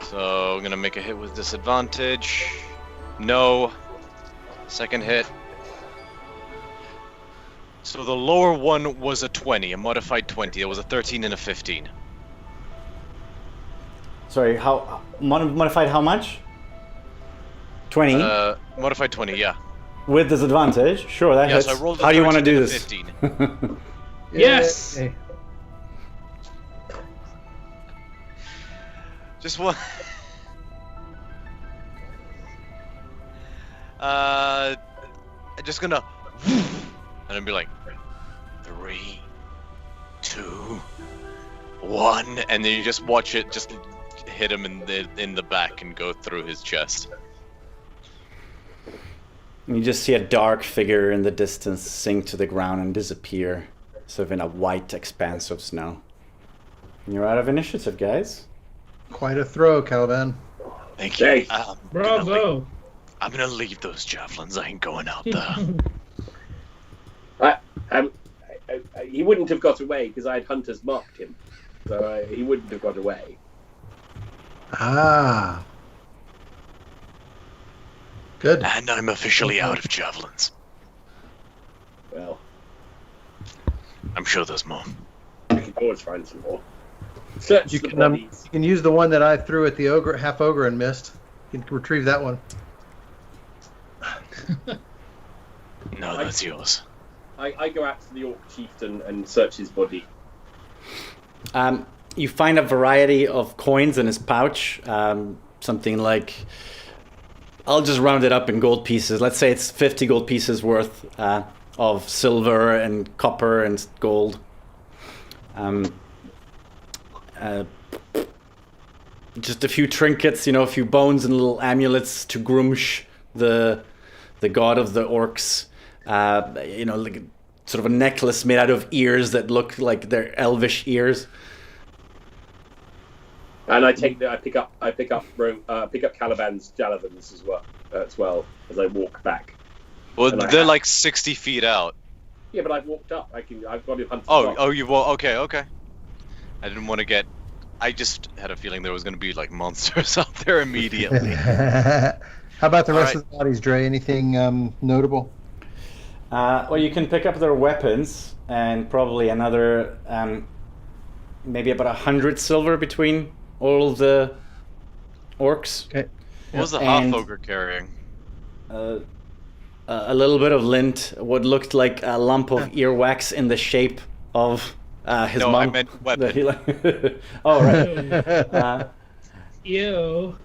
So I'm gonna make a hit with disadvantage. No. Second hit. So the lower one was a 20, a modified 20. It was a 13 and a 15. Sorry, how modified? How much? 20 Modified 20, yeah. with disadvantage. Sure, that Yes, hits. I rolled a How do you want to 13 do and a this? 15. Yes. Yay. Just one. I'm just gonna, and I'd be like, 3, 2, 1, and then you just watch it just hit him in the back and go through his chest. You just see a dark figure in the distance sink to the ground and disappear, sort of in a white expanse of snow. And you're out of initiative, guys. Quite a throw, Caliban. Thank you. Thanks. Bravo. I'm gonna leave those javelins. I ain't going out there. He wouldn't have got away because I had hunters marked him, so he wouldn't have got away. Ah. Good. And I'm officially out of javelins. Well, I'm sure there's more. we can always find some more. Search You the can, bodies. you can use the one that I threw at the ogre, half ogre, and missed. You can retrieve that one. No, that's yours. I go out to the orc chieftain and search his body. You find a variety of coins in his pouch. Something like, I'll just round it up in gold pieces. Let's say it's 50 gold pieces worth of silver and copper and gold. Just a few trinkets, a few bones and little amulets to Grumsh, the god of the orcs. Like sort of a necklace made out of ears that look like they're elvish ears. And I pick up Caliban's javelins as well as I walk back. Well, And I they're have- like 60 feet out. Yeah, but I've walked up. I've got him hunted. Okay. I didn't want to get. I just had a feeling there was going to be like monsters out there immediately. How about the rest Alright. of the bodies, Dre? Anything notable? Well, you can pick up their weapons and probably another, maybe about 100 silver between all of the orcs. Okay. What was the And- half ogre carrying? A little bit of lint, what looked like a lump of earwax in the shape of his No, mom. I meant weapon. Oh, right. Ew.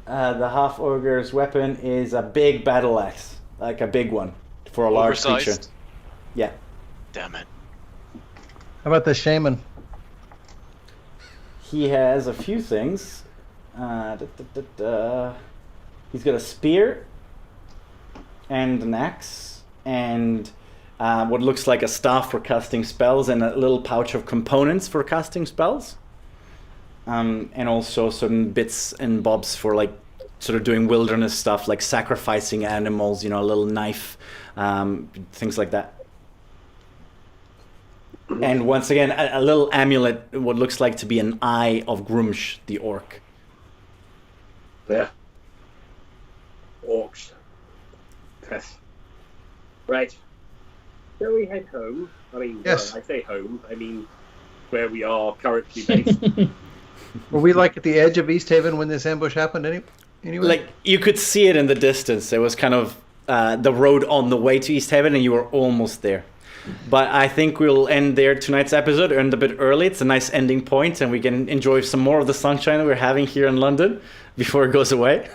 The half ogre's weapon is a big battle axe, like a big one for a large creature. Oversized? Yeah. Damn it. How about the shaman? He has a few things. He's got a spear and an axe and what looks like a staff for casting spells and a little pouch of components for casting spells. And also some bits and bobs for like sort of doing wilderness stuff like sacrificing animals, a little knife, things like that. And once again, a little amulet, what looks like to be an eye of Grumsh, the orc. Yeah. Orcs. Yes. Right. Shall we head home? I mean, Yes. I say home. I mean, where we are currently based. Were we like at the edge of East Haven when this ambush happened? Anyway. Like, you could see it in the distance. It was kind of the road on the way to East Haven, and you were almost there. But I think we'll end there tonight's episode, end a bit early. It's a nice ending point, and we can enjoy some more of the sunshine we're having here in London before it goes away.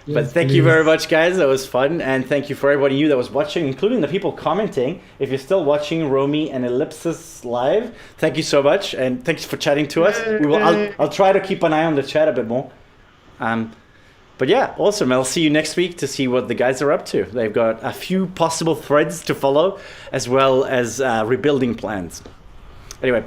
But thank you very much, guys. That was fun. And thank you for everybody you that was watching, including the people commenting. If you're still watching Romy and Ellipsis live, thank you so much. And thanks for chatting to us. I'll try to keep an eye on the chat a bit more. But yeah, awesome. I'll see you next week to see what the guys are up to. They've got a few possible threads to follow, as well as rebuilding plans. Anyway,